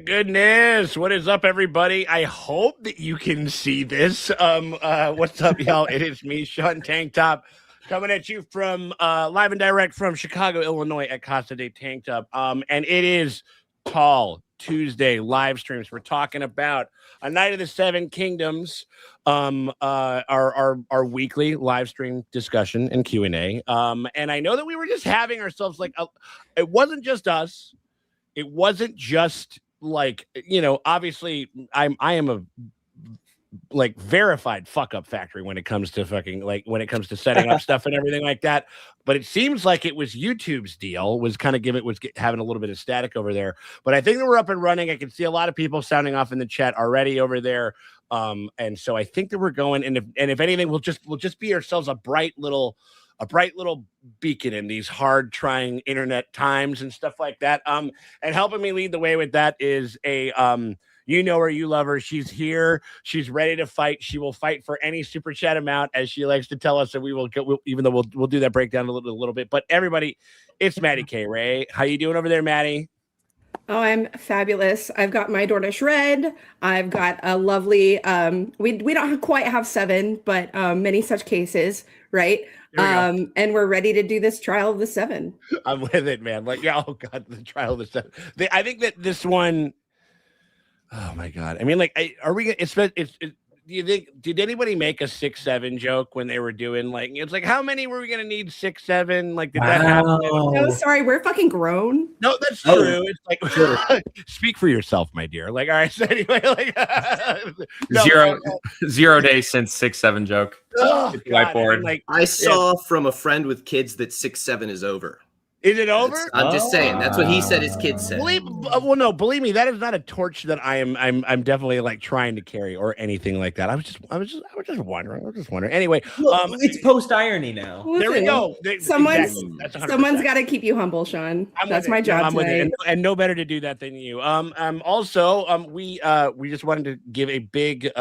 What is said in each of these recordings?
goodness. What is up, everybody? I hope that you can see this. What's up, y'all? It is me, Sean Tank Top, coming at you from live and direct from Chicago, Illinois at Casa de Tank Top. And it is Tall Tuesday live streams. We're talking about A Night of the Seven Kingdoms, our weekly live stream discussion and Q&A. And I know that we were just having ourselves like it wasn't just us. It wasn't just like, you know, obviously I am a like verified fuck up factory when it comes to fucking like when it comes to setting up stuff and everything like that. But it seems like it was YouTube's deal was kind of having a little bit of static over there. But I think that we're up and running. I can see a lot of people sounding off in the chat already over there. And so I think that we're going, and if anything, we'll just be ourselves a bright little beacon in these hard trying internet times and stuff like that. And helping me lead the way with that is a you know her, you love her. She's here. She's ready to fight. She will fight for any super chat amount, as she likes to tell us. And even though we'll do that breakdown a little bit. But everybody, it's Maddie K. Ray. How you doing over there, Maddie? Oh, I'm fabulous. I've got my DoorDash Red. I've got a lovely, we don't quite have 7, but many such cases, right? And we're ready to do this trial of the 7. I'm with it, man. Like, yeah, oh God, the trial of the 7. I think that this one, oh my God. I mean, like, are we, do you think, did anybody make a 6-7 joke when they were doing like, it's like, how many were we going to need? 6-7? Like, did that happen? No, sorry, we're fucking grown. No, that's true. It's like, speak for yourself, my dear. Like, all right. So anyway, like, zero days since 6-7 joke. Oh, whiteboard. Like, I saw from a friend with kids that 6-7 is over. Is it over? I'm just saying. That's what he said his kids said. Believe me, that is not a torch that I'm definitely like trying to carry or anything like that. I was just wondering. Anyway, it's post irony now. Listen, there we go. Someone's got to keep you humble, Sean. That's my job today. And no better to do that than you. We just wanted to give a big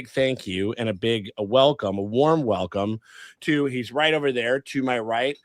thank you and a warm welcome to, he's right over there to my right.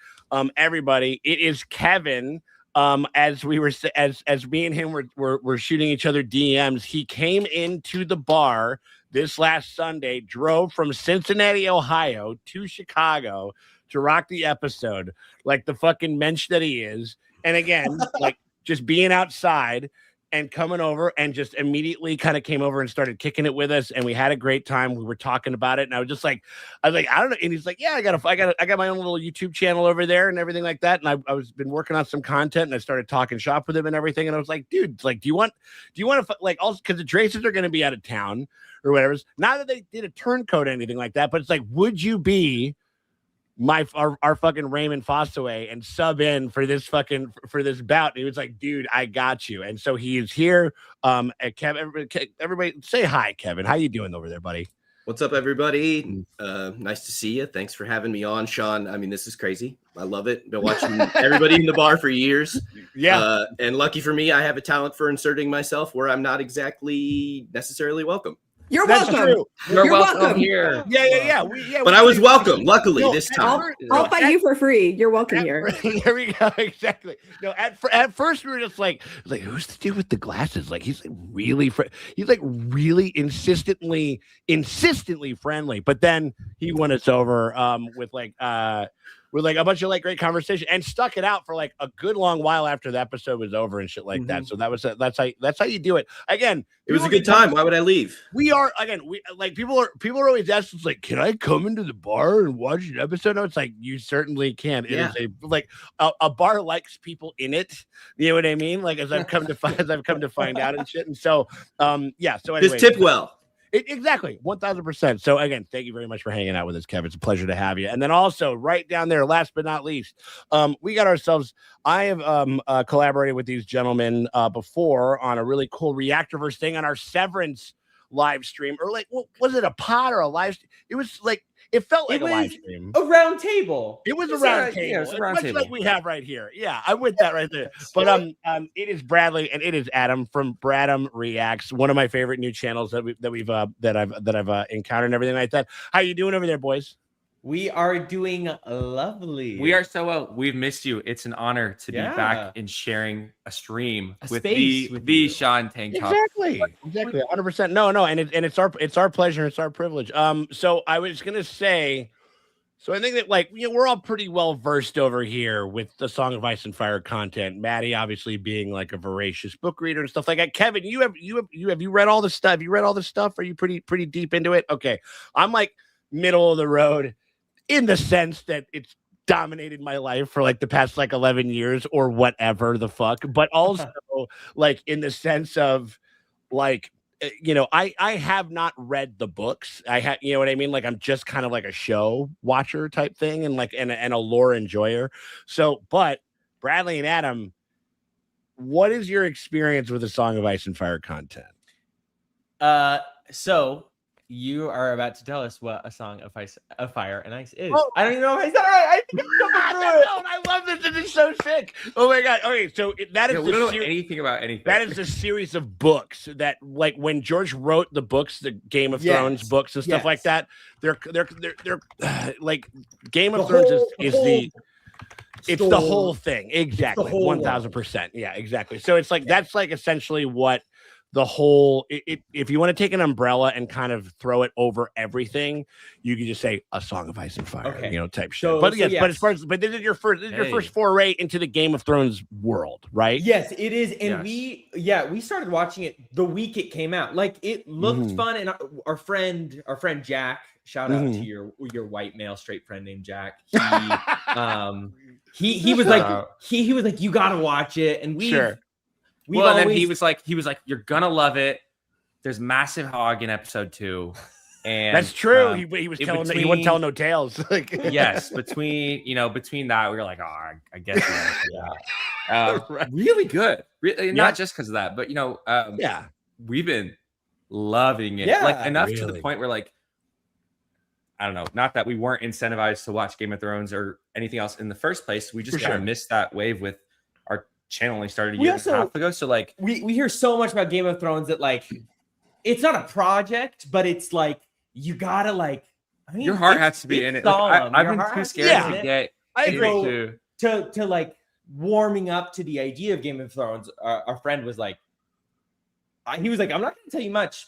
Everybody, it is Kevin. As me and him were shooting each other DMs, he came into the bar this last Sunday, drove from Cincinnati, Ohio to Chicago to rock the episode like the fucking mensch that he is. And again, like just being outside and coming over and just immediately kind of came over and started kicking it with us. And we had a great time. We were talking about it. And I was like, I don't know. And he's like, yeah, I got my own little YouTube channel over there and everything like that. And I was been working on some content and I started talking shop with him and everything. And I was like, dude, it's like, do you want to like also because the Traces are going to be out of town or whatever. Not that they did a turncoat or anything like that, but it's like, would you be our fucking Raymond Fossaway and sub in for this bout? And he was like, dude, I got you. And so he is here. Kevin, everybody say hi, Kevin. How you doing over there, buddy? What's up, everybody? Nice to see you. Thanks for having me on, Sean. I mean, this is crazy. I love it. Been watching everybody in the bar for years. Yeah. And lucky for me, I have a talent for inserting myself where I'm not exactly necessarily welcome. You're welcome. You're welcome here. Yeah. But I was welcome, luckily, this time. I'll fight you for free. You're welcome here. There we go. Exactly. No, at first we were just like, who's the dude with the glasses? Like he's like really insistently friendly. But then he won us over with a bunch of like great conversation and stuck it out for like a good long while after the episode was over and shit like that. So that's how you do it. Again, it was a good time. Why would I leave? We like people are always asking us like, can I come into the bar and watch an episode? No, it's like you certainly can. It is a bar likes people in it. You know what I mean? Like as I've come to find out and shit. And so So anyway, just tip well. Exactly, 1000%. So again, thank you very much for hanging out with us, Kevin. It's a pleasure to have you. And then also right down there, last but not least, we got ourselves. I have collaborated with these gentlemen before on a really cool Reactorverse thing on our Severance live stream, or like, was it a pod or a live? It was like it felt like a live stream, a round table. It was a round table, yeah, it was a round table, like we have right here. Yeah, I'm with that right there. But it is Bradley and it is Adam from Bradam Reacts, one of my favorite new channels that I've encountered and everything like that. How you doing over there, boys? We are doing lovely. We are so well. We've missed you. It's an honor to be back and sharing a stream with the Sean Tank Top. Exactly, 100%. No, and it's our pleasure. It's our privilege. So I was gonna say, so I think that we're all pretty well versed over here with the Song of Ice and Fire content. Maddie obviously being like a voracious book reader and stuff like that. Kevin, have you read all the stuff? Have you read all the stuff? Are you pretty deep into it? Okay, I'm like middle of the road, in the sense that it's dominated my life for like the past 11 years or whatever the fuck, but also in the sense of I have not read the books. I have, you know what I mean? I'm just kind of like a show watcher type thing and and a lore enjoyer. So, but Bradley and Adam, what is your experience with the Song of Ice and Fire content? So you are about to tell us what a Song of Fire and Ice is. Oh, I don't even know if I said it right. I think I love this. This is so sick. Oh my god. Okay, so that is we don't know anything about anything. That is a series of books that, when George wrote the books, the Game of Thrones books and stuff like that, they're like Game of Thrones is the whole thing. Exactly. 1000%. Yeah, exactly. So it's that's essentially what the whole, if you want to take an umbrella and kind of throw it over everything, you can just say a Song of Ice and Fire, type shit. But this is your first foray into the Game of Thrones world, right? Yes, it is. And we started watching it the week it came out. It looked fun. And our friend Jack, shout out to your white male straight friend named Jack. He was like, you gotta watch it. And then he was like, you're gonna love it. There's massive hog in episode 2, and that's true. He was telling he wasn't telling no tales. Yes, between that, we were like, oh, I guess, right. Really good. Not just because of that, but we've been loving it. Enough to the point where I don't know, not that we weren't incentivized to watch Game of Thrones or anything else in the first place. We just kind of missed that wave with our channel only started a year and a half ago. So we hear so much about Game of Thrones that it's not a project, but it's you gotta your heart has to be in it. I've been too scared to get to warming up to the idea of Game of Thrones. Our friend was he was like, I'm not gonna tell you much,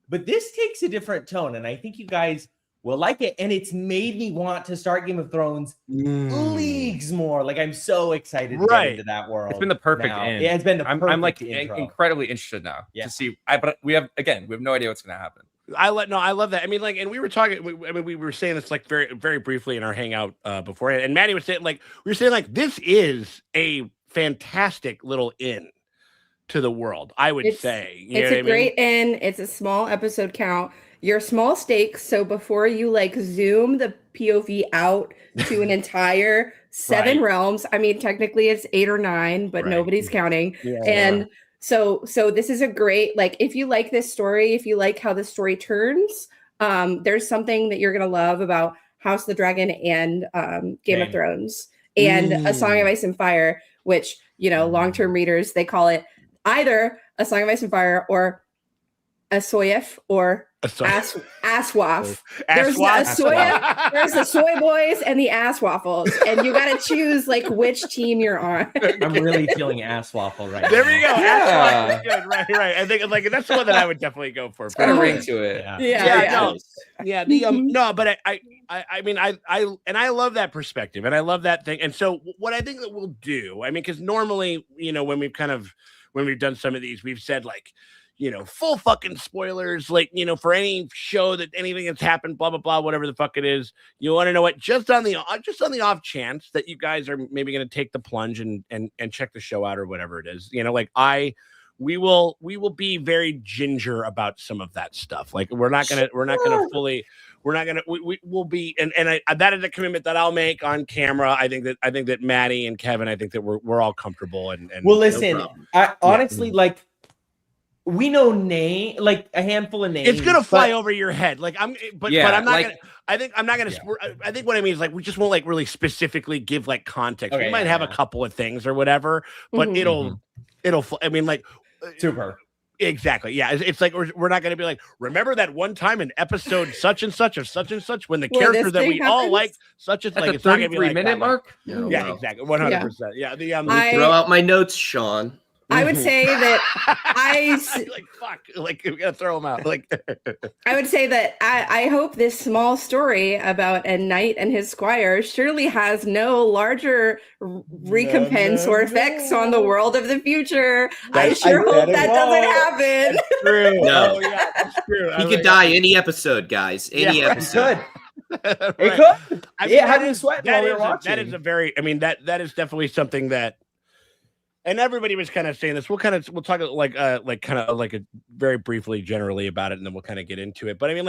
but this takes a different tone, and I think you guys will like it. And it's made me want to start Game of Thrones leagues more. I'm so excited to get into that world. It's been the perfect end. Yeah, it's been the perfect I'm intro. incredibly interested now to see. But we have no idea what's going to happen. I love that. I mean, and we were talking. We were saying this very, very briefly in our hangout beforehand, and Maddie was saying we were saying this is a fantastic little in to the world. I would say it's a great in. It's a small episode count. Your small stakes. So before you zoom the POV out to an entire 7 realms, I mean, technically it's 8 or 9, but nobody's counting. Yeah. And so this is a great, if you like this story, if you like how the story turns, there's something that you're going to love about House of the Dragon and Game of Thrones and A Song of Ice and Fire, which, long-term readers, they call it either A Song of Ice and Fire or a Soyef or Asswaf. There's the soy boys and the ass waffles, and you got to choose which team you're on. I'm really feeling ass waffle right there now. We go. Yeah. Good. Right. I think that's the one that I would definitely go for. It's got a ring to it. No, but I mean I love that perspective, and I love that thing. And so what I think that we'll do, I mean, because normally when we've done some of these, we've said full fucking spoilers, for any show that anything that's happened, blah, blah, blah, whatever the fuck it is. You want to know what, just on the off chance that you guys are maybe going to take the plunge and check the show out or whatever it is, we will be very ginger about some of that stuff. We will be, and that is a commitment that I'll make on camera. I think that Maddie and Kevin, I think that we're all comfortable and well, listen, no I honestly we know a handful of names. It's gonna fly over your head. But I'm not gonna. I think what I mean is we just won't really specifically give context. Okay, we might have a couple of things or whatever, but it'll. I mean, super. Exactly. Yeah. It's like we're not going to be like, remember that one time in episode such and such of such and such when the character that we all like such as like it's not going to be like minute mark. Yeah, exactly. 100%. Yeah. Throw out my notes, Sean. I would say that like fuck, like we gotta throw them out. Like I would say that I hope this small story about a knight and his squire surely has no larger recompense or effects on the world of the future. I sure hope that doesn't happen. That's true. No, that's true. He could die any episode, guys. Any episode. It could. It had me sweating while we were watching. That is a very. I mean that is definitely something that. And everybody was kind of saying this. We'll talk like a very briefly generally about it, and then we'll kind of get into it. But I mean,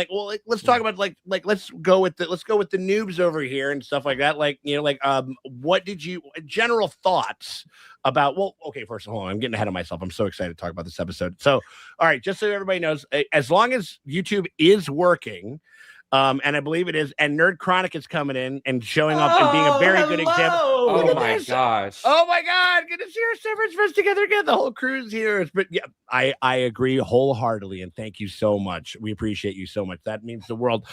let's talk about let's go with the noobs over here and stuff like that. What did you general thoughts about? Well, okay, first of all, I'm getting ahead of myself. I'm so excited to talk about this episode. So, all right, just so everybody knows, as long as YouTube is working. And I believe it is. And Nerd Chronic is coming in and showing up and being a very good example. Oh my gosh. Oh my God. Good to see our severance friends together again. The whole crew's here. But yeah, I agree wholeheartedly. And thank you so much. We appreciate you so much. That means the world.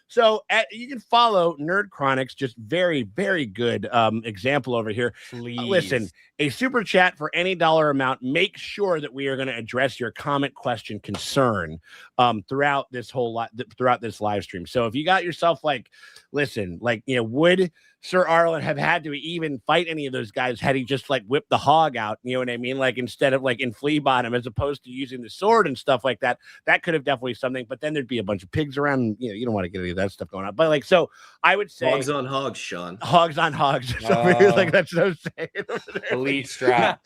So you can follow Nerd Chronics, just very, very good example over here. Please. Listen, a super chat for any dollar amount. Make sure that we are going to address your comment, question, concern throughout this live stream. So if you got yourself would Sir Arlen have had to even fight any of those guys had he just whipped the hog out, you know what I mean? Instead of in flea bottom, as opposed to using the sword and stuff like that, that could have definitely something, but then there'd be a bunch of pigs around, you don't want to get any of that stuff going on. But so I would say hogs on hogs, Sean. Hogs on hogs. That's what I'm saying. Elite strap.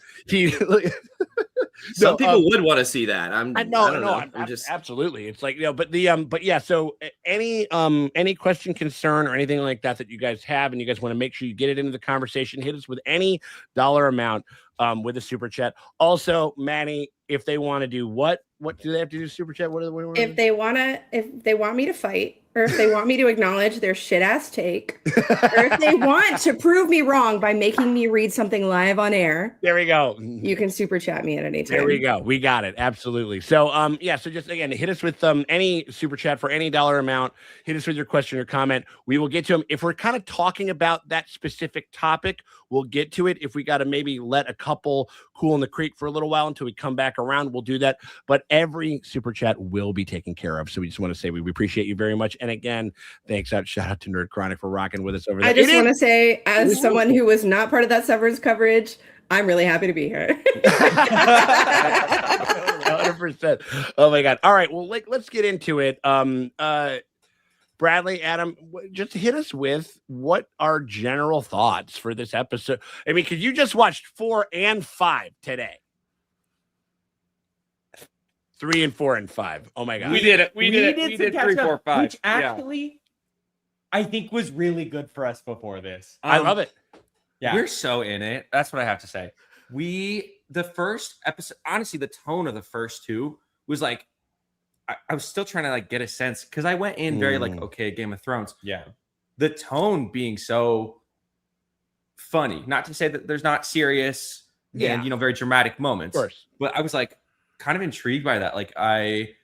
Some people would want to see that. I'm just absolutely. It's but yeah. So any question, concern, or anything like that you guys have, and you guys want to make sure you get it into the conversation, hit us with any dollar amount with a super chat. Also, Maddie, if they want to do what do they have to do? Super chat? What if they want me to fight, or if they want me to acknowledge their shit ass take, or if they want to prove me wrong by making me read something live on air. There we go. You can super chat me at any time. There we go. We got it. Absolutely. So so just again, hit us with any super chat for any dollar amount. Hit us with your question or comment. We will get to them. If we're kind of talking about that specific topic, we'll get to it. If we got to maybe let a couple cool in the creek for a little while until we come back around, we'll do that. But every super chat will be taken care of. So we just want to say we appreciate you very much. And again, shout out to Nerd Chronic for rocking with us over there. I just want to say, as someone who was not part of that severance coverage, I'm really happy to be here. 100%. Oh my God. All right. Well, let's get into it. Bradley, Adam, just hit us with what are general thoughts for this episode. I mean, because you just watched 4 and 5 today. 3 and 4 and 5. Oh my God. We did it. We did 3, 4, 5. Which actually, I think was really good for us before this. I love it. Yeah. We're so in it. That's what I have to say. The first episode, honestly, the tone of the first two was I was still trying to get a sense, because I went in very okay, Game of Thrones. Yeah. The tone being so funny, not to say that there's not serious and very dramatic moments, of course. But I was kind of intrigued by that. I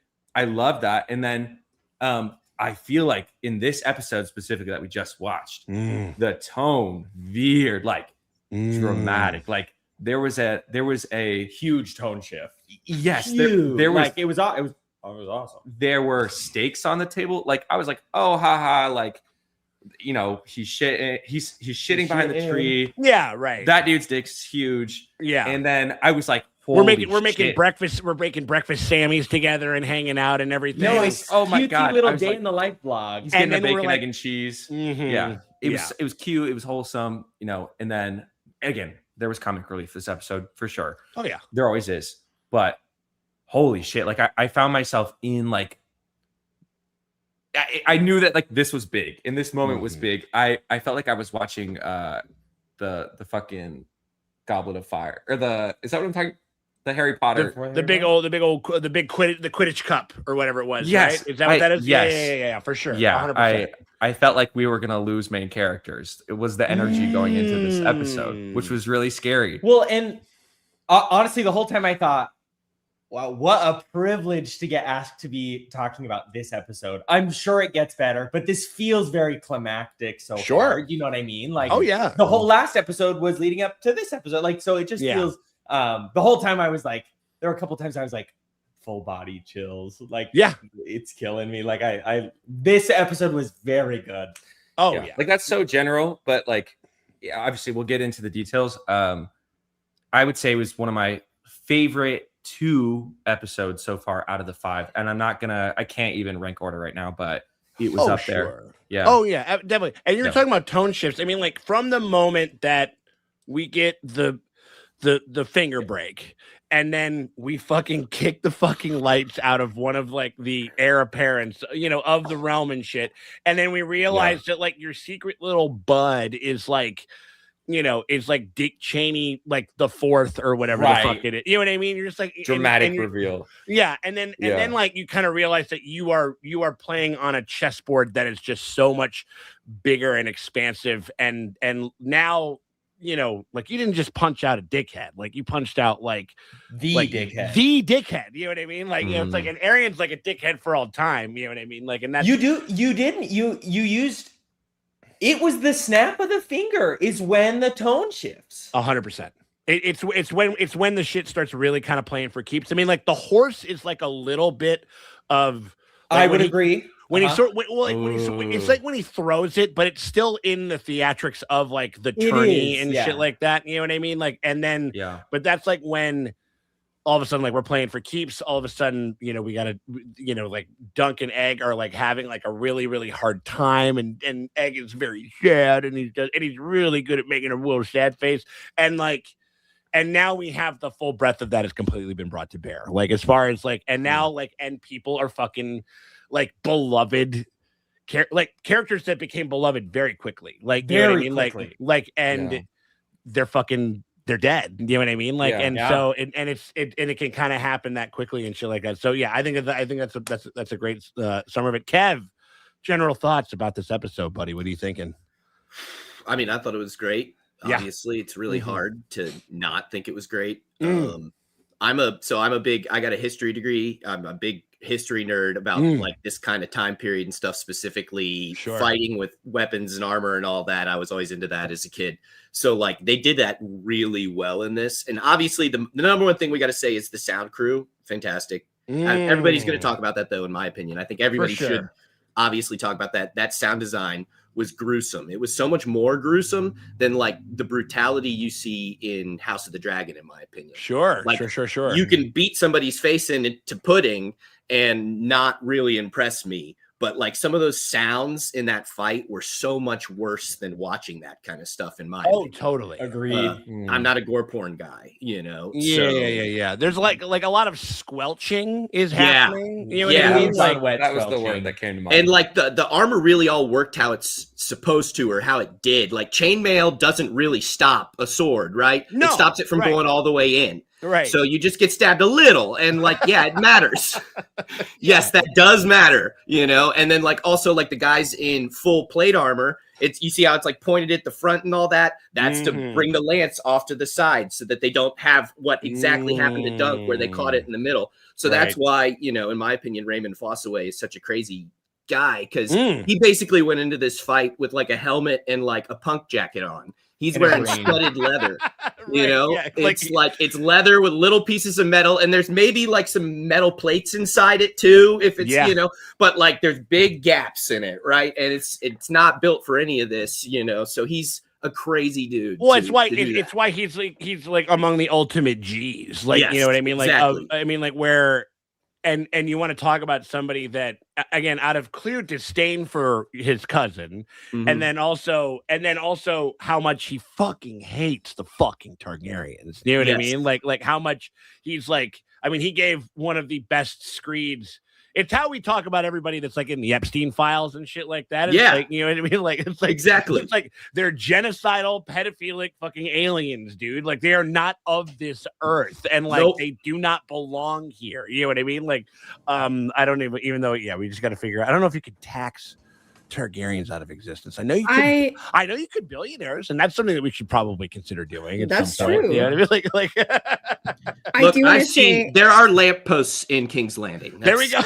love that. And then I feel like in this episode specifically that we just watched, the tone veered dramatic. There was a huge tone shift. Yes, there was. It was awesome. There were stakes on the table. I was oh haha, he's shitting behind the tree. Yeah, right. That dude's dick's huge. Yeah. And then I was we're making breakfast. We're making breakfast Sammys together and hanging out and everything. No, oh my God, little day in the life vlog. He's getting a bacon, egg, and cheese. Mm-hmm. Yeah, it was cute. It was wholesome. And then again, there was comic relief this episode for sure. Oh yeah, there always is. But holy shit! I found myself in I knew that this was big, and this moment was big. I felt like I was watching the fucking Goblet of Fire, or is that what I'm talking? The Harry Potter, the big Quidditch cup or whatever it was. Yes, right? Is that what that is? Yes. Yeah, for sure. Yeah, 100%. I felt like we were gonna lose main characters. It was the energy going into this episode, which was really scary. Well, and honestly, the whole time I thought, Wow, what a privilege to get asked to be talking about this episode. I'm sure it gets better, but this feels very climactic so far. You know what I mean? Like, oh yeah, the whole last episode was leading up to this episode. Like, so it just feels. The whole time I was like, there were a couple times I was like, full body chills. Like, yeah, it's killing me. Like, this episode was very good. Oh yeah, like that's so general, but like, yeah, obviously we'll get into the details. I would say it was one of my favorite 2 episodes so far out of the 5, and I can't even rank order right now, but it was up there. Yeah. Oh yeah, definitely. And you're talking about tone shifts. I mean, like from the moment that we get the finger break, and then we fucking kick the fucking lights out of one of like the heir apparents, of the realm and shit, and then we realize that like your secret little bud is like, it's like Dick Cheney, like the 4th or whatever the fuck it is. You know what I mean? You're just like dramatic reveal. Yeah, and then like you kind of realize that you are playing on a chessboard that is just so much bigger and expansive, and now like you didn't just punch out a dickhead, like you punched out like the dickhead. You know what I mean? Like it's like an Arian's like a dickhead for all time. You know what I mean? Like, and that's you used. It was the snap of the finger is when the tone shifts. 100%. It's when the shit starts really kind of playing for keeps. I mean, like the horse is like a little bit of. Like, I would agree. When it's like when he throws it, but it's still in the theatrics of like the tourney and shit like that. You know what I mean? Like, and then but that's like when all of a sudden, like we're playing for keeps. All of a sudden, we gotta, like Dunk and Egg are like having like a really, really hard time, and Egg is very sad, and he's really good at making a real sad face, and now we have the full breadth of that has completely been brought to bear. Like as far as like, and now like, and people are fucking like beloved, characters that became beloved very quickly. Like, you know what I mean? Quickly. Like, and they're dead. You know what I mean? Like, so it can kind of happen that quickly and shit like that. So yeah, I think that's a great summer of it. Kev, general thoughts about this episode, buddy? What are you thinking? I mean, I thought it was great. Obviously, it's really hard to not think it was great. I got a history degree. I'm a big history nerd about like this kind of time period and stuff, specifically fighting with weapons and armor and all that. I was always into that as a kid. So like they did that really well in this. And obviously the number one thing we got to say is the sound crew. Fantastic. Everybody's going to talk about that though, in my opinion. I think everybody should obviously talk about that. That sound design was gruesome. It was so much more gruesome than like the brutality you see in House of the Dragon, in my opinion. Sure. You can beat somebody's face into pudding and not really impress me. But like some of those sounds in that fight were so much worse than watching that kind of stuff in my opinion. Totally. Agreed. I'm not a gore porn guy, Yeah. There's like a lot of squelching is happening. You know what I mean? Like, that was the word that came to mind. And like the armor really all worked how it's supposed to, or how it did. Like chainmail doesn't really stop a sword, right? No, it stops it from going all the way in. Right. So you just get stabbed a little, and like, it matters. Yes, that does matter, And then like also like the guys in full plate armor, you see how it's like pointed at the front and all that. That's to bring the lance off to the side so that they don't have what exactly happened to Dunk, where they caught it in the middle. So that's why, in my opinion, Raymond Fossaway is such a crazy guy, because he basically went into this fight with like a helmet and like a punk jacket on. He's wearing studded leather, it's leather with little pieces of metal, and there's maybe like some metal plates inside it too, if it's but like there's big gaps in it, right? And it's not built for any of this, So he's a crazy dude. Well, it's why he's like among the ultimate G's, like you know what I mean? Like exactly. where. And you want to talk about somebody that, again, out of clear disdain for his cousin, and then also how much he fucking hates the fucking Targaryens. You know what I mean? Like how much he's like. I mean, he gave one of the best screeds. It's how we talk about everybody that's like in the Epstein files and shit like that. It's like, you know what I mean? Like it's like exactly. It's like they're genocidal, pedophilic fucking aliens, dude. Like they are not of this earth, and like they do not belong here. You know what I mean? Like, I don't even though we just got to figure out. I don't know if you could tax Targaryens out of existence. I know you could. I know you could billionaires, and that's something that we should probably consider doing. That's true. Yeah, you know I mean? like Look, I've seen there are lampposts in King's Landing. There we go.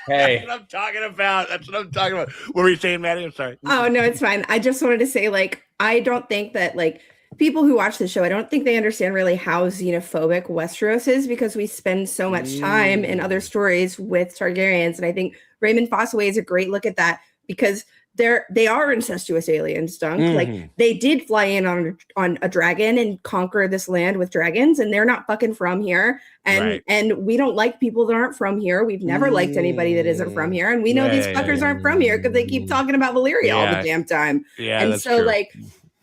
Hey, That's what I'm talking about. That's what I'm talking about. What were you saying, Maddie? I'm sorry. Oh, no, it's fine. I just wanted to say, like, I don't think that, like, people who watch the show, I don't think they understand really how xenophobic Westeros is, because we spend so much time in other stories with Targaryens. And I think Raymond Fossaway is a great look at that, because they are incestuous aliens, Dunk. Like, they did fly in on a dragon and conquer this land with dragons, and they're not fucking from here. And and we don't like people that aren't from here. We've never liked anybody that isn't from here, and we know these fuckers aren't from here because they keep talking about Valyria all the damn time. Yeah, and that's so true. like,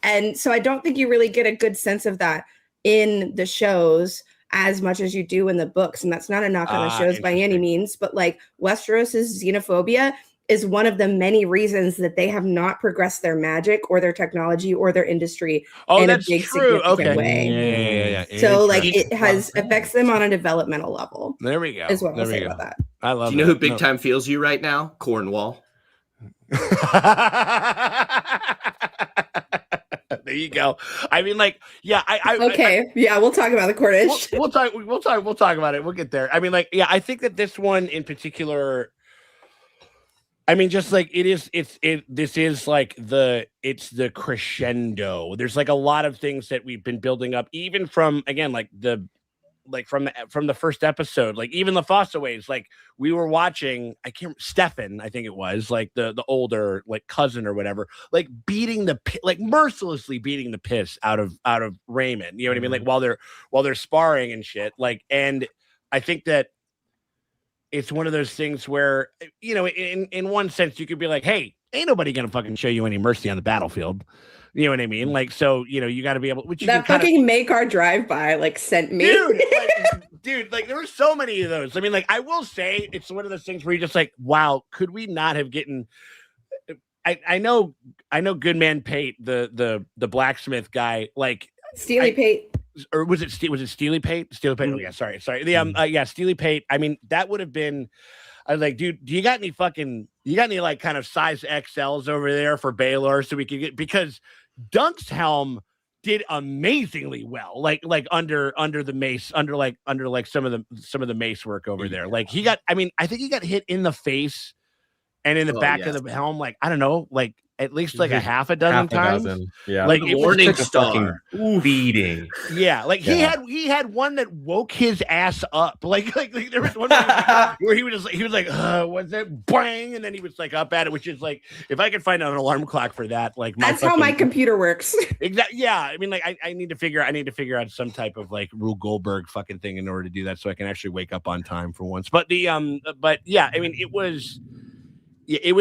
and so I don't think you really get a good sense of that in the shows as much as you do in the books. And that's not a knock on the shows by any means, but like Westeros's xenophobia is one of the many reasons that they have not progressed their magic or their technology or their industry in a big significant way. Yeah. So like it affects them on a developmental level. There we go. Is what I'll say about that. I love. Do you know who big time feels you right now? Cornwall. There you go. I mean, like, yeah. We'll talk about the Cornish. We'll talk about it. We'll get there. I mean, like, yeah. I think that this one in particular. I mean, just like this is like it's the crescendo. There's like a lot of things that we've been building up, even from, again, from the first episode, like even the Fossaways, like we were watching, Stefan, I think it was, like the older like cousin or whatever, like mercilessly beating the piss out of Raymond. You know what I mean? Like while they're sparring and shit. Like, and I think that it's one of those things where, you know, in one sense, you could be like, hey, ain't nobody going to fucking show you any mercy on the battlefield. You know what I mean? Like, so, you know, you got to be able to. That fucking make our drive-by, like, sent me. Dude, like, there were so many of those. I mean, like, I will say, it's one of those things where you're just like, wow, could we not have gotten. I know Goodman Pate, the blacksmith guy, like. Steely Pate. Or was it Steely Pate? Steely Pate. Oh, yeah, sorry. The Steely Pate. I mean, that would have been. I was like, dude, do you got any like kind of size XLs over there for Baylor so we could get, because Dunk's helm did amazingly well, like under the mace, under some of the mace work over there. Like I think he got hit in the face and in the back of the helm, like, I don't know, like at least like a half a dozen times. Yeah. Like it Morning Star beating. Yeah. Like he had one that woke his ass up. Like there was one where he was like, what's that? Bang. And then he was like up at it, which is like, if I could find an alarm clock for that, like that's how my computer works. Exactly. Yeah. I mean, like I need to figure out some type of like Rube Goldberg fucking thing in order to do that, so I can actually wake up on time for once. But but yeah, I mean, it was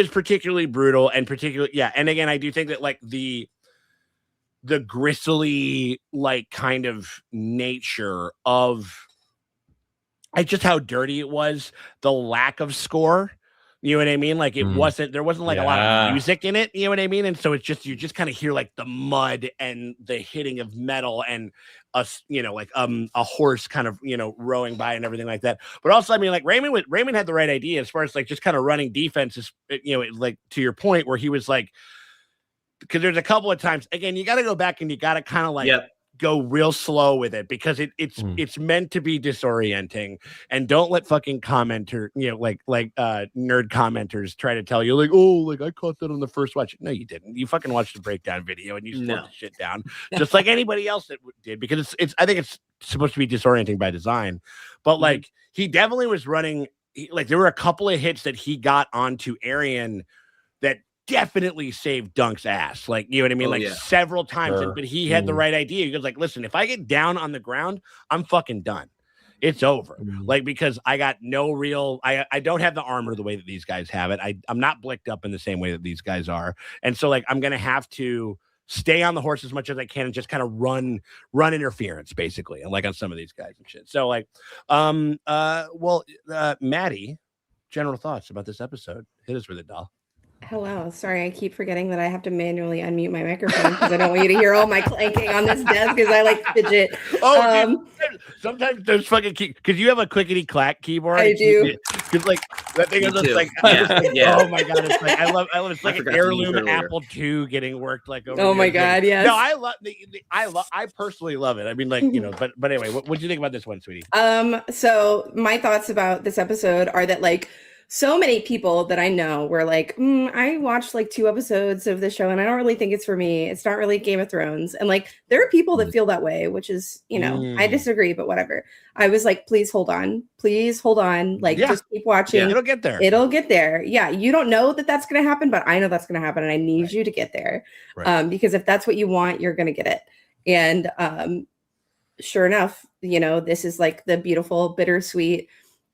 particularly brutal and and again, I do think that like the gristly like kind of nature of just how dirty it was, the lack of score, you know what I mean? Like there wasn't like a lot of music in it, you know what I mean? And so it's just, you just kind of hear like the mud and the hitting of metal and a horse kind of, rowing by and everything like that. But also, I mean, like Raymond had the right idea as far as like just kind of running defenses, like to your point where he was like, because there's a couple of times, again, you got to go back and you got to kind of like go real slow with it, because it's meant to be disorienting, and don't let fucking nerd commenters try to tell you like, oh, like I caught that on the first watch. No, you didn't. You fucking watched the breakdown video and you slowed the shit down just like anybody else that did, because I think it's supposed to be disorienting by design. But like he definitely was running, like there were a couple of hits that he got onto Arian that definitely saved Dunk's ass, like, you know what I mean? Several times. Sure. But he had the right idea. He goes like, listen, if I get down on the ground, I'm fucking done. It's over. Like, because I got no real, I don't have the armor the way that these guys have it. I'm not blicked up in the same way that these guys are. And so like, I'm going to have to stay on the horse as much as I can and just kind of run interference basically. And like on some of these guys and shit. So like, Maddie, general thoughts about this episode. Hit us with it, doll. Hello. Sorry, I keep forgetting that I have to manually unmute my microphone because I don't want you to hear all my clanking on this desk because I like fidget. Sometimes those fucking because you have a clickety clack keyboard. I do. Because like That thing is like, oh my god, it's like I love it's like an heirloom Apple II getting worked like over. Oh my god, yes. No, I personally love it. I mean, like, you know, but anyway, what do you think about this one, sweetie? So my thoughts about this episode are that like so many people that I know were like, I watched like 2 episodes of the show and I don't really think it's for me. It's not really Game of Thrones. And like, there are people that feel that way, which is, you know, I disagree, but whatever. I was like, please hold on. Like, just keep watching. Yeah, it'll get there. Yeah. You don't know that that's going to happen, but I know that's going to happen. And I need you to get there. Right. Because if that's what you want, you're going to get it. And sure enough, you know, this is like the beautiful, bittersweet,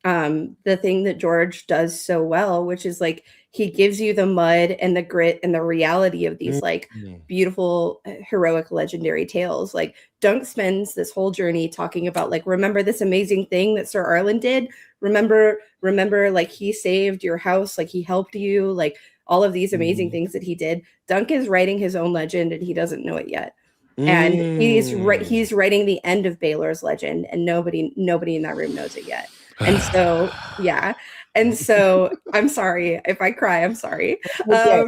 the thing that George does so well, which is like he gives you the mud and the grit and the reality of these like beautiful, heroic, legendary tales. Like Dunk spends this whole journey talking about like, remember this amazing thing that Sir Arlen did? Remember like he saved your house, like he helped you, like all of these amazing things that he did. Dunk is writing his own legend and he doesn't know it yet. And he's writing the end of Baelor's legend, and nobody in that room knows it yet. And so, yeah. And so I'm sorry if I cry, I'm sorry. But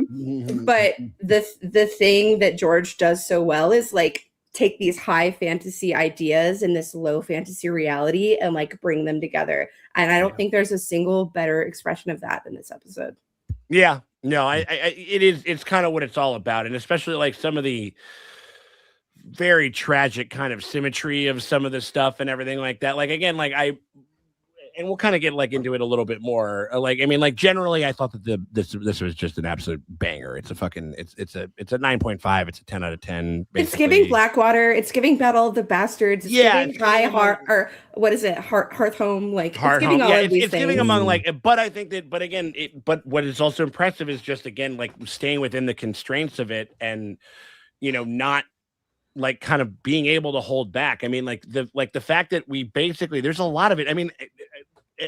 the thing that George does so well is like take these high fantasy ideas and this low fantasy reality and like bring them together. And I don't think there's a single better expression of that than this episode. Yeah, no, it's kind of what it's all about. And especially like some of the very tragic kind of symmetry of some of the stuff and everything like that. Like, again, like and we'll kind of get like into it a little bit more. Like, I mean, like generally I thought that this was just an absolute banger. It's a 9.5. It's a 10 out of 10. Basically. It's giving Blackwater. It's giving Battle of the Bastards. It's giving High Heart, or what is it? Hearth Home. Like it's giving all of these things. It's giving among like, but I think that, but again, but what is also impressive is just, again, like staying within the constraints of it and, you know, not like kind of being able to hold back. I mean, like the fact that we basically, there's a lot of it. I mean,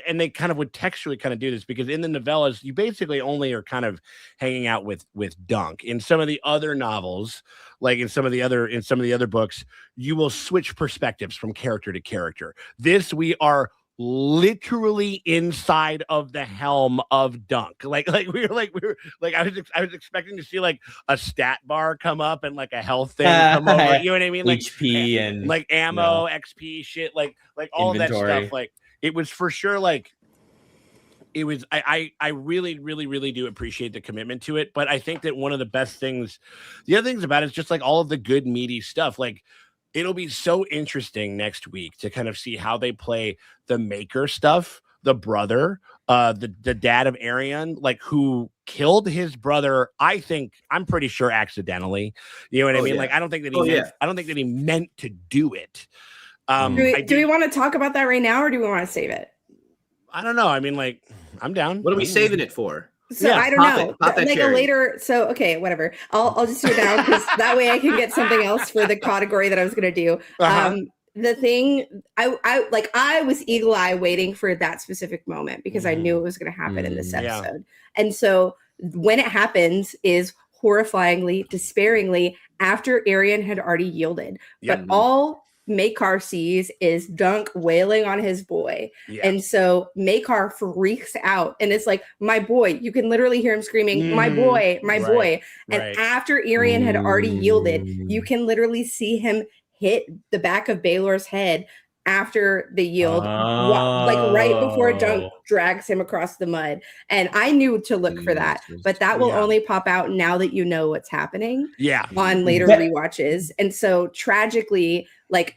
and they kind of would textually kind of do this because in the novellas, you basically only are kind of hanging out with Dunk. In some of the other novels, like in some of the other books, you will switch perspectives from character to character. This, we are literally inside of the helm of Dunk. Like I was expecting to see like a stat bar come up and like a health thing come over. You know what I mean? Like HP and like ammo, XP shit, like all inventory. That stuff. Like it was for sure. Like it was. I really, really, really do appreciate the commitment to it. But I think that one of the best things, the other things about it is just like all of the good meaty stuff. Like it'll be so interesting next week to kind of see how they play the Maker stuff, the brother, the dad of Arion, like who killed his brother. I'm pretty sure accidentally. You know what I mean? Yeah. Like I don't think that he meant to do it. Do we want to talk about that right now, or do we want to save it? I don't know. I mean, like I'm down. What are we saving it for? So yeah, I don't know, like a later. So okay, whatever. I'll just do it now because that way I can get something else for the category that I was gonna do. The thing I was eagle eye waiting for that specific moment because I knew it was gonna happen in this episode. And so when it happens is horrifyingly, despairingly after Arion had already yielded, but all Maekar sees is Dunk wailing on his boy. And so Maekar freaks out and it's like, my boy, you can literally hear him screaming, my boy, my boy. And after Arion had already yielded, you can literally see him hit the back of Baelor's head after the yield, like right before Dunk drags him across the mud. And I knew to look for that, but that will only pop out now that you know what's happening on later rewatches. And so tragically, like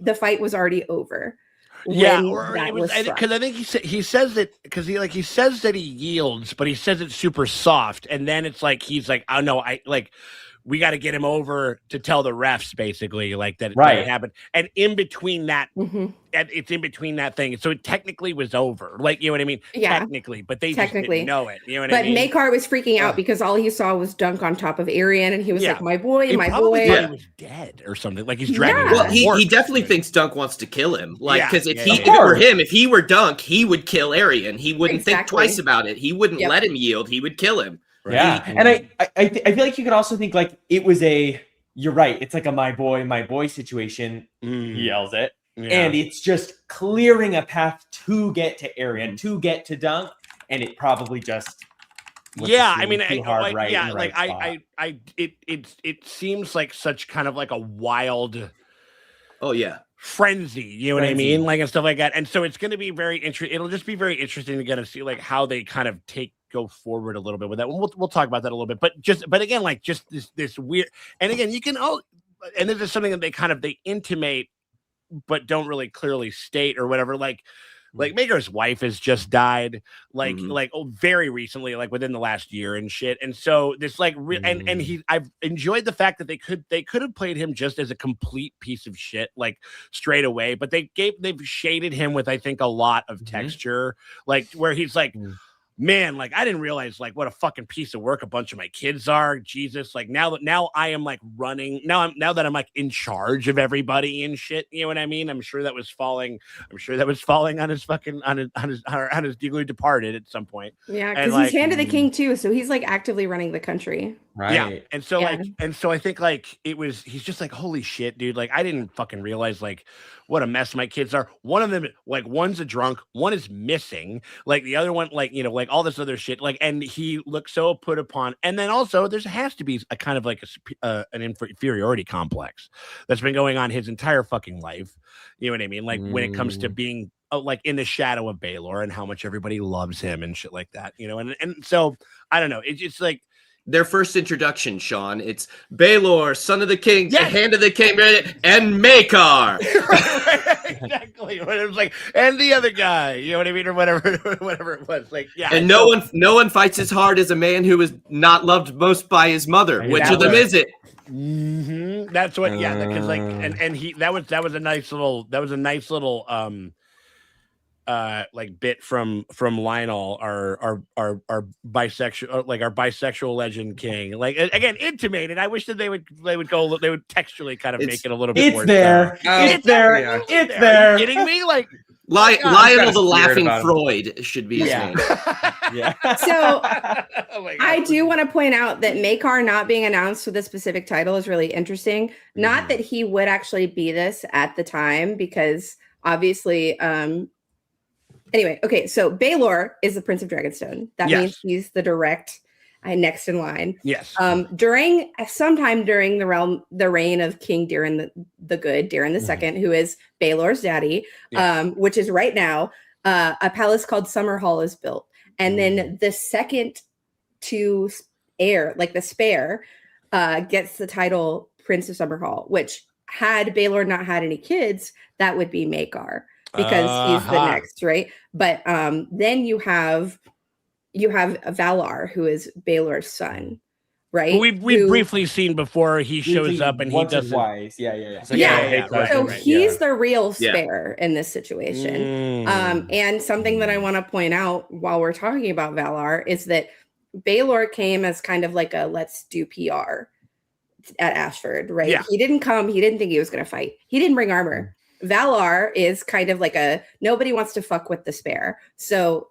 the fight was already over. Because I think he says that because he says that he yields, but he says it's super soft, and then it's like he's like, oh no, we got to get him over to tell the refs basically like that it happened. And in between that, it's in between that thing. So it technically was over. Like, you know what I mean? Yeah. Technically, but they just didn't know it. You know what I mean? But Maekar was freaking out because all he saw was Dunk on top of Arion and he was like, my boy, my boy. He was dead or something. Like he's dragging Well, he definitely thinks Dunk wants to kill him. Like, because if it were him, if he were Dunk, he would kill Arion. He wouldn't think twice about it. He wouldn't let him yield. He would kill him. Right. Yeah, and I feel like you could also think like it was you're right. It's like a my boy situation. He yells it, and it's just clearing a path to get to Arion, to get to Dunk, and it probably just I mean, too hard, right? Yeah, like it seems like such kind of like a wild. Oh yeah. Frenzy, you know what I mean, like and stuff like that, and so it's going to be very interesting. It'll just be very interesting to get to see like how they kind of go forward a little bit with that. We'll talk about that a little bit, but again, like just this weird, and again, you can and this is something that they intimate, but don't really clearly state or whatever. Like Maker's wife has just died, very recently, like within the last year and shit. And so this I've enjoyed the fact that they could have played him just as a complete piece of shit, like straight away. But they've shaded him with, I think, a lot of texture, like where he's like, man, like I didn't realize like what a fucking piece of work a bunch of my kids are. Jesus, like now I am like running now that I'm like in charge of everybody and shit. You know what I mean? I'm sure that was falling on his fucking on his dearly departed at some point. Yeah, because he's hand of the king too, so he's like actively running the country. Right. Yeah. And so I think like he's just like, holy shit, dude. Like I didn't fucking realize like what a mess my kids are. One of them, like one's a drunk, one is missing, like the other one, like, you know, like all this other shit. Like, and he looks so put upon. And then also there has to be a kind of like an inferiority complex that's been going on his entire fucking life. You know what I mean? Like when it comes to being like in the shadow of Baelor and how much everybody loves him and shit like that, you know? And so I don't know. It's like, their first introduction, Sean. It's Baelor, son of the king, the hand of the king, and Makar. Right, exactly. It was like, and the other guy, you know what I mean, or whatever it was. Like, yeah. And no one fights as hard as a man who is not loved most by his mother. Which of them is it? Mm-hmm. That's what. Yeah, because like, and he that was a nice little like bit from Lionel, our bisexual, like our bisexual legend king, like again intimated. I wish that they would textually kind of make it a little bit more. It's there. Are you kidding me? Like Lionel the Laughing Freud should be his name. Yeah. So I do want to point out that Makar not being announced with a specific title is really interesting. Not that he would actually be this at the time, because obviously anyway, okay, so Baelor is the Prince of Dragonstone. That means he's the direct next in line. Yes. Sometime during the reign of King Daeron the Good, Daeron II, who is Baelor's daddy, which is right now, a palace called Summerhall is built. And then the second to heir, like the spare, gets the title Prince of Summerhall, which had Baelor not had any kids, that would be Makar, because he's the next, right? But then you have Valar, who is Baelor's son, right? We've briefly seen before he shows up and he doesn't. Twice. Yeah. So he's the real spare in this situation. And something that I want to point out while we're talking about Valar is that Baelor came as kind of like a let's do PR at Ashford, right? Yeah. He didn't come. He didn't think he was going to fight. He didn't bring armor. Valar is kind of like nobody wants to fuck with the spare. So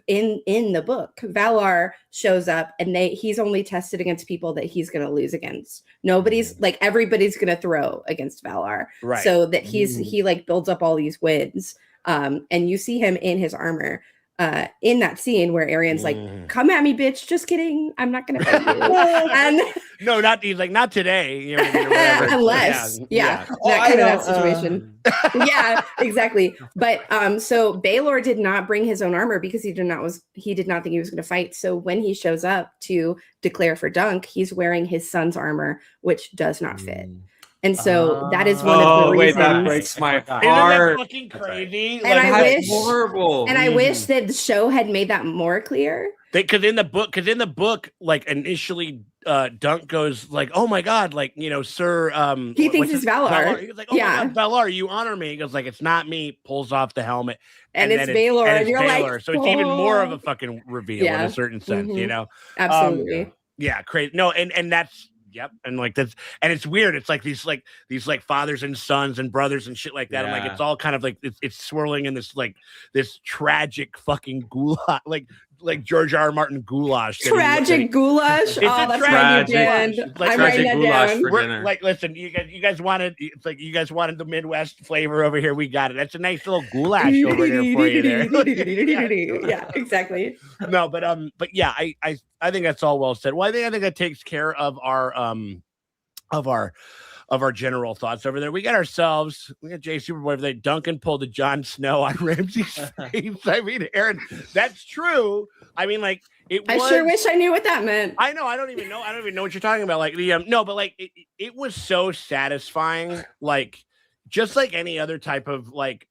in the book, Valar shows up and he's only tested against people that he's going to lose against. Everybody's going to throw against Valar. Right. So that he like builds up all these wins. And you see him in his armor. In that scene where Arian's like, "Come at me, bitch! Just kidding. I'm not gonna fight you." And no, he's like, not today. You know what I mean, or whatever. Unless, that situation. Yeah, exactly. But so Baelor did not bring his own armor because he did not think he was going to fight. So when he shows up to declare for Dunk, he's wearing his son's armor, which does not fit. And so that is one of the reasons. That breaks my heart. Isn't that fucking crazy? And that's horrible. And I wish that the show had made that more clear. Because in the book, like initially, Dunk goes like, "Oh my god, like sir." He thinks it's Valar. He's like, "Oh my god, Valar, you honor me." He goes like, "It's not me." Pulls off the helmet, and it's Baelor, and you're Baelor. like, so it's even more of a fucking reveal in a certain sense, Absolutely. Crazy. No, and that's. Yep, and like that's, and it's weird. It's like these fathers and sons and brothers and shit like that. Yeah. And like it's all kind of like it's swirling in this tragic fucking gulag. Like George R. R. Martin goulash. Tragic goulash. Oh, that's tragic. I'm writing that down. Dinner. Like, listen, you guys wanted, it's like you guys wanted the Midwest flavor over here. We got it. That's a nice little goulash over here for you there. Yeah, exactly. No, but yeah, I think that's all well said. Well, I think that takes care of our general thoughts over there. We got Jay Superboy over there. Duncan pulled a Jon Snow on Ramsey's face. I mean, Aaron, that's true. I mean, like I sure wish I knew what that meant. I know. I don't even know what you're talking about. Like no, but like it was so satisfying. Like just like any other type of like,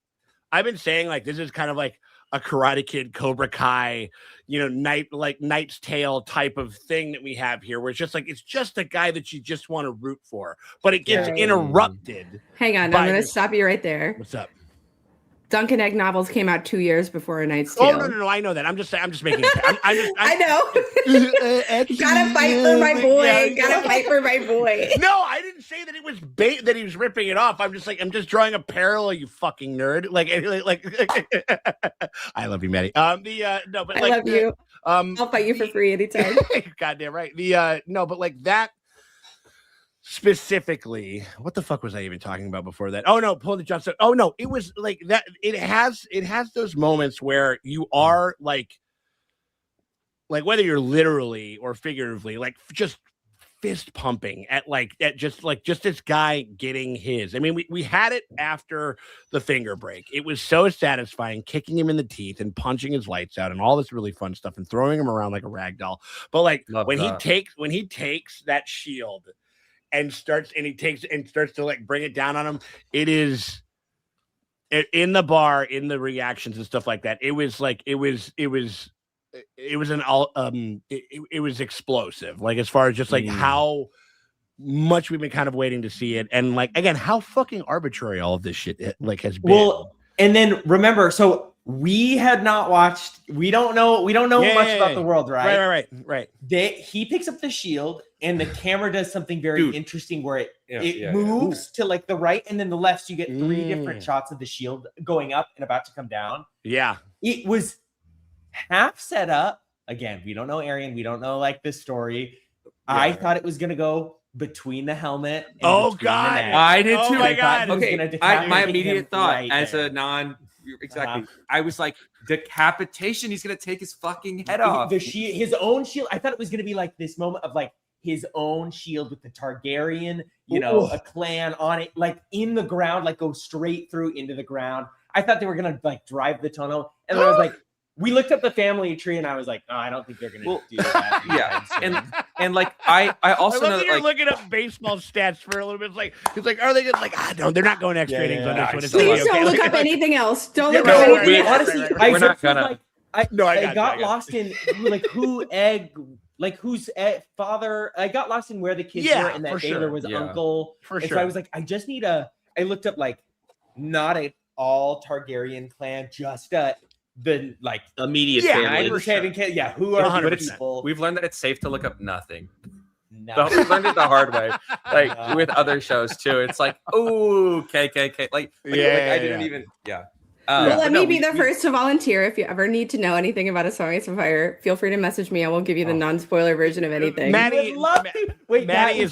I've been saying like this is kind of like a Karate Kid, Cobra Kai, Knight's Tale type of thing that we have here, where it's just a guy that you just want to root for, but it gets interrupted. Hang on, I'm going to stop you right there. What's up? Duncan Egg novels came out 2 years before A Knight's Tale. Oh no, I know that. I'm just making. I know. Gotta fight for my boy. Gotta fight for my boy. No, I didn't say that it was bait that he was ripping it off. I'm just drawing a parallel. You fucking nerd. Like I love you, Maddie. No, but I love you. I'll fight you for free anytime. Goddamn right. No, but like that. Specifically, what the fuck was I even talking about before that? Oh no, pull the jump. Oh no, it was like that. It has those moments where you are like whether you're literally or figuratively, like just fist pumping at just this guy getting his. I mean, we had it after the finger break. It was so satisfying, kicking him in the teeth and punching his lights out and all this really fun stuff and throwing him around like a rag doll. But like when he takes that shield and starts to like bring it down on him, it is in the bar, in the reactions and stuff like that. It was explosive, like as far as just like how much we've been kind of waiting to see it, and like again how fucking arbitrary all of this shit has been. Well, and then remember, so we had not watched. We don't know much about the world, right? Right. He picks up the shield, and the camera does something very interesting, where it moves to like the right and then the left. So you get three different shots of the shield going up and about to come down. Yeah, it was half set up. Again, we don't know Arian. We don't know like the story. Yeah. I thought it was gonna go between the helmet. And oh God, I did too. Oh my God. Okay, my immediate thought as a non. Exactly. I was like, decapitation. He's gonna take his fucking head off. His own shield. I thought it was gonna be like this moment of like his own shield with the Targaryen, a clan on it, like in the ground, like go straight through into the ground. I thought they were gonna like drive the tunnel, and I was like, we looked up the family tree, and I was like, oh, I don't think they're gonna do that. Yeah, and like I also know that you're looking up baseball stats for a little bit. It's like, are they gonna no, they're not going extra innings on this one. Please don't look up anything else. Don't look up anything else. Honestly, we're not gonna. I got lost in whose father. I got lost in where the kids were, and that Baylor was uncle. For sure. So I was like, I looked up like not at all Targaryen clan, just the like immediate family. Who are 100%. People? We've learned that it's safe to look up nothing. No. We've learned it the hard way, like with other shows too. It's like, oh, KKK, I didn't even. Well, let me be the first to volunteer. If you ever need to know anything about S1x5, feel free to message me. I will give you the non-spoiler version of anything. Maddie is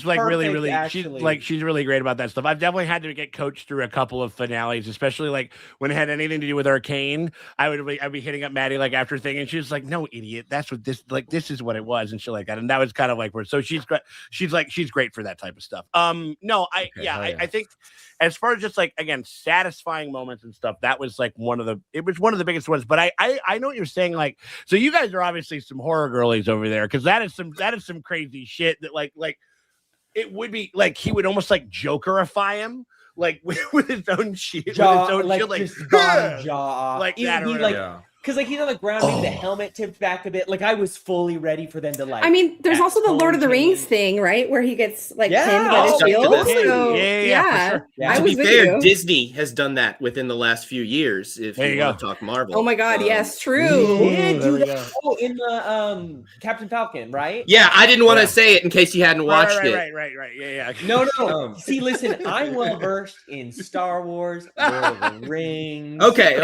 like really she's really great about that stuff. I've definitely had to get coached through a couple of finales, especially like when it had anything to do with Arcane. I'd be hitting up Maddie like after thing, and she was like, "No, idiot, that's what this is what it was," and shit like that. And that was kind of like where. So she's great for that type of stuff. I think as far as just like again satisfying moments and stuff, that was like one of the biggest ones. But I know what you're saying. Like, so you guys are obviously some horror girlies over there, because that is some crazy shit that like it would be like he would almost like Jokerify him like with his own shit, jaw off. Like that. Because like he's on the ground, maybe the helmet tipped back a bit. Like I was fully ready for them to like. I mean, there's also the Lord of the Rings thing, right, where he gets like pinned by the shield. So yeah. To be fair, Disney has done that within the last few years. If you want to talk Marvel. Oh my God, yes, true. In the Captain Falcon, right? Yeah, I didn't want to say it in case you hadn't watched it. Right. Yeah. No. See, listen, I'm well versed in Star Wars, Lord of the Rings. Okay.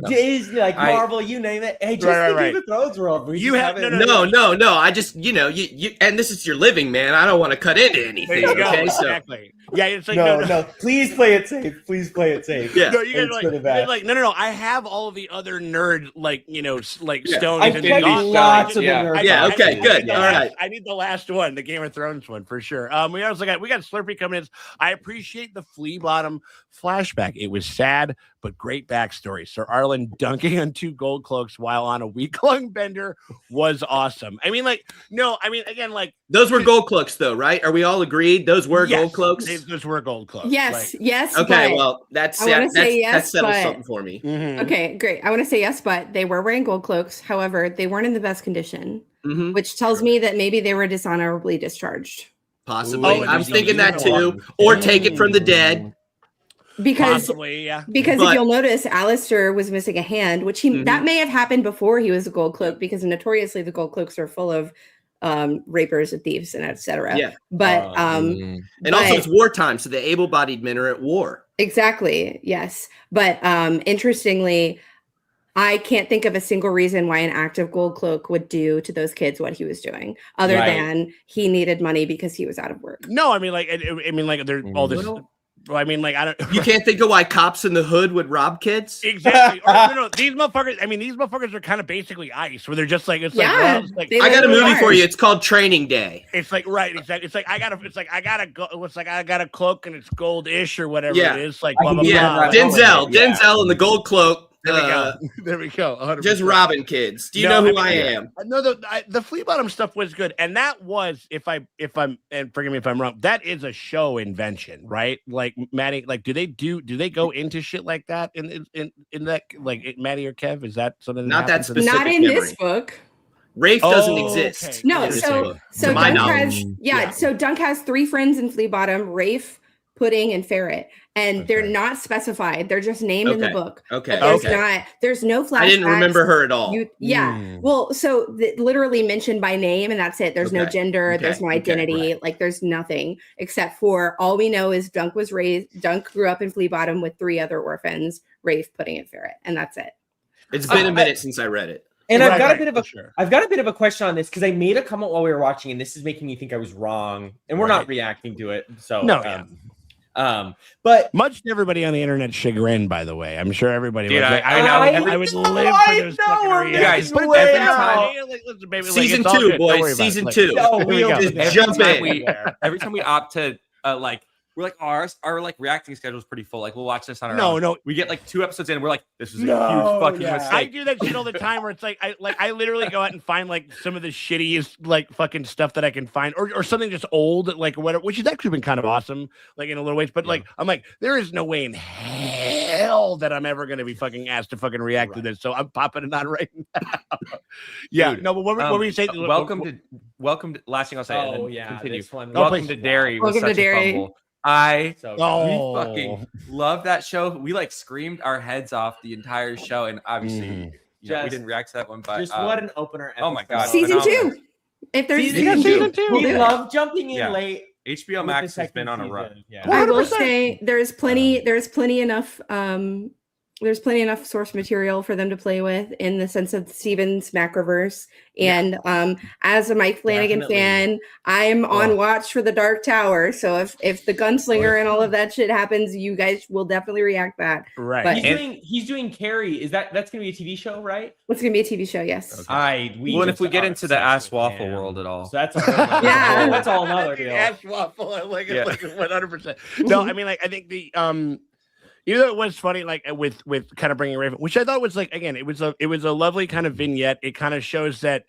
Disney. like Marvel, you name it. Hey, just the Game of Thrones world. You have no. I just you and this is your living, man. I don't want to cut into anything. Okay, exactly. Yeah, it's like no. Please play it safe. Please play it safe. Yeah, no, you guys like no. I have all of the other nerd stones. I've played lots of nerd. Yeah, okay, good. All right. I need the last one, the Game of Thrones one for sure. We got Slurpee coming in. I appreciate the flea bottom flashback. It was sad, but great backstory. Sir Arlen dunking on 2 gold cloaks while on a week-long bender was awesome. Again, those were gold cloaks, though, right? Are we all agreed? Those were gold cloaks. Those were gold cloaks. Yes. Okay, well, that settles something for me. Mm-hmm. Okay, great. I want to say yes, but they were wearing gold cloaks. However, they weren't in the best condition, which tells me that maybe they were dishonorably discharged. Possibly. I was thinking that too. Or taken from the dead. Because possibly, yeah. Because if you'll notice, Alistair was missing a hand, which that may have happened before he was a gold cloak, because notoriously the gold cloaks are full of rapers and thieves and etc. Yeah. But and also it's wartime, so the able-bodied men are at war. Exactly. Yes. But interestingly, I can't think of a single reason why an active gold cloak would do to those kids what he was doing, other than he needed money because he was out of work. No, there's all this. Well, I don't. You can't think of why cops in the hood would rob kids. Exactly. No. These motherfuckers are kind of basically ICE, where they're just like, I got a movie for you. It's called Training Day. It's like exactly. It's like I got a cloak and it's gold-ish or whatever it is. Like blah blah blah. Denzel in the gold cloak. There we go. 100%. Just robbing kids. Do you know who I am? No, the flea bottom stuff was good, and that was if I'm and forgive me if I'm wrong. That is a show invention, right? Like Maddie, do they go into shit like that in that Maddie or Kev? Is that something? Not that specific. Not in this book. Rafe doesn't exist. No, so Dunk has so Dunk has 3 friends in Flea Bottom: Rafe, Pudding, and Ferret. And they're not specified. They're just named in the book. There's no flashbacks. I didn't remember her at all. Well, so literally mentioned by name, and that's it. There's no gender. There's no identity. Like there's nothing except for all we know is Dunk grew up in Flea Bottom with 3 other orphans, Rafe, Pudding, and Ferret, and that's it. It's been a minute since I read it. And I've got a bit of a question on this, because I made a comment while we were watching, and this is making me think I was wrong. And we're not reacting to it. So but much to everybody on the internet chagrin, by the way. I'm sure everybody was like, I would live for those fucking guys. Season 2, boys. Season 2. Every time we opt to we're like our reacting schedule is pretty full. Like we'll watch this on our own. No. We get 2 episodes in and we're like, this is a huge fucking mistake. I do that shit all the time where it's I literally go out and find some of the shittiest fucking stuff that I can find or something just old whatever, which has actually been kind of awesome in a little ways. But I'm like, there is no way in hell that I'm ever gonna be fucking asked to fucking react to this. So I'm popping it on right now. Dude, no, but what were you saying? Welcome to last thing I'll say. Continue. Welcome to Dairy. Welcome to Dairy. We fucking love that show. We screamed our heads off the entire show, and obviously we didn't react to that one, but just what an opener episode. Oh my god, season 2. If there's season 2, we love jumping in late. HBO Max has been on a run. I will say there's plenty enough there's plenty enough source material for them to play with in the sense of Steven's Macroverse. And as a Mike Flanagan fan, I'm on watch for the Dark Tower. So if the gunslinger and all of that shit happens, you guys will definitely react back. Right. But he's doing Carrie. That's gonna be a TV show, right? It's gonna be a TV show, yes. Okay. If we get into the ass waffle world at all. So that's that's all another deal. Ass waffle. I like it 100%. No, I think the it was funny, with kind of bringing Raven, which I thought was again, it was a lovely kind of vignette. It kind of shows that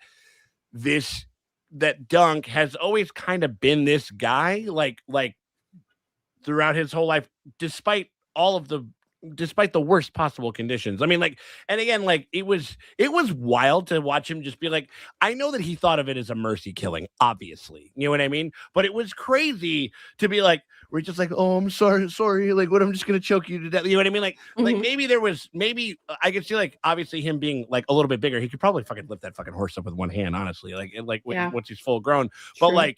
that Dunk has always kind of been this guy, throughout his whole life, despite the worst possible conditions. And again, it was wild to watch him just be like, I know that he thought of it as a mercy killing, obviously, you know what I mean? But it was crazy to be we're just oh, I'm sorry, what, I'm just gonna choke you to death, you know what I mean? Maybe I could see obviously him being a little bit bigger, he could probably fucking lift that fucking horse up with one hand, honestly, once he's full grown. But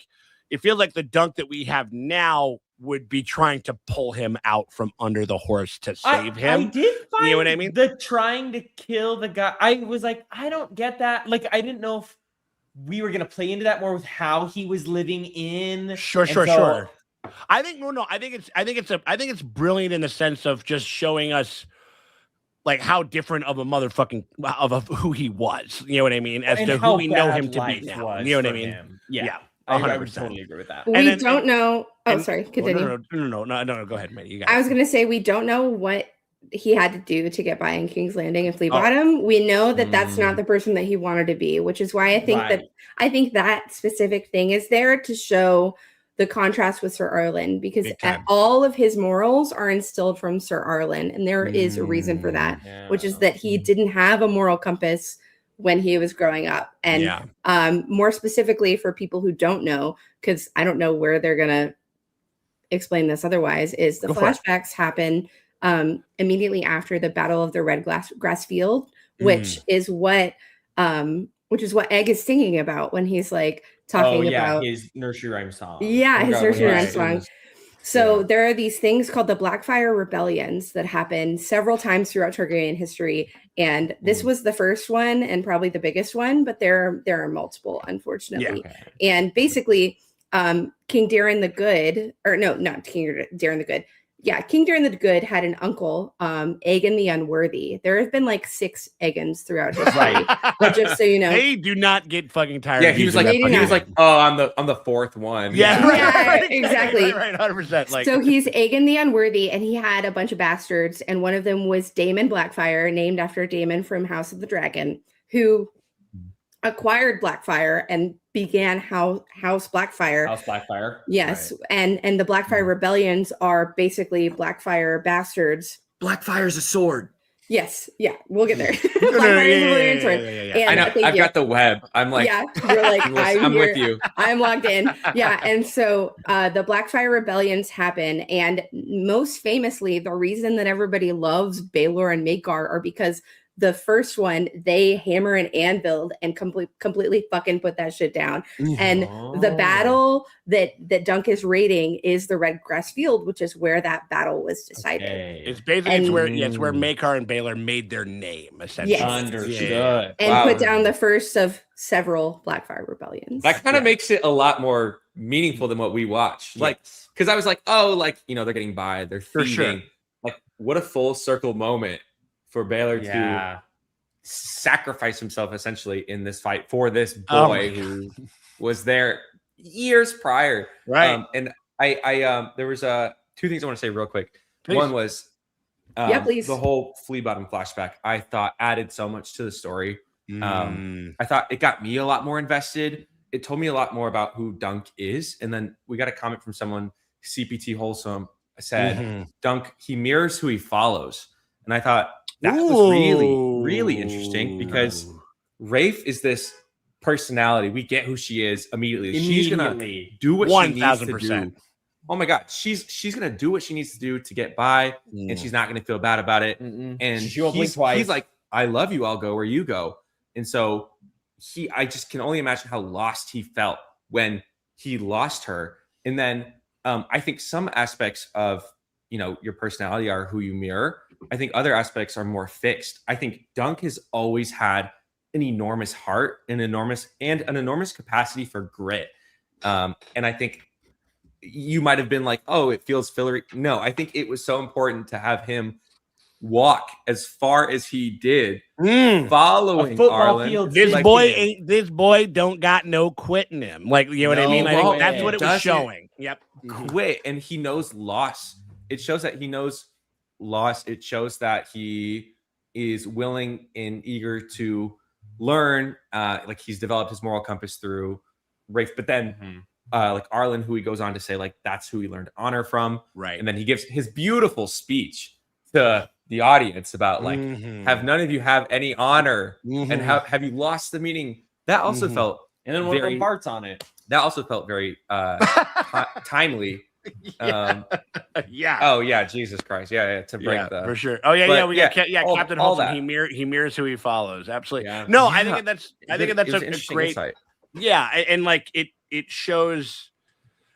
it feels like the Dunk that we have now would be trying to pull him out from under the horse to save him. I did find you know what I mean? The trying to kill the guy. I was like, I don't get that. Like, I didn't know if we were gonna play into that more with how he was living in. Sure. I think it's brilliant in the sense of just showing us like how different of a motherfucking of who he was. You know what I mean? As to who we know him to be now. You know what I mean? Yeah. 100%. I would totally agree with that. We don't know. Oh, sorry. Continue. No. Go ahead, Maddie. I was going to say we don't know what he had to do to get by in King's Landing and Flea Bottom. We know that that's not the person that he wanted to be, which is why I think that specific thing is there to show the contrast with Sir Arlen, because all of his morals are instilled from Sir Arlen, and there is a reason for that, which is that he didn't have a moral compass when he was growing up. And more specifically for people who don't know, because I don't know where they're gonna explain this otherwise, is the flashbacks happen immediately after the Battle of the Red Grass Field, which is what Egg is singing about when he's like talking about his nursery rhyme song. Yeah, his nursery rhyme song. So there are these things called the Blackfire Rebellions that happen several times throughout Targaryen history, and this was the first one and probably the biggest one, but there are multiple, unfortunately. And basically, King Daeron the Good, or no, not King Daeron the Good. Yeah, King Daeron the Good had an uncle, Aegon the Unworthy. There have been like 6 Aegons throughout history. But just so you know, they do not get fucking tired. Yeah, he was like, oh, I'm the 4th one. Yeah, exactly. Right, 100%. Like, so he's Aegon the Unworthy, and he had a bunch of bastards, and one of them was Daemon Blackfire, named after Daemon from House of the Dragon, who acquired Blackfire and began House Blackfire. House Blackfire. Yes, right. and the Blackfire rebellions are basically Blackfire bastards. Blackfire is a sword. Yes, yeah, we'll get there. Blackfire is a brilliant sword. Yeah. I know. I've got the web. I'm like, you're like, I'm with you. I'm logged in. Yeah, and so the Blackfire rebellions happen, and most famously, the reason that everybody loves Baelor and Maekar are because the first one, they hammer and anvil and completely fucking put that shit down. And the battle that Dunk is raiding is the Red Grass Field, which is where that battle was decided. It's basically where Maekar and Baelor made their name, essentially. Yes. Understood. And put down the first of several Blackfire rebellions. That kind of makes it a lot more meaningful than what we watch. Like, because I was like, oh, like, they're getting by, they're feeding. For sure. Like, what a full circle moment for Baelor to sacrifice himself essentially in this fight for this boy who was there years prior. Right. And I there was 2 things I want to say real quick. Please. One was please. The whole Flea Bottom flashback, I thought added so much to the story. I thought it got me a lot more invested. It told me a lot more about who Dunk is. And then we got a comment from someone, CPT Wholesome, said, Dunk, he mirrors who he follows. And I thought, that was really, really interesting because Rafe is this personality. We get who she is immediately. She's gonna do what she needs to do. Oh my God, she's gonna do what she needs to do to get by, and she's not gonna feel bad about it. And she won't blink twice. He's like, I love you. I'll go where you go. And so I just can only imagine how lost he felt when he lost her. And then I think some aspects of your personality are who you mirror. I think other aspects are more fixed. I think Dunk has always had an enormous heart, an enormous capacity for grit. And I think you might have been like, oh, it feels fillery. No, I think it was so important to have him walk as far as he did, following Arlen. This boy don't got no quit in him. Like, you know what I mean? I think that's what it was showing. Yep. Quit. And he knows loss. It shows that he knows loss. It shows that he is willing and eager to learn. Like, he's developed his moral compass through Rafe, but then like Arlen, who he goes on to say, like, that's who he learned honor from. Right. And then he gives his beautiful speech to the audience about, like, have none of you have any honor, and have you lost the meaning? That also felt, and then one of the parts on it. That also felt very timely. Yeah. Oh yeah, Jesus Christ. Yeah, to break the for sure. Oh yeah, we got Captain Holson. He mirrors who he follows. Absolutely. Yeah. No, I think that's a great insight. Yeah, and like it shows,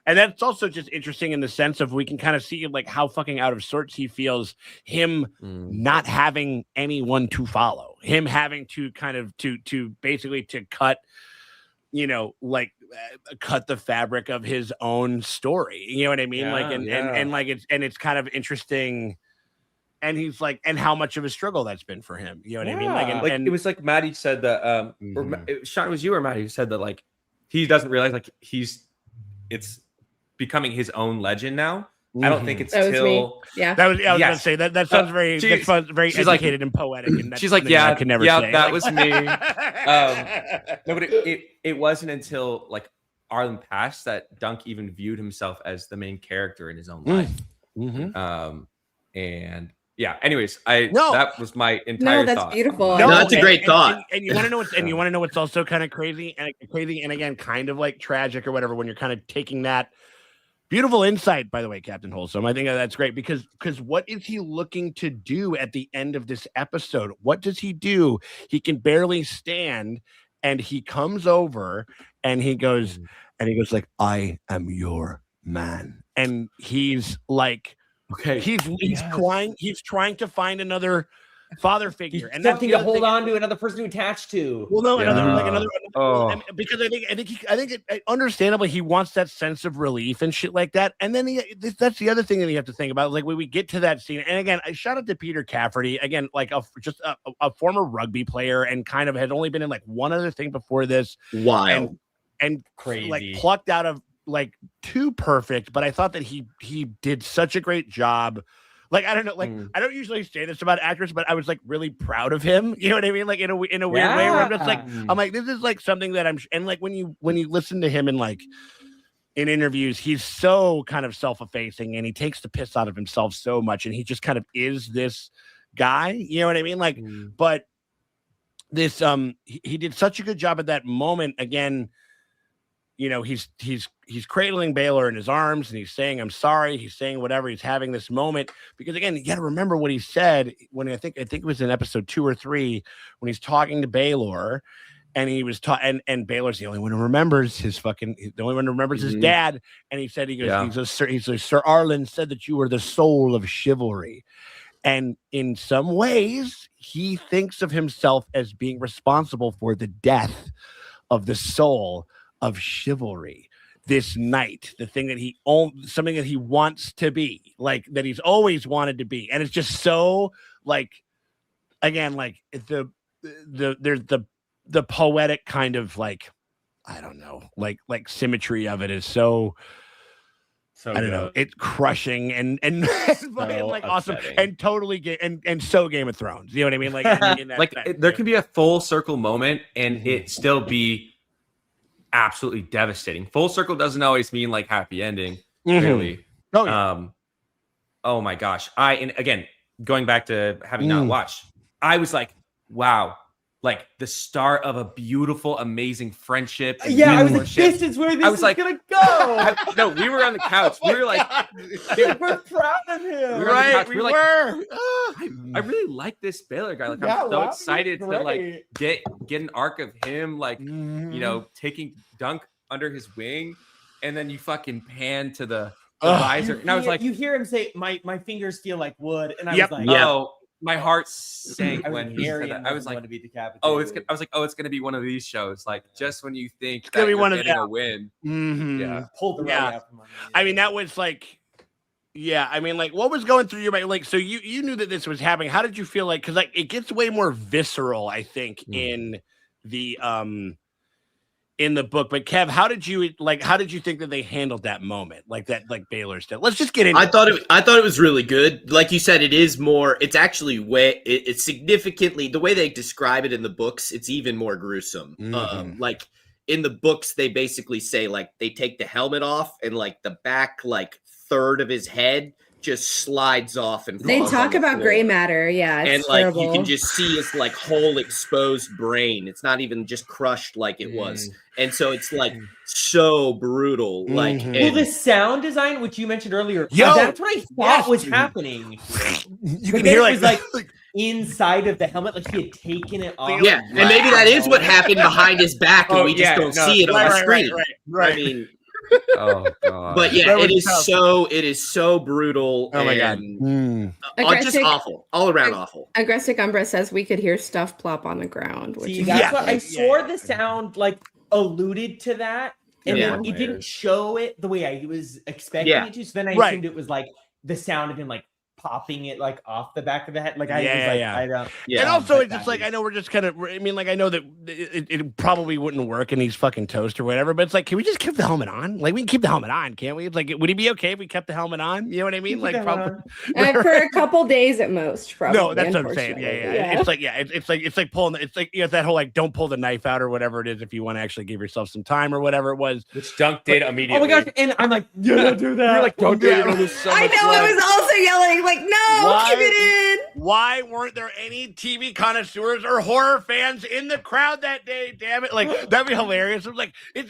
And that's also just interesting in the sense of we can kind of see like how fucking out of sorts he feels, him not having anyone to follow, him having to kind of to basically to cut, you know, like cut the fabric of his own story. You know what I mean? It's kind of interesting. And he's like, and how much of a struggle that's been for him. You know what I mean? Like, it was like Maddie said that, Sean, it was you or Maddie who said that, like, he doesn't realize like it's becoming his own legend now. I don't think it's that till was me. Yeah. That was I was gonna say that sounds very very educated like, and poetic. And that's she's like, I could never say. That was me. No, but it wasn't until like Arlen passed that Dunk even viewed himself as the main character in his own life. And yeah, anyways, that was my entire that's thought. beautiful. No, that's a great thought. And you want to know what's also kind of crazy and again kind of like tragic or whatever when you're kind of taking that beautiful insight, by the way, Captain Wholesome. I think that's great because what is he looking to do at the end of this episode? What does he do? He can barely stand, and he comes over and he goes like, "I am your man," and he's like. Okay. He's trying to find another father figure, and something to hold on to, another person to attach to. Well, no, because I think understandably he wants that sense of relief and shit like that. And then that's the other thing that you have to think about. Like when we get to that scene, and again, I shout out to Peter Cafferty again, like just a former rugby player, and kind of had only been in like one other thing before this. Wild and crazy, like plucked out of. Like too perfect, but I thought that he did such a great job. Like I don't know, like I don't usually say this about actors, but I was like really proud of him. You know what I mean? Like in a weird way, where I'm just like I'm like this is like something that and like when you listen to him in like in interviews, he's so kind of self-effacing and he takes the piss out of himself so much, and he just kind of is this guy. You know what I mean? Like, but this he did such a good job at that moment again. You know, he's cradling Baylor in his arms and he's saying, "I'm sorry." He's saying whatever. He's having this moment because again, you got to remember what he said when I think it was in episode 2 or 3 when he's talking to Baylor, and he was and Baylor's the only one who remembers his dad. And he said, Sir Arlen said that you were the soul of chivalry. And in some ways, he thinks of himself as being responsible for the death of the soul of chivalry. This knight, the thing that something that he wants to be, like that he's always wanted to be. And it's just so like, again, like there's the poetic kind of like, I don't know, like symmetry of it is so I don't know, it's crushing and like awesome and totally and so Game of Thrones. You know what I mean? Like there can be a full circle moment and it still be absolutely devastating. Full circle doesn't always mean like happy ending, really. Oh my gosh. And again, going back to having not watched, I was like, wow, like the start of a beautiful, amazing friendship. Yeah, I was like, this is where this is gonna go. No, we were on the couch. We were like, dude, we're proud of him. We were. I really like this Baylor guy. Like, I'm so excited to like get an arc of him, like you know, taking Dunk under his wing, and then you fucking pan to the visor, and I was like, you hear him say, "My fingers feel like wood," and I was like, oh. My heart sank when he said that. I was like, to be decapitated. it's gonna be one of these shows. Like just when you think it's gonna be one of a win, yeah, pulled the rug out from under you. I mean, that was like, yeah. I mean, like, what was going through your mind? Like, so you knew that this was happening. How did you feel like? Because like it gets way more visceral, I think, in the book. But Kev, how did you think that they handled that moment? Like Baylor's did. Let's just get into I thought it was really good. Like you said, it's actually it's significantly the way they describe it in the books, it's even more gruesome. Like in the books, they basically say like they take the helmet off and like the back like third of his head just slides off and they talk about gray matter, and like terrible. You can just see his like whole exposed brain. It's not even just crushed like it was, and so it's like so brutal. Like, well, the sound design, which you mentioned earlier, that's what I thought was happening. You can hear it was like inside of the helmet, like he had taken it off. Yeah, and maybe that is what happened behind his back, and we just don't see it on the screen. Right. I mean. Oh god. But yeah, it is so brutal. Oh my god. Just awful. All around awful. Aggressive Umbra says we could hear stuff plop on the ground. Which See, is that's what I swore the sound like alluded to that. And then it didn't show it the way I was expecting it to. So then I assumed it was like the sound of him like popping it like off the back of the head. Like I don't. Yeah. And also, it's just like I know we're just kind of. I mean, like I know that it probably wouldn't work and he's fucking toast or whatever. But it's like, can we just keep the helmet on? Like we can keep the helmet on, can't we? It's like, would he be okay if we kept the helmet on? You know what I mean? Like probably for a couple days at most. Probably. No, that's what I'm saying. Yeah. It's like pulling. It's like that whole like don't pull the knife out or whatever it is if you want to actually give yourself some time or whatever it was. Which Dunk did immediately. Oh my gosh! And I'm like, don't do that. You're like, don't do it. I know. I was also yelling like, no. Keep it in. Why weren't there any TV connoisseurs or horror fans in the crowd that day? Damn it! Like that'd be hilarious. I'm like, is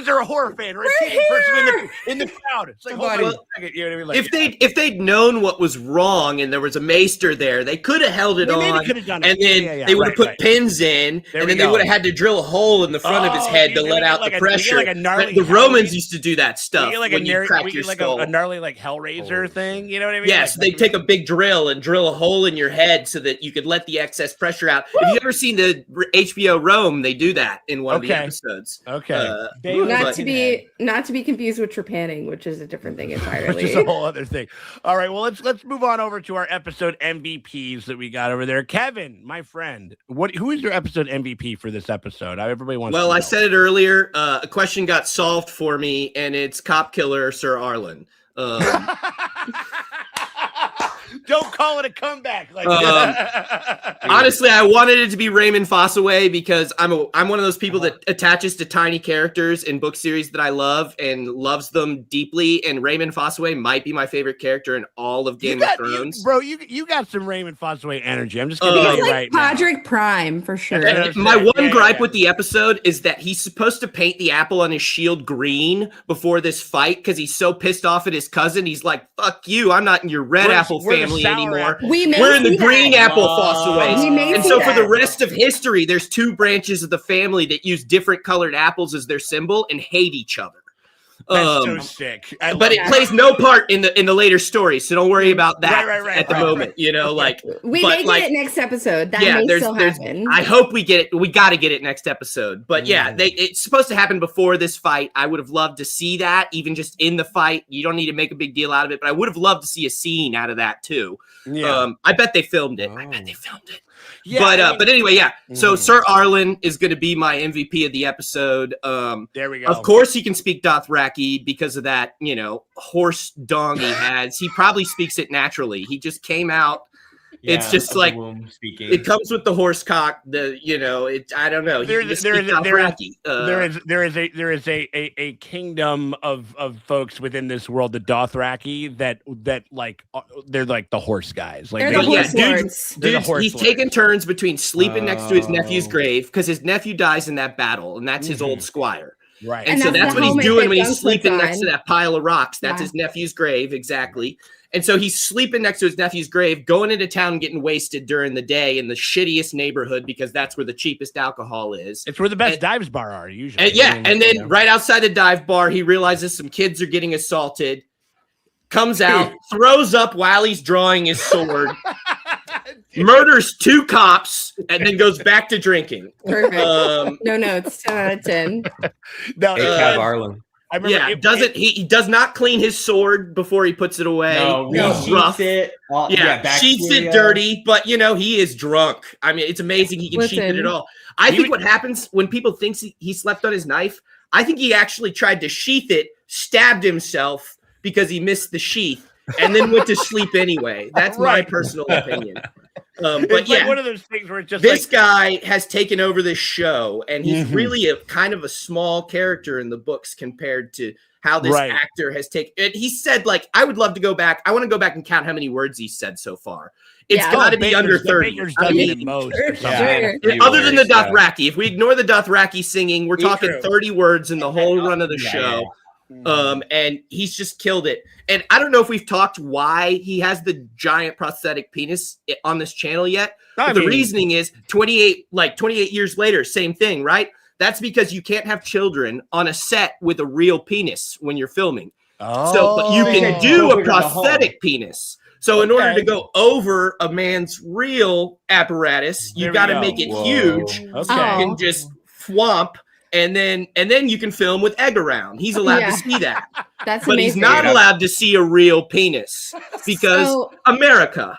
there a horror fan or a TV person in the crowd? It's like, hold on a second, you know what I mean? Like, if they'd known what was wrong and there was a maester there, they could have held it on, and then they would have put pins in, and then they would have had to drill a hole in the front of his head to let out the pressure. The Romans used to do that stuff when you crack your skull. A gnarly like Hellraiser thing, you know what I mean? Yes, they'd take a big drill and drill a hole in your head so that you could let the excess pressure out. If you've ever seen the HBO Rome, they do that in one of the episodes. Okay. Not to be confused with trepanning, which is a different thing entirely. Which is a whole other thing. All right, well let's move on over to our episode MVPs that we got over there. Kevin, my friend, who is your episode MVP for this episode? Everybody wants. Well, to know. I said it earlier. A question got solved for me, and it's cop killer Sir Arlen. Don't call it a comeback. Like honestly, I wanted it to be Raymond Fossaway because I'm one of those people that attaches to tiny characters in book series that I love and loves them deeply. And Raymond Fossaway might be my favorite character in all of Game of Thrones. You got some Raymond Fossaway energy. I'm just gonna tell you right now. Podrick Prime for sure. My one gripe with the episode is that he's supposed to paint the apple on his shield green before this fight because he's so pissed off at his cousin. He's like, "Fuck you! I'm not in your red apple family anymore. We're in the green apple Fossaways." And so for the rest of history, there's two branches of the family that use different colored apples as their symbol and hate each other. That's so sick. But it plays no part in the later story, so don't worry about that at the moment. You know, like we may get it next episode. That may still happen. I hope we get it. We got to get it next episode. But it's supposed to happen before this fight. I would have loved to see that, even just in the fight. You don't need to make a big deal out of it, but I would have loved to see a scene out of that too. Yeah. I bet they filmed it. Yeah, but anyway, So Sir Arlen is going to be my MVP of the episode. There we go. Of course, he can speak Dothraki because of that, horse dong he has. He probably speaks it naturally. He just came out. It's just like it comes with the horse cock. I don't know. There is a kingdom of folks within this world, the Dothraki, that like they're like the horse guys. Like he's taken turns between sleeping next to his nephew's grave because his nephew dies in that battle, and that's his old squire. Right. And so that's what he's doing when he's sleeping next to that pile of rocks. That's his nephew's grave, exactly. And so he's sleeping next to his nephew's grave, going into town and getting wasted during the day in the shittiest neighborhood because that's where the cheapest alcohol is. It's where the best dives bar are usually. And then right outside the dive bar, he realizes some kids are getting assaulted, comes out, throws up while he's drawing his sword, murders 2 cops, and then goes back to drinking. Perfect. No notes. 10 out of 10. Arlen. I remember he does not clean his sword before he puts it away. No, he's rough. Sheets it dirty, but he is drunk. I mean, it's amazing he can sheath it at all. I think what happens when people think he slept on his knife, I think he actually tried to sheath it, stabbed himself because he missed the sheath, and then went to sleep anyway. That's my personal opinion. But it's like one of those things where it's just this guy has taken over this show, and he's really a kind of a small character in the books compared to how this actor has taken it. He said, like, I would love to go back. I want to go back and count how many words he said so far. It's got to be under 30. Other than the Dothraki. If we ignore the Dothraki singing, we're talking 30 words in the whole run of the show. And he's just killed it. And I don't know if we've talked why he has the giant prosthetic penis on this channel yet. But the reasoning is 28 years later, same thing, right? That's because you can't have children on a set with a real penis when you're filming. Oh, So but you can do a bigger in the prosthetic penis. So in order to go over a man's real apparatus, There you we got to go. make it Whoa. huge. Okay. So you can just thwomp, and then you can film with egg around. He's allowed to see that. That's But amazing. he's not allowed to see a real penis because So- America.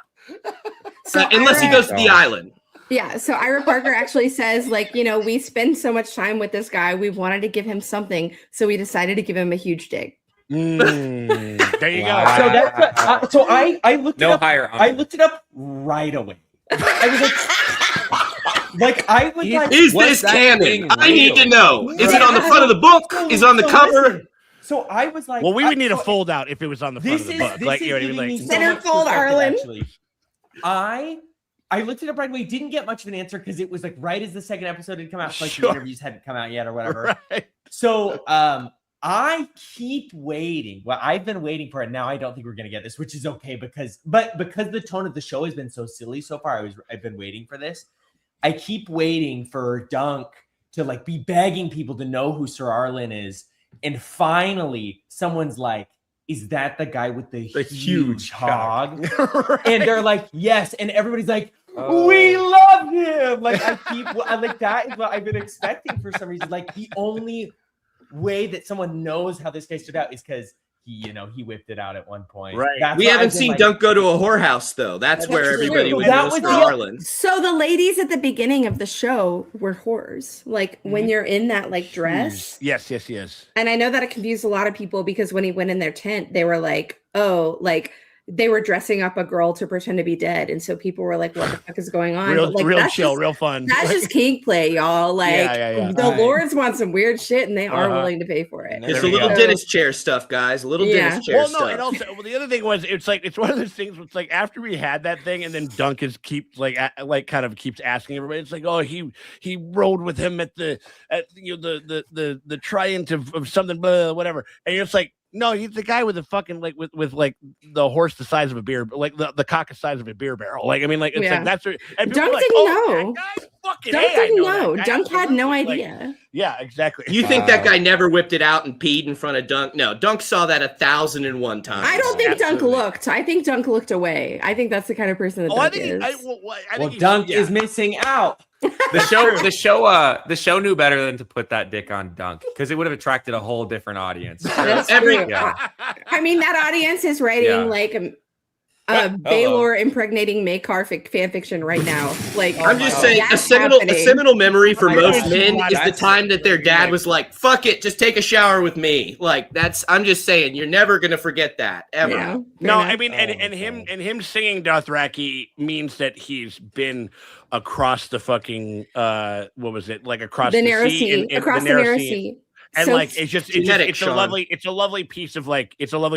So Unless he Ira- goes to the island. Yeah, so Ira Parker actually says, like, you know, we spend so much time with this guy, we wanted to give him something, so we decided to give him a huge dick. There you Wow. So that's I looked it No up. higher. I looked it up right away. I was like I was like, Is what's this that canon? thing I need to real? know. Is it on the front of the book? Is it on the cover? listen. So I was like, Well, we would need a so fold out if it was on the front of the book. Like, you know what I mean? Like, Center much fold, perspective, Arlen. actually. I looked it up right away. Didn't get much of an answer because it was like right as the second episode had come out. Like Sure. the interviews hadn't come out yet or whatever. right. So I keep waiting. Well, I've been waiting for it. Now I don't think we're gonna get this, which is okay because the tone of the show has been so silly so far. I've been waiting for this. I keep waiting for Dunk to like be begging people to know who Sir Arlen is, and finally someone's like, "Is that the guy with the huge hog?" Right. And they're like, "Yes," and everybody's like, Oh. "We love him!" Like I like that is what I've been expecting for some reason. Like the only way that someone knows how this guy stood out is because he whipped it out at one point. Right. That's We why haven't I've been seen like, Dunk go to a whorehouse, though. That's where That's everybody true. would That know was for the- Arlen. So the ladies at the beginning of the show were whores. Like when you're in that like dress. Yes. And I know that it confused a lot of people because when he went in their tent, they were like, oh, like they were dressing up a girl to pretend to be dead. And so people were like, what the fuck is going on? Real, But, like, real that's chill, just- real fun. That's just kink play, y'all. Like Yeah. the lords want some weird shit and they are Uh-huh. willing to pay for it. There It's a we little go. dentist chair stuff, guys. A little Yeah. dentist chair Well, no, stuff. and also the other thing was it's one of those things where it's like after we had that thing and then Dunk is keeps kind of keeps asking everybody. It's like, oh, he rode with him at the triumph of something, blah, whatever. And you're just like, no, he's the guy with the fucking like with like the horse the size of a beer, like the cock the size of a beer barrel. Like I mean, like it's Yeah. like that's what, and people Dunk are like, didn't oh, know. that guy? Fucking Dunk hey, I didn't know that know. guy. Dunk had no Absolutely. Like, idea. yeah, exactly. You think that Wow. guy never whipped it out and peed in front of Dunk? No, Dunk saw that 1,001 times. I don't think Dunk Absolutely. looked. I think Dunk looked away. I think that's the kind of person that Oh, I Dunk think is. I Well, think Dunk is missing out. The show knew better than to put that dick on Dunk because it would have attracted a whole different audience. That's Every- true. Yeah. I mean, that audience is writing Yeah. like Baylor impregnating Makar fan fiction right now. Like, I'm just God. saying, a That's seminal happening. memory for I most know. men is the That's time that their dad like- was like, "Fuck it, just take a shower with me." Like I'm just saying, you're never gonna forget that ever. yeah, No, fair I enough. mean, and him singing Dothraki means that he's been across the fucking what was it like across the the narrow sea, sea, across the narrow sea. and So like it's genetic, it's a Sean. lovely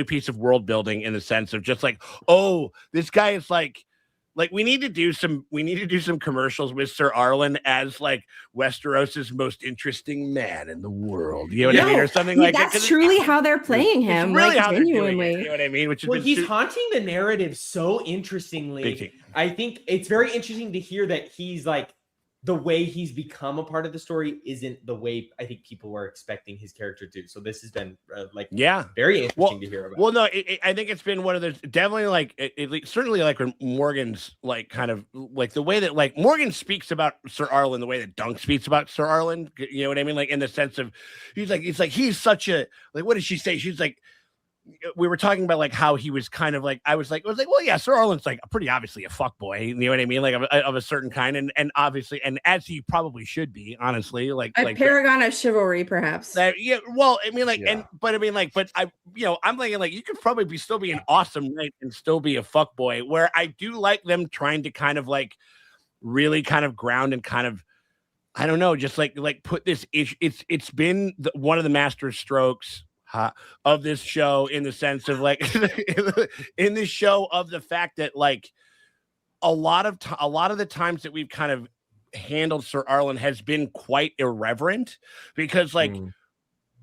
piece of world building in the sense of just like, oh, this guy is like we need to do some commercials with Sir Arlen as like Westeros's most interesting man in the world, you know what I mean, or something like that. 'Cause that's it's- truly how they're playing it's him. really like, how they're doing it, genuinely. you know what I mean? Which has Well, been he's haunting the narrative so interestingly. Big thing. I think it's very interesting to hear that he's like the way he's become a part of the story isn't the way I think people were expecting his character to. So this has been Yeah. very interesting to hear about. Well, no, I think it's been one of those definitely like certainly like when Morgan's like kind of like the way that like Morgan speaks about Sir Arlen, the way that Dunk speaks about Sir Arlen, you know what I mean? Like in the sense of he's such a like, what did she say? She's like, we were talking about like how he was kind of like I was like, well, yeah, Sir Arlen's like pretty obviously a fuck boy, you know what I mean, like of a certain kind, and obviously, and as he probably should be, honestly, like A paragon of chivalry, perhaps. that, yeah. Well, I mean, like, Yeah. but I'm thinking like you could probably still be an awesome knight and still be a fuck boy. Where I do like them trying to kind of like really kind of ground and kind of, I don't know, just like put this issue. It's been one of the master strokes of this show in the sense of like in this show of the fact that like a lot of the times that we've kind of handled Sir Arlen has been quite irreverent because like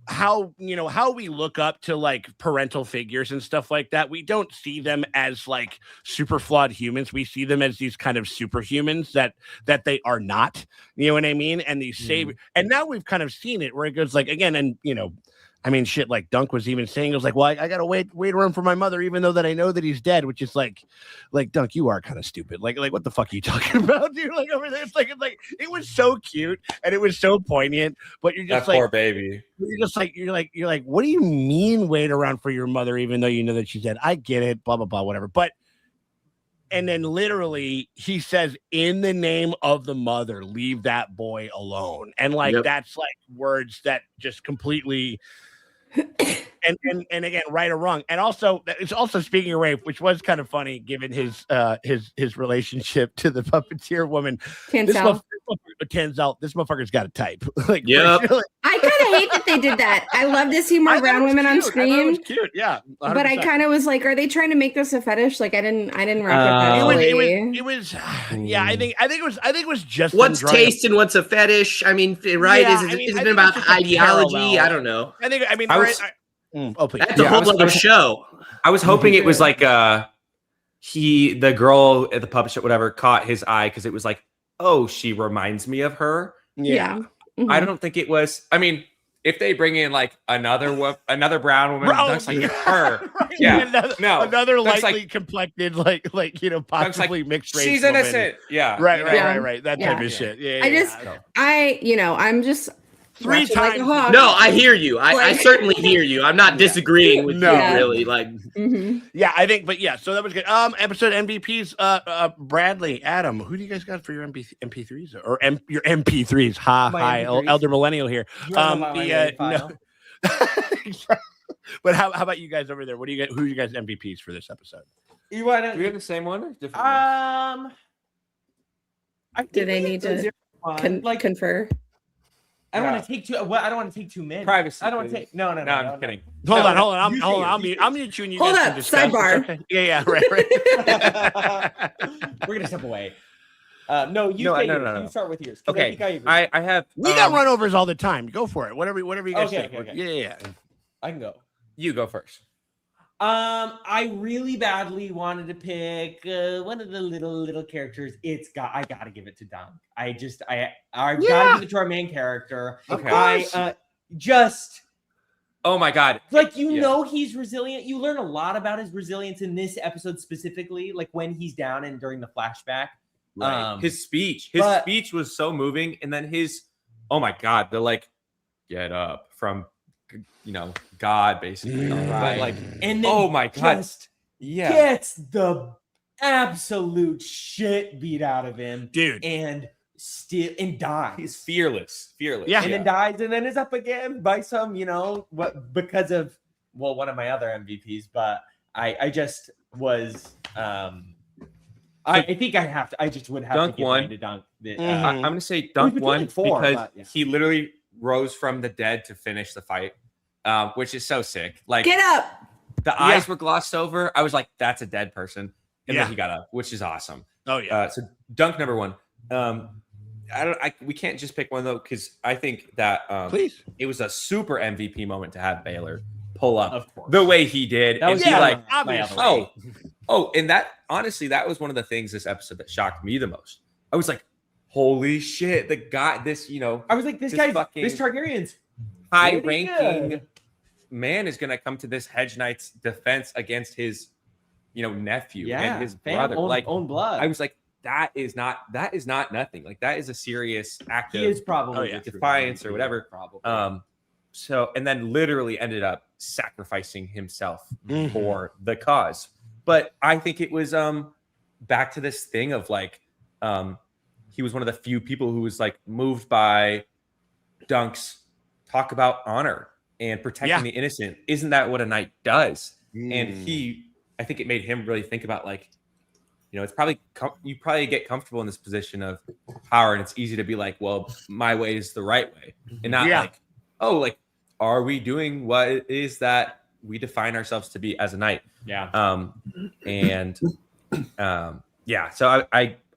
how we look up to like parental figures and stuff like that. We don't see them as like super flawed humans. We see them as these kind of superhumans that they are not. You know what I mean? And these and now we've kind of seen it where it goes like again, and I mean, shit, like Dunk was even saying, it was like, well, I got to wait around for my mother, even though that I know that he's dead, which is like Dunk, you are kind of stupid. Like, what the fuck are you talking about, dude? Like over there, it's like, it was so cute and it was so poignant, but you're just that like, poor baby. You're just like, you're like, what do you mean wait around for your mother, even though you know that she's dead? I get it, blah, blah, blah, whatever. But, and then literally he says, in the name of the mother, leave that boy alone. And like, that's like words that just completely, and again, right or wrong, and also it's also speaking of rape, which was kind of funny given his relationship to the puppeteer woman. Tenzel, this motherfucker's got a type. Like, yep. I kind of hate that they did that. I love to see more brown women on screen. It was cute, yeah. 100%. But I kind of was like, are they trying to make this a fetish? Like, I didn't rock with that. It was, yeah. I think it was just what's taste and what's a fetish. I mean, right? Yeah, is it about ideology? I don't know. Please. That's a whole other show. I was hoping it was like the girl at the puppet show, whatever, caught his eye because it was like, oh, she reminds me of her. Yeah. Mm-hmm. I don't think it was. I mean, if they bring in like another brown woman, Dunk's like her. Right. Yeah, another lightly complected, possibly mixed race. She's woman. innocent. Yeah, right. That type of shit. Yeah. I'm just. Three times. No, I hear you. I certainly hear you. I'm not disagreeing with you, really. Like, yeah, I think, but yeah, so that was good. Episode MVPs. Bradley, Adam, who do you guys got for your MP3s or your MP3s? Hi, elder millennial here. No. But how about you guys over there? What do you get? Who are you guys MVPs for this episode? Do we have the same one or different? Do they need to confer? I don't want to take too. Well, I don't want to take too many. Privacy. I don't want to take. No. I'm kidding. Hold on. I'm mute you and you hold guys up. can discuss. Sidebar. Okay. Yeah. Right. We're gonna step away. No. You start with yours. Okay. I have. We got runovers all the time. Go for it. Whatever you guys think. Okay. Yeah. I can go. You go first. I really badly wanted to pick one of the little characters. I gotta give it to Dunk. I gotta give it to our main character. Okay. Oh my god. Like know he's resilient. You learn a lot about his resilience in this episode specifically, like when he's down and during the flashback. Right. His speech was so moving, and then oh my god, the like get up from God basically. Right. But and then oh my god, gets the absolute shit beat out of him, dude, and dies. He's fearless, yeah, and then dies, and then is up again by some, because of one of my other MVPs. But I just was, I think I just would have Dunk to give one it to Dunk. I'm gonna say Dunk won because he literally rose from the dead to finish the fight, which is so sick. Like, get up. The eyes were glossed over. I was like, that's a dead person, and then he got up, which is awesome. Oh yeah. So Dunk number one. We can't just pick one though, because I think that please, it was a super MVP moment to have Baylor pull up of course the way he did. That was obviously. And that honestly, that was one of the things this episode that shocked me the most. I was like, holy shit, the guy, I was like, this Targaryen's high-ranking man is going to come to this Hedge Knight's defense against his, nephew and his brother, own blood. I was like, that is not nothing. Like, that is a serious act of probably defiance or whatever. Probably. So, and then literally ended up sacrificing himself for the cause. But I think it was back to this thing of like, he was one of the few people who was like moved by Dunk's talk about honor and protecting the innocent. Isn't that what a knight does? And I think it made him really think about like, it's probably you probably get comfortable in this position of power, and it's easy to be like, well, my way is the right way, and not like, oh, like, are we doing what it is that we define ourselves to be as a knight? Yeah. So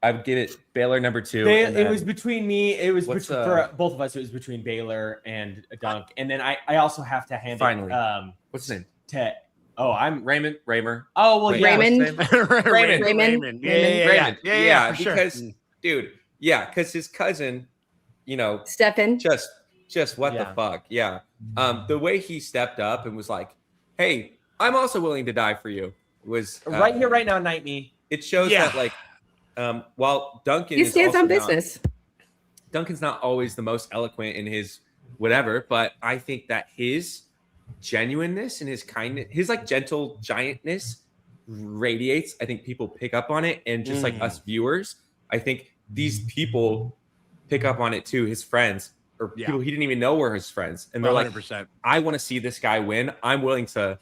I would give it Baylor number 2. It was between me. It was for both of us. It was between Baylor and Dunk. And then I also have to hand finally. it. What's his name? I'm Raymond. Raymer. Oh well, yeah. Raymond. Raymond. Yeah. Because, sure. dude, because his cousin, Stefan. Just what the fuck? Yeah. The way he stepped up and was like, "Hey, I'm also willing to die for you." Was right here, right now, Night Me. It shows that like, while Duncan he stands on business. Duncan's not always the most eloquent in his whatever, but I think that his genuineness and his kindness, his like gentle giantness radiates. I think people pick up on it, and just like us viewers, I think these people pick up on it too. His friends or people he didn't even know were his friends, and they're 100%. like, "I want to see this guy win. I'm willing to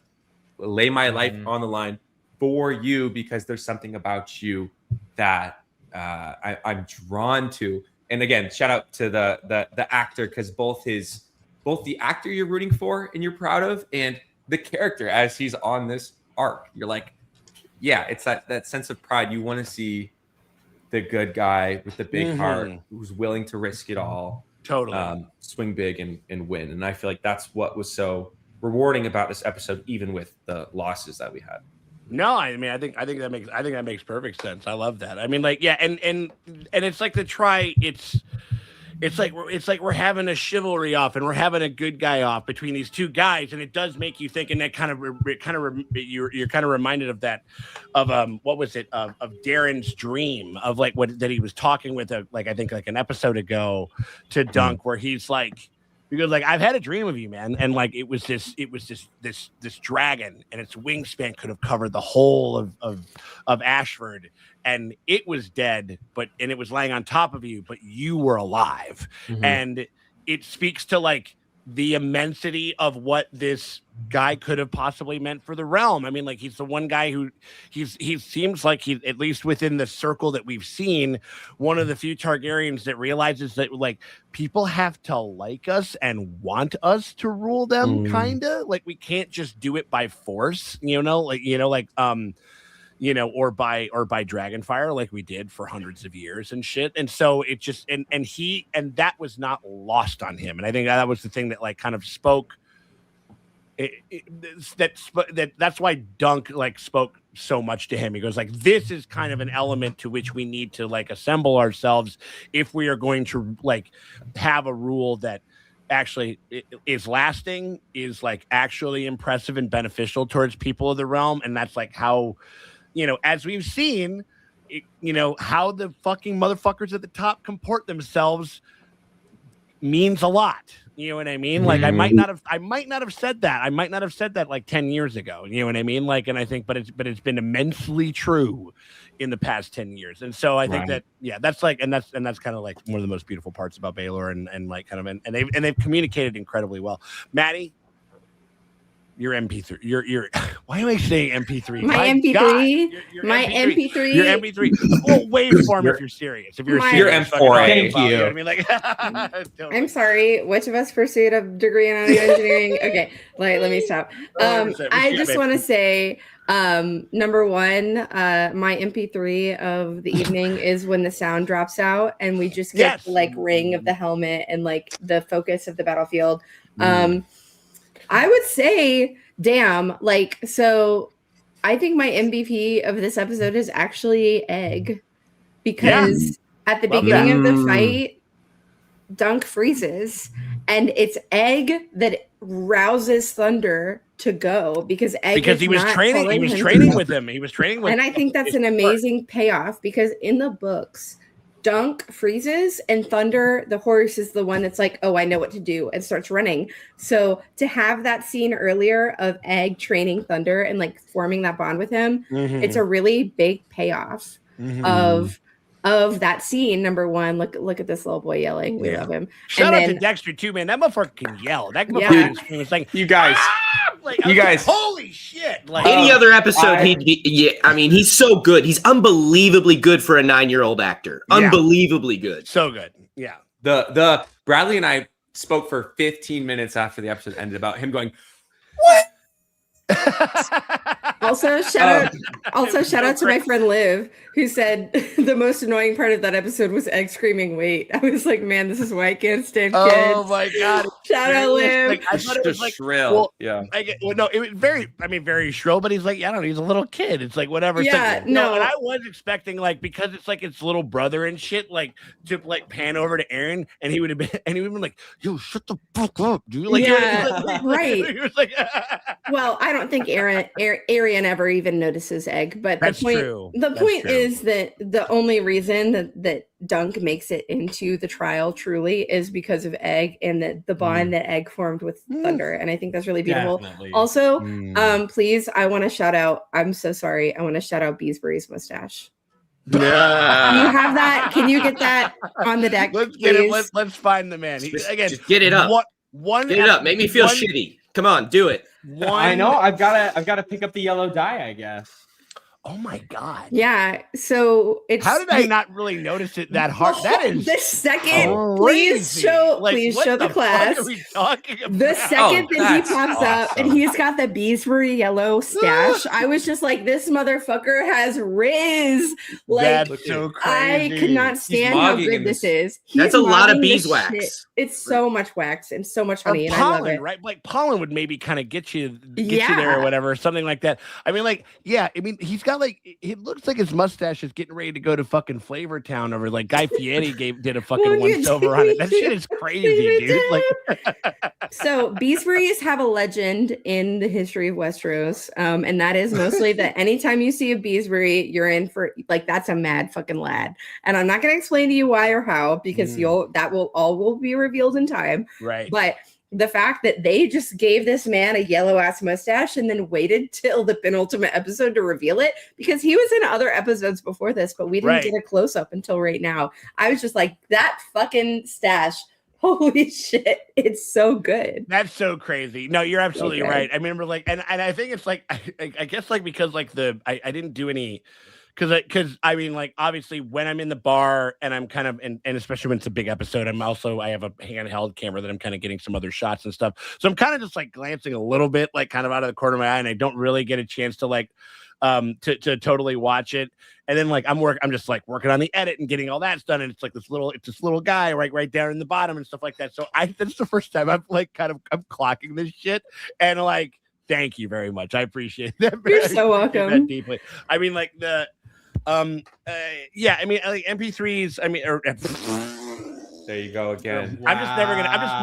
lay my life on the line for you because there's something about you that I'm drawn to." And again, shout out to the actor, because both the actor you're rooting for and you're proud of, and the character as he's on this arc, you're like, yeah, it's that sense of pride. You want to see the good guy with the big heart who's willing to risk it all, totally swing big and win. And I feel like that's what was so rewarding about this episode, even with the losses that we had. I think that makes perfect sense. I love that. I mean, like, yeah, and it's like it's like we're having a chivalry off, and we're having a good guy off between these two guys, and it does make you think, and that you're kind of reminded of that, of what was it, of Darren's dream of like what that he was talking with I think like an episode ago to Dunk, where he's like, because like, I've had a dream of you, man, and like it was this dragon, and its wingspan could have covered the whole of Ashford, and it was dead, and it was laying on top of you, but you were alive, and it speaks to like the immensity of what this guy could have possibly meant for the realm. I mean, like, he's the one guy who he seems like he, at least within the circle that we've seen, one of the few Targaryens that realizes that like people have to like us and want us to rule them, kind of like we can't just do it by force, or by Dragonfire like we did for hundreds of years and shit. And so it just and that was not lost on him. And I think that was the thing that like kind of spoke. That's why Dunk like spoke so much to him. He goes like, this is kind of an element to which we need to like assemble ourselves if we are going to like have a rule that actually is lasting, is like actually impressive and beneficial towards people of the realm. And that's like how, as we've seen, how the fucking motherfuckers at the top comport themselves means a lot. You know what I mean? Like, I might not have said that. I might not have said that like 10 years ago. You know what I mean? Like, and I think, but it's been immensely true in the past 10 years. And so I think that, that's like, and that's kind of like one of the most beautiful parts about Baylor, and like kind of, and they've communicated incredibly well. Maddie, your MP3. Your why am I saying MP3? My MP3. My MP3. Your MP3. Full waveform if you're serious. If you're serious. Your M4. Thank you. You know what I mean? Like, I'm sorry. Which of us pursued a degree in audio engineering? Okay, let me stop. I just want to say, number one, my MP3 of the evening is when the sound drops out and we just get the, like, ring of the helmet and like the focus of the battlefield. I would say, damn, like, so I think my MVP of this episode is actually Egg, because at the beginning of the fight, Dunk freezes, and it's Egg that rouses Thunder to go, because he was training with him. And I think that's an amazing payoff, because in the books, Dunk freezes and Thunder, the horse, is the one that's like, oh, I know what to do, and starts running. So to have that scene earlier of Egg training Thunder and like forming that bond with him, it's a really big payoff of that scene. Number one, look at this little boy yelling. We love him. Shout out to Dexter too, man. That motherfucker can yell. That motherfucker was like, you guys. Holy shit! Like, any other episode, he'd be. Yeah, I mean, he's so good. He's unbelievably good for a 9-year-old actor. Unbelievably good. So good. Yeah. The Bradley and I spoke for 15 minutes after the episode ended about him going, what? Also, shout Also, shout out to my friend Liv, who said the most annoying part of that episode was egg screaming wait. I was like, man, this is why I can't stand kids. Oh my god! Shout out Liv. Like, I thought it was like shrill. Well, yeah. Well, no, it was very shrill. But he's like, I don't know, he's a little kid. It's like whatever. It's Yeah, like, no. And I was expecting like because it's like its little brother and shit, like to like pan over to Aaron, and he would have been like, yo, shut the fuck up, dude. Like, right. He was like, well, I don't think Arian ever even notices egg, but That's the point true. the point is that the only reason that Dunk makes it into the trial truly is because of egg and the bond that egg formed with Thunder, and I think that's really beautiful. Definitely. Also, please, I want to shout out. I'm so sorry. I want to shout out Beesbury's mustache. Do you have that? Can you get that on the deck? Let's get it. Let's find the man. Just get it up. Get it up. Make me feel shitty. Come on, do it. I know. I've got to pick up the yellow dye, I guess. Oh my god! Yeah, so it's. How did I not really notice it that hard? That is the second. Crazy. Please show the class. What are we talking about? The second that he pops up awesome. and he's got the Beesbury yellow stash, I was just like, this motherfucker has Riz. Like, that's so crazy. I could not stand how good this is. That's a lot of mogging this beeswax. shit. It's so much wax and so much Or honey, and pollen, I love it. right? Like pollen would maybe kind of get you there or whatever, something like that. I mean, like, yeah. I mean, he's got like it looks like his mustache is getting ready to go to fucking Flavor Town over. Like Guy Fieri did a fucking once over on it. That shit is crazy, dude. Like, so Beesburys have a legend in the history of Westeros, and that is mostly that anytime you see a Beesbury, you're in for like that's a mad fucking lad. And I'm not going to explain to you why or how because that will be revealed in time. Right. But the fact that they just gave this man a yellow ass mustache and then waited till the penultimate episode to reveal it because he was in other episodes before this, but we didn't get a close up until right now. I was just like, that fucking stash. Holy shit, it's so good. That's so crazy. No, you're absolutely right. I remember like, and I think it's like, I guess like because like I didn't do any. Because I mean, like, obviously, when I'm in the bar and I'm kind of, and especially when it's a big episode, I have a handheld camera that I'm kind of getting some other shots and stuff. So I'm kind of just like glancing a little bit, like kind of out of the corner of my eye, and I don't really get a chance to like, to totally watch it. And then like I'm just like working on the edit and getting all that done, and it's like this little guy right down in the bottom and stuff like that. So that's the first time I'm like I'm clocking this shit, and like, thank you very much. I appreciate that. You're so welcome. That deeply. I mean, like yeah, I mean, like MP3s. I mean, there you go again. Wow. I'm just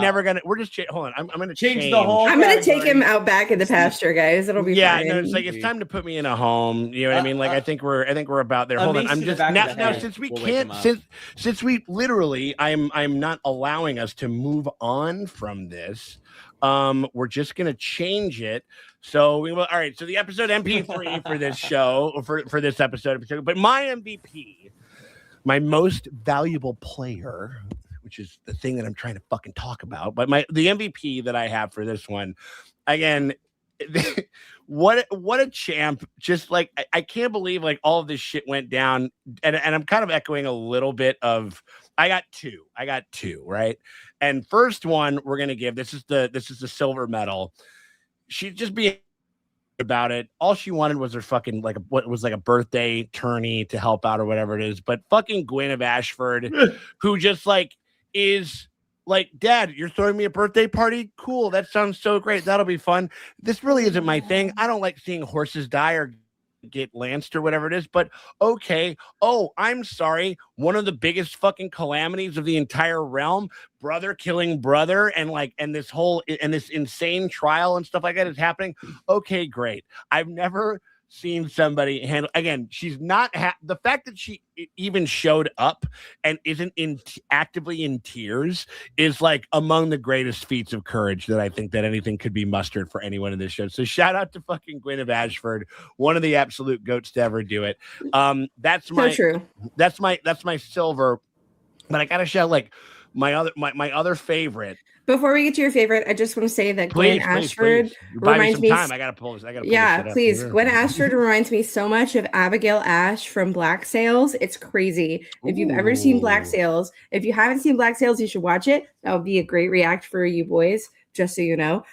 never gonna. We're just hold on. I'm gonna change the whole. I'm gonna take him out back in the pasture, guys. It'll be fine. No, it's like it's time to put me in a home. You know what I mean? Like I think we're about there. Hold on. I'm just now since we can't since we literally I'm not allowing us to move on from this. We're just gonna change it. So we will. All right. So the episode MP3 for this show, for this episode, but my MVP, my most valuable player, which is the thing that I'm trying to fucking talk about. But the MVP that I have for this one, again, what a champ! Just like I can't believe like all of this shit went down, and I'm kind of echoing a little bit of. I got two, right? And first one we're gonna give this is the silver medal. She's just being about it. All she wanted was her fucking what was like a birthday tourney to help out or whatever it is. But fucking Gwyn of Ashford, who just like is like, Dad, you're throwing me a birthday party? Cool, that sounds so great. That'll be fun. This really isn't my thing. I don't like seeing horses die or get lanced or whatever it is, but okay. Oh, I'm sorry. One of the biggest fucking calamities of the entire realm, brother killing brother, and this insane trial and stuff like that is happening. Okay, great. I've never seen somebody handle again. She's not the fact that she even showed up and isn't actively in tears is like among the greatest feats of courage that I think that anything could be mustered for anyone in this show. So shout out to fucking Gwyn of Ashford, one of the absolute goats to ever do it. That's my true. That's my silver. But I gotta shout like my other favorite. Before we get to your favorite, I just want to say that Gwyn Ashford reminds me. I gotta pull this. Please. Gwyn Ashford reminds me so much of Abigail Ash from Black Sails. It's crazy. If you've ever seen Black Sails, if you haven't seen Black Sails, you should watch it. That would be a great react for you boys. Just so you know.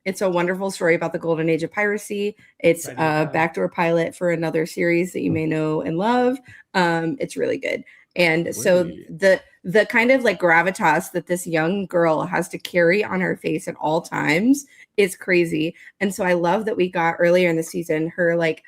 It's a wonderful story about the golden age of piracy. It's a backdoor pilot for another series that you may know and love. It's really good. And so the kind of like gravitas that this young girl has to carry on her face at all times is crazy. And so I love that we got earlier in the season her like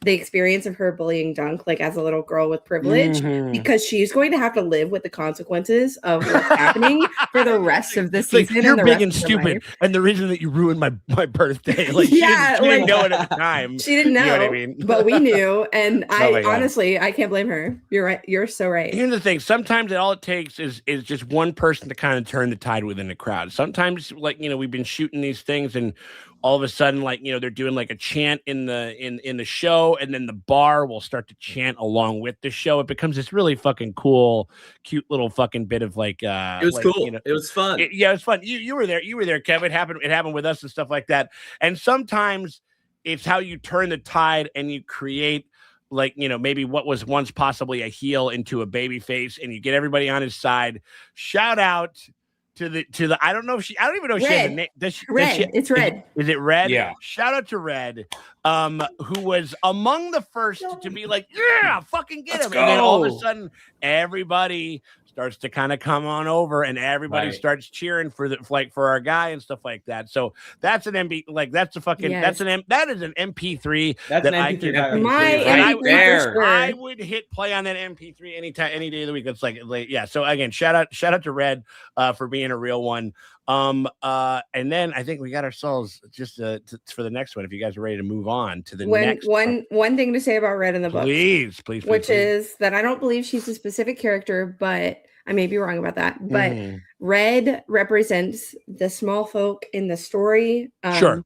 the experience of her bullying Dunk like as a little girl with privilege, because she's going to have to live with the consequences of what's happening for the rest of the season. Like, you're big and stupid, and the reason that you ruined my birthday, like she didn't know it at the time. She didn't know, you know what I mean? But we knew, and honestly, I can't blame her. You're right. You're so right. Here's the thing: sometimes all it takes is just one person to kind of turn the tide within the crowd. Sometimes, like we've been shooting these things and all of a sudden, like, they're doing like a chant in the show, and then the bar will start to chant along with the show. It becomes this really fucking cool, cute little fucking bit of like it was cool. It was fun. It was fun. You were there, Kev. It happened with us and stuff like that. And sometimes it's how you turn the tide and you create like, maybe what was once possibly a heel into a baby face, and you get everybody on his side. Shout out to the I don't even know if she has a name. It's Red. Is it Red? Yeah. Shout out to Red, who was among the first to be like, yeah, fucking get him. And then all of a sudden, everybody starts to kind of come on over, and everybody starts cheering for our guy and stuff like that. So that's an MP, like that's a fucking that is an MP3 that's that an I MP3 can I would hit play on that MP3 anytime, any day of the week. It's like yeah. So again, shout out to Red for being a real one. And then I think we got ourselves just for the next one. If you guys are ready to move on to the next one thing to say about Red in the book, please, which is that I don't believe she's a specific character, but I may be wrong about that. But Red represents the small folk in the story. Sure.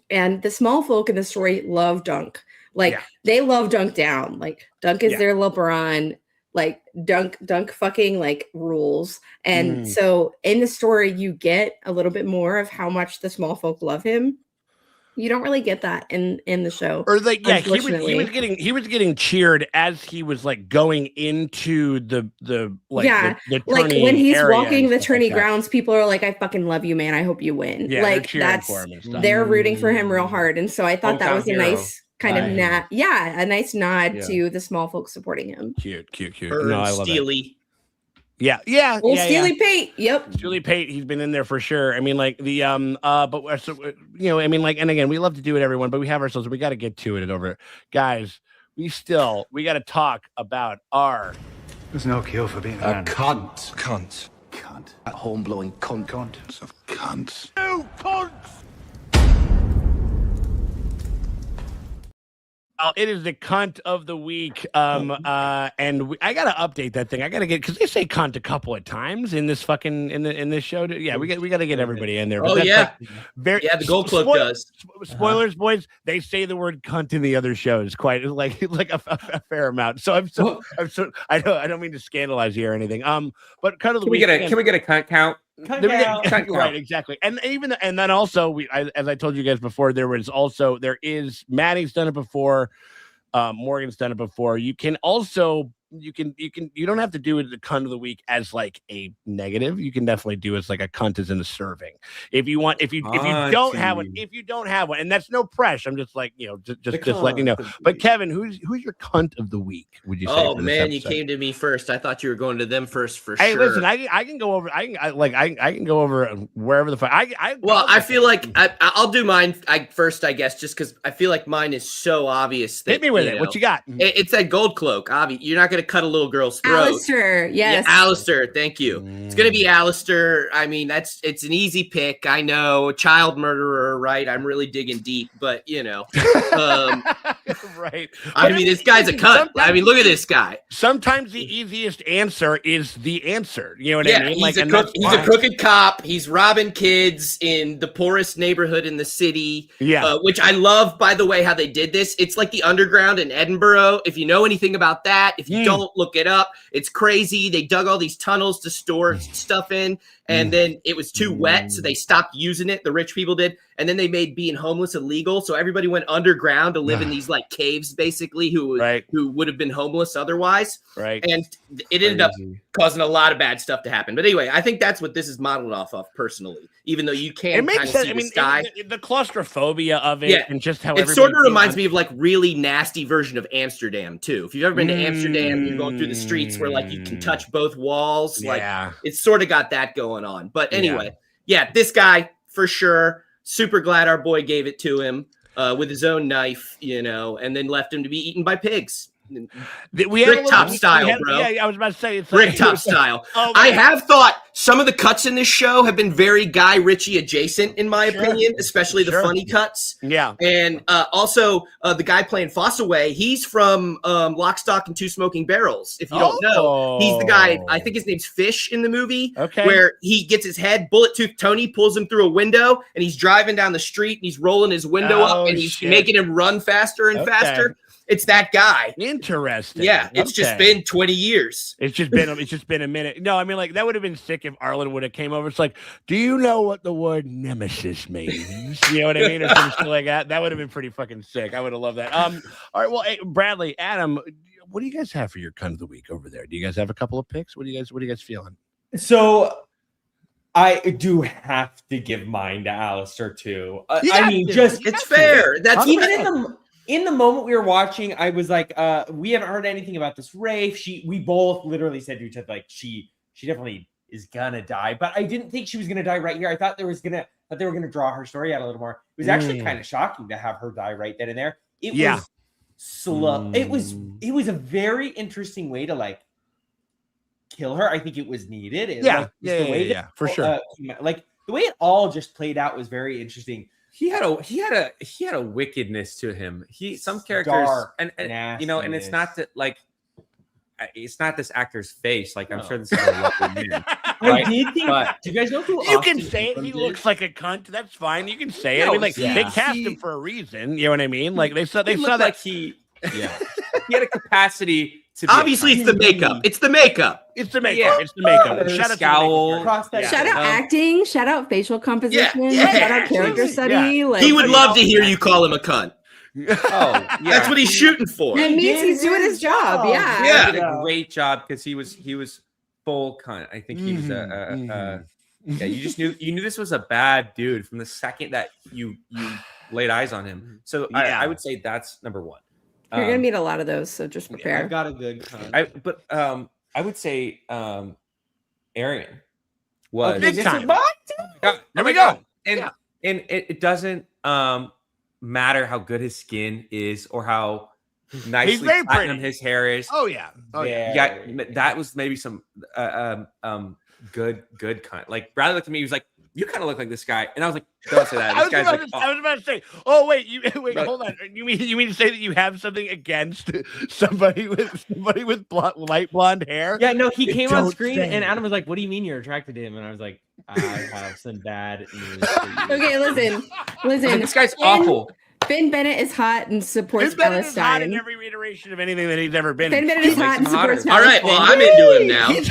And the small folk in the story love Dunk. Like they love Dunk down. Like Dunk is their LeBron. Like Dunk fucking like rules. And so in the story, you get a little bit more of how much the small folk love him. You don't really get that in the show. Or like, he was getting cheered as he was like going into the the like when he's walking the tourney grounds, people are like, I fucking love you, man. I hope you win. Yeah, like they're rooting for him real hard. And so I thought that was a nice kind of a nice nod to the small folks supporting him. Cute. No, I love Steely. It. Yeah. Steely Pate. Yep. Steely Pate. He's been in there for sure. I mean, like the but so, I mean, like, and again, we love to do it, everyone, but we have ourselves. We got to get to it over, guys. We got to talk about our. There's no cure for being a cunt. That horn-blowing cunt of cunts. You cunts. It is the cunt of the week, and I gotta update that thing. I gotta get, because they say cunt a couple of times in this fucking in this show. Yeah, we gotta get everybody in there. Oh yeah, like the Gold Cloak does. Spoilers, boys. They say the word cunt in the other shows quite like a fair amount. So I'm so I don't mean to scandalize you or anything. But kind of can we get a cunt count? Right, exactly. And then also as I told you guys before, there is Maddie's done it before, Morgan's done it before. You can also you don't have to do it the cunt of the week as like a negative. You can definitely do it as like a cunt is in the serving. If you don't have one, and that's no pressure. I'm just like, just letting you know. But Kevin, who's your cunt of the week, would you say? Oh man, you came to me first. I thought you were going to them first for sure. Hey, listen, I can go over. I can go over wherever the fuck. I feel like I'll do mine first, I guess, just because I feel like mine is so obvious. Hit me with it. What you got? It's that Gold Cloak. Obvious. You're not going to cut a little girl's throat. Alistair, yes. Yeah, Alistair, thank you. It's going to be Alistair. I mean, it's an easy pick. I know, child murderer, right? I'm really digging deep, but right. I mean, this guy's a cunt. I mean, look at this guy. Sometimes the easiest answer is the answer. You know what I mean? He's a crooked cop. He's robbing kids in the poorest neighborhood in the city. Yeah. Which I love, by the way, how they did this. It's like the underground in Edinburgh. If you know anything about that, if you don't, look it up. It's crazy. They dug all these tunnels to store stuff in, and then it was too wet, so they stopped using it. The rich people did, and then they made being homeless illegal. So everybody went underground to live in these like caves, basically, who would have been homeless otherwise. Right. And it ended up causing a lot of bad stuff to happen. But anyway, I think that's what this is modeled off of personally, even though you can kind of see the sky. The claustrophobia of it and just how it sort of reminds me of like really nasty version of Amsterdam too. If you've ever been to Amsterdam, you're going through the streets where like you can touch both walls. Like it's sort of got that going on. But anyway, this guy for sure. Super glad our boy gave it to him with his own knife, you know, and then left him to be eaten by pigs. Bricktop style, bro. Yeah, I was about to say it's Bricktop style. I have thought some of the cuts in this show have been very Guy Ritchie adjacent, in my opinion, especially the funny cuts. Yeah, and also the guy playing Fossaway, he's from Lock, Stock, and Two Smoking Barrels. If you don't know, he's the guy. I think his name's Fish in the movie. Okay, where he gets his head, Bullet Tooth Tony pulls him through a window, and he's driving down the street, and he's rolling his window up, and he's making him run faster and faster. It's that guy. Interesting. Yeah, it's just been 20 years. It's just been a minute. No, I mean, like that would have been sick if Arlen would have came over. It's like, do you know what the word nemesis means? You know what I mean, or something like that. That would have been pretty fucking sick. I would have loved that. All right. Well, hey, Bradley, Adam, what do you guys have for your cunt of the week over there? Do you guys have a couple of picks? What are you guys feeling? So I do have to give mine to Alistair too. I mean, it's fair. That's even in the moment we were watching, I was like, we haven't heard anything about this Rafe. We both literally said to each other, like, she definitely is gonna die. But I didn't think she was gonna die right here. I thought they were gonna draw her story out a little more. It was actually kind of shocking to have her die right then and there. It was slow. It was a very interesting way to like kill her. I think it was needed. For sure. Like the way it all just played out was very interesting. He had a wickedness to him. Some characters and you know, and it's not that like it's not this actor's face. Like I'm sure this is a lovely man. I did think. Do you guys know who? You can say it. He looks like a cunt. That's fine. You can say it. I mean, like they cast him for a reason. You know what I mean? Like they saw that like he had a capacity. Obviously, it's the makeup. It's the makeup. It's the makeup. It's the makeup. Shout out shout out acting. Shout out facial composition. Shout out character study. Like, he would love to hear you call him a cunt. That's what he's shooting for. It means he's doing his job. Yeah, he did a great job because he was full cunt. I think he was you just knew this was a bad dude from the second that you laid eyes on him. So I would say that's number one. You're gonna meet a lot of those, so just prepare. I've got a good cunt. I would say Arian was big time. There we go. And it doesn't matter how good his skin is or how nicely platinum his hair is. That was maybe some good cunt. Like Bradley looked at me, he was like, you kind of look like this guy, and I was like, "Don't say that." This I was about to say, "Oh wait, hold on. You mean to say that you have something against somebody with light blonde hair?" Yeah, no. He came on screen, and Adam was like, "What do you mean you're attracted to him?" And I was like, "I have some bad news for you." Okay, listen. This guy's awful. Finn Bennett is hot and supports Finn Bennett Palestine. is hot in every iteration of anything that he's ever been. Finn Bennett is hot and supports Palestine. All right, well, I'm into him now. He's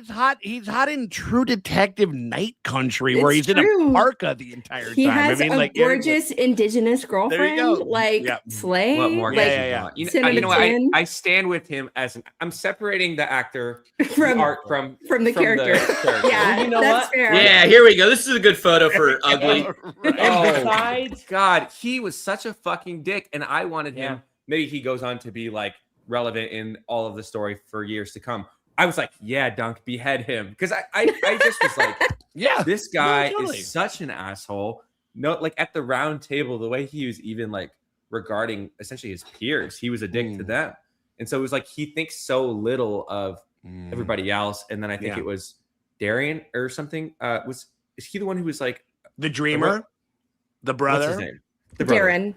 hot. He's hot in True Detective Night Country, where he's in a parka the entire time. He has a gorgeous indigenous girlfriend, like Slay. What more? Yeah. You know what? I stand with him as I'm separating the actor from the character. Yeah, you know that's what? fair. Yeah, here we go. This is a good photo for Ugly. And besides, God, he was such a fucking dick, and I wanted him. Maybe he goes on to be like relevant in all of the story for years to come. I was like, yeah, Dunk, behead him, because I just was like, this guy is such an asshole. No, like at the round table, the way he was even like regarding essentially his peers, he was a dick to them, and so it was like he thinks so little of everybody else. And then I think it was Darian or something. Is he the one who was like the dreamer, the brother? What's his name? The brother.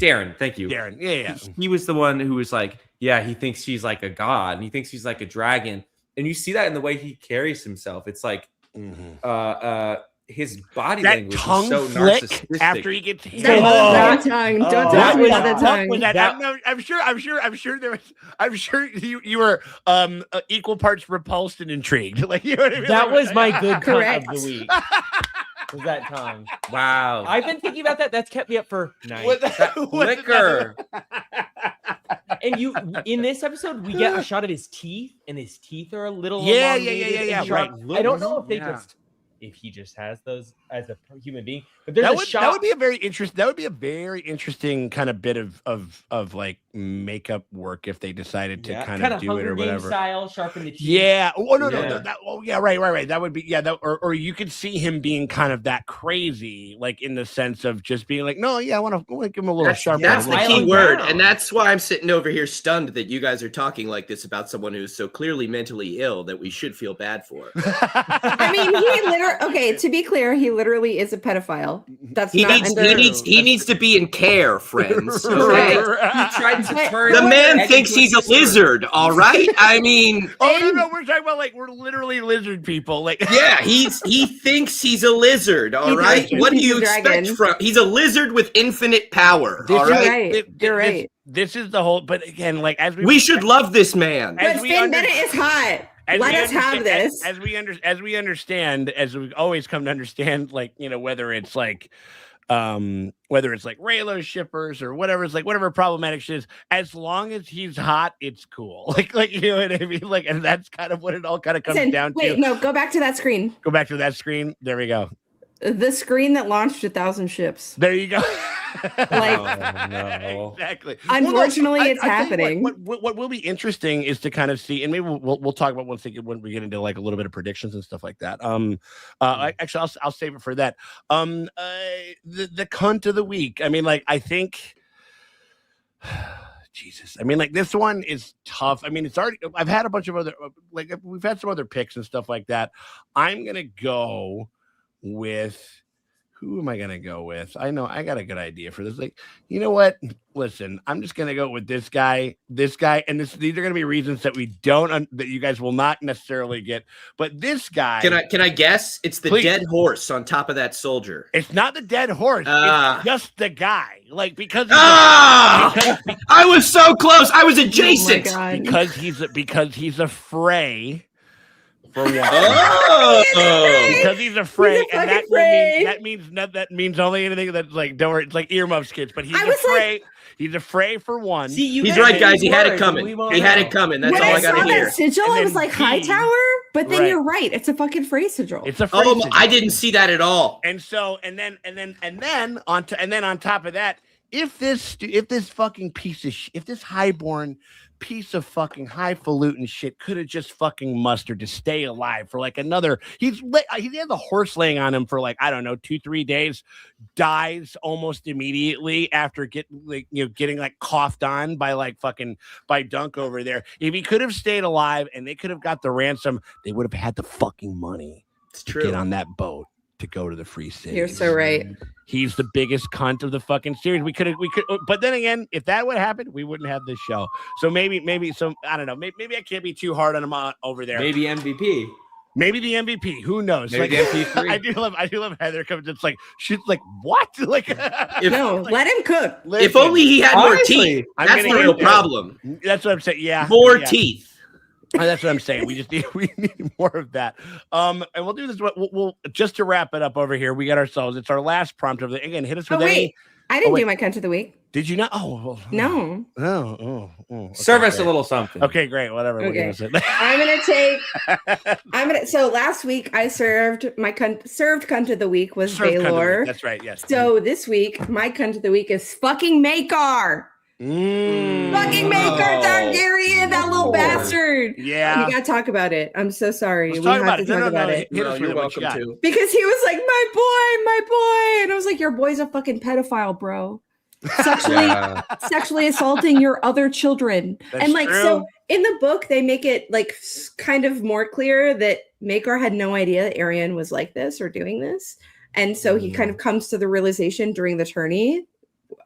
Darren, thank you. Darren, yeah. He was the one who was like, he thinks she's like a god, and he thinks she's like a dragon, and you see that in the way he carries himself. It's like, his body language is so narcissistic. After he gets hit. That tongue. Don't talk about the tongue. I'm sure you were equal parts repulsed and intrigued. Like, you know what I mean? That was my good cut of the week. Was that tongue? Wow. I've been thinking about that. That's kept me up for nights. Liquor. And in this episode, we get a shot of his teeth, and his teeth are a little Yeah. Right. I don't know if he just has those as a human being. But there's that would be a very interesting. That would be a very interesting kind of bit of like makeup work if they decided to kind of do it or whatever. Style, sharpen the teeth. Yeah. Oh no. Right. That would be That or you could see him being kind of that crazy, like in the sense of just being like, no, I want to give him a little sharp. That's the key word, and that's why I'm sitting over here stunned that you guys are talking like this about someone who's so clearly mentally ill that we should feel bad for. I mean, he literally. Okay, to be clear, he literally is a pedophile. That's he needs to be in care, friends. Okay? He tried to turn. The man thinks he's a lizard. All right. I mean, no, we're talking about like we're literally lizard people. Like, yeah, he thinks he's a lizard. All right. What do you expect from? He's a lizard with infinite power. All right. You're right. This is the whole. But again, like as we should love this man. But Finn Bennett is hot. Let us have this. As we understand, as we've always come to understand, like, whether it's like Raylo shippers or whatever, it's like whatever problematic shit is, as long as he's hot, it's cool. Like you know what I mean? Like, and that's kind of what it all kind of comes down to. Wait, no, go back to that screen. Go back to that screen. There we go. The screen that launched 1,000 ships. There you go. Like, no. Exactly. Unfortunately, it's happening. What will be interesting is to kind of see, and maybe we'll talk about when we get into like a little bit of predictions and stuff like that. Actually, I'll save it for that. The cunt of the week. I mean, like, I think. Jesus. I mean, like, this one is tough. I mean, I've had a bunch of other, like, we've had some other picks and stuff like that. I'm gonna go with. Who am I going to go with? I know I got a good idea for this. Like, you know what? Listen, I'm just going to go with this guy, and these are going to be reasons that that you guys will not necessarily get. But this guy. Can I guess? It's the dead horse on top of that soldier. It's not the dead horse. It's just the guy. Like, because. I was so close. I was adjacent. Oh because he's a fray. For one. Because he's afraid, and that means only anything that's like don't worry, it's like earmuffs, kids. But he's afraid. He's afraid for one. See, he's right, guys. He had it coming. He had it coming. That's all I got to hear. That sigil, I was like Hightower, but then you're right. It's a fucking phrase sigil. It's a phrase sigil. I didn't see that at all. And so, and then on top of that, if this fucking piece of if this highborn piece of fucking highfalutin shit could have just fucking mustered to stay alive for like another, he had the horse laying on him for like, I don't know, 2-3 days, dies almost immediately after getting like coughed on by Dunk over there. If he could have stayed alive and they could have got the ransom, they would have had the fucking money to get on that boat to go to the free city. You're so right. He's the biggest cunt of the fucking series. We could, but then again, if that would happen, we wouldn't have this show. So maybe I don't know. Maybe I can't be too hard on him over there. Maybe MVP. Maybe the MVP. Who knows? Maybe like, the MVP3. I do love Heather comes. It's like she's like, what? Like, let him cook. Listen, if only he had more teeth. That's the real problem. That's what I'm saying. Yeah, more teeth. That's what I'm saying. We need more of that. And we'll do this. We'll just to wrap it up over here. We got ourselves. It's our last prompt of the again. Hit us with I didn't do my cunt of the week. Did you not? Oh, no. Okay, serve us a little something. Okay, great. Whatever. Okay. So last week I served my cunt of the week was Baylor. That's right. Yes. So this week my cunt of the week is fucking Makar. Fucking Makar Targaryen, that little bastard. Yeah, you gotta talk about it. I'm so sorry. We have to talk about it. You're welcome to. Because he was like, my boy, and I was like, your boy's a fucking pedophile, bro. Sexually assaulting your other children. That's and like true. So in the book they make it like kind of more clear that Makar had no idea that Arian was like this or doing this, and so he kind of comes to the realization during the tourney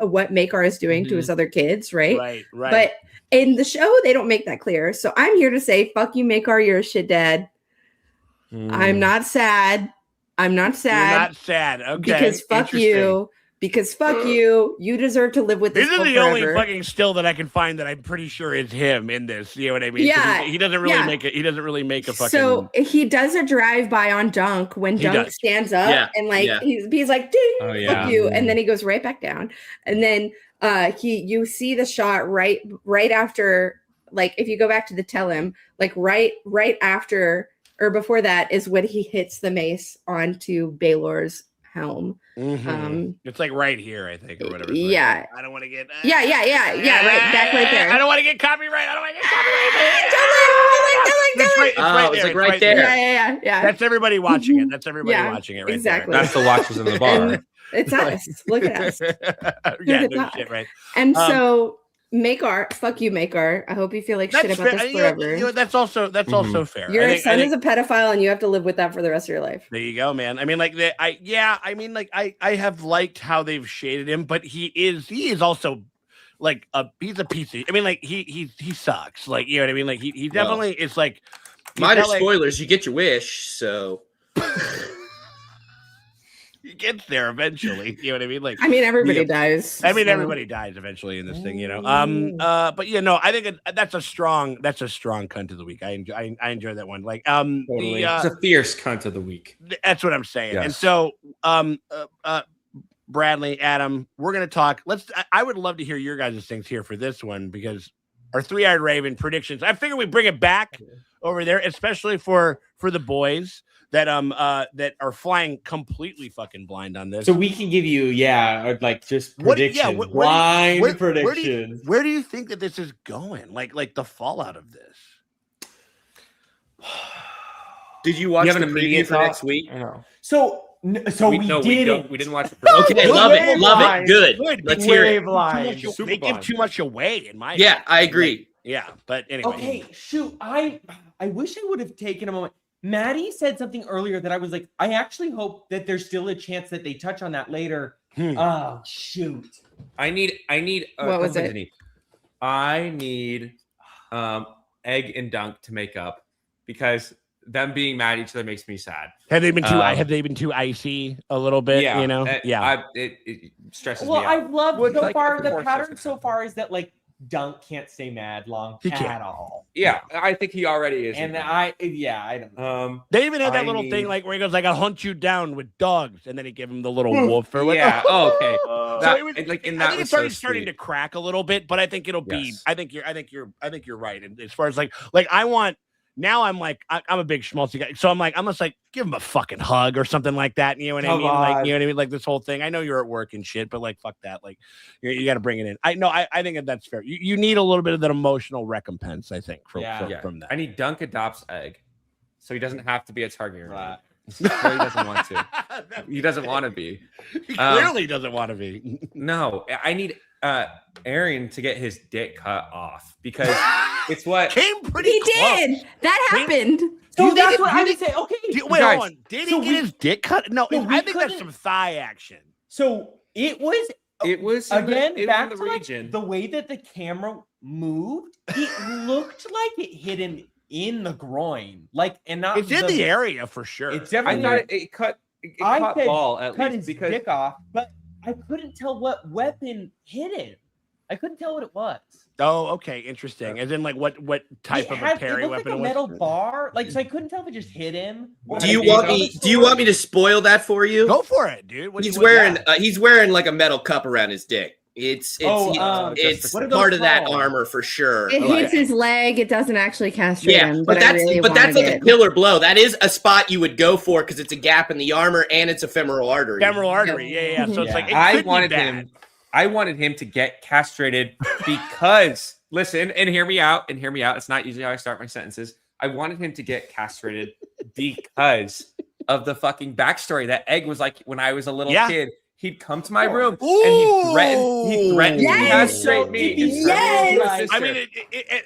what Makar is doing to his other kids, right? Right. But in the show, they don't make that clear. So I'm here to say, fuck you, Makar, you're a shit dad. I'm not sad. You're not sad. Okay. Because fuck you. because fuck you. You deserve to live with this. This is the forever. only fucking still that I can find that I'm pretty sure is him in this. You know what I mean? Yeah, he doesn't really make it. He doesn't really make a fucking. So he does a drive by on Dunk when Dunk stands up and like he's like, ding, fuck you, and then he goes right back down, and then you see the shot right after, like if you go back to the tell him, like right after or before that is when he hits the mace onto Baylor's helm. It's like right here, I think, or whatever. Yeah. I don't want to get. Yeah, right back right there. I don't want to get copyright. I don't want to get copyright. It's like right there. Yeah. That's everybody watching it. That's everybody watching it right exactly. there. That's the watchers in the bar. And it's us. Look at us. Yeah, no shit, right. And so Makar, fuck you, Makar. I hope you feel like shit about this forever. You know, that's also fair. Your son is a pedophile, and you have to live with that for the rest of your life. There you go, man. I mean, like I have liked how they've shaded him, but he is also like he's a piece of. I mean, like he sucks. Like, you know what I mean? Like he definitely is like. Minor spoilers. You get your wish, so. He gets there eventually. You know what I mean? Like, I mean, everybody dies. I mean, everybody dies eventually in this thing, you know. But I think that's a strong cunt of the week. I enjoy that one. Like, totally. It's a fierce cunt of the week. That's what I'm saying. Yes. And so, Bradley, Adam, we're gonna talk. I would love to hear your guys' things here for this one, because our three-eyed raven predictions. I figure we bring it back over there, especially for the boys that are flying completely fucking blind on this. So we can give you like just predictions, blind predictions. Where do you think that this is going? Like the fallout of this? Did you watch the preview for next week? So we didn't. We didn't watch the preview. Okay, love it. Good. Let's hear it. They give too much away in my opinion. I agree. Yeah, but anyway. Okay, shoot. I wish I would have taken a moment. Maddie said something earlier that I was like, I actually hope that there's still a chance that they touch on that later. Oh, shoot. I need what was it? I need Egg and Dunk to make up, because them being mad at each other makes me sad. Have they been too icy a little bit? Yeah, you know? It stresses me out. I've loved so far. The pattern so far is that like Dunk can't stay mad long at all. Yeah, I think he already is. And I don't know. They even had that little thing like where he goes like, "I'll hunt you down with dogs," and then he gave him the little wolf or whatever. Yeah. Oh, okay. So it was, like in that, I think it's already starting to crack a little bit, but I think it'll be. I think you're right. And as far as like I want. Now I'm like, I'm a big schmaltzy guy. So I'm just like, give him a fucking hug or something like that. You know what I mean? Like, you know what I mean? Like this whole thing. I know you're at work and shit, but like, fuck that. Like, you got to bring it in. I think that's fair. You need a little bit of that emotional recompense, I think, from that. I need Dunk adopts Egg, so he doesn't have to be a target. Right. No, he doesn't want to. He doesn't want to be. He clearly doesn't want to be. No, I need Aaron to get his dick cut off, because it's what came pretty he close. Did that happened? So that's what I would say. Okay, wait, hold on. Did he get his dick cut? No, I think that's some thigh action. So it was again back to region. Like, the way that the camera moved. It looked like it hit him in the groin, like, and not. It's in the area for sure. It's definitely. I thought it cut. It caught ball at cut least his dick off, but I couldn't tell what weapon hit him. I couldn't tell what it was. Oh, okay, interesting. As in, like, what type of a parry weapon? Like a metal bar, like, so I couldn't tell if it just hit him. Do you want me to spoil that for you? Go for it, dude. He's wearing like a metal cup around his dick. It's part of that armor for sure. It hits his leg. It doesn't actually castrate him. But that's like a killer blow. That is a spot you would go for because it's a gap in the armor and it's a femoral artery. Yeah. So it's like I wanted him to get castrated because listen and hear me out. It's not usually how I start my sentences. I wanted him to get castrated because of the fucking backstory. That Egg was like when I was a little kid. He'd come to my room and he threatened to castrate me. Yes. I mean,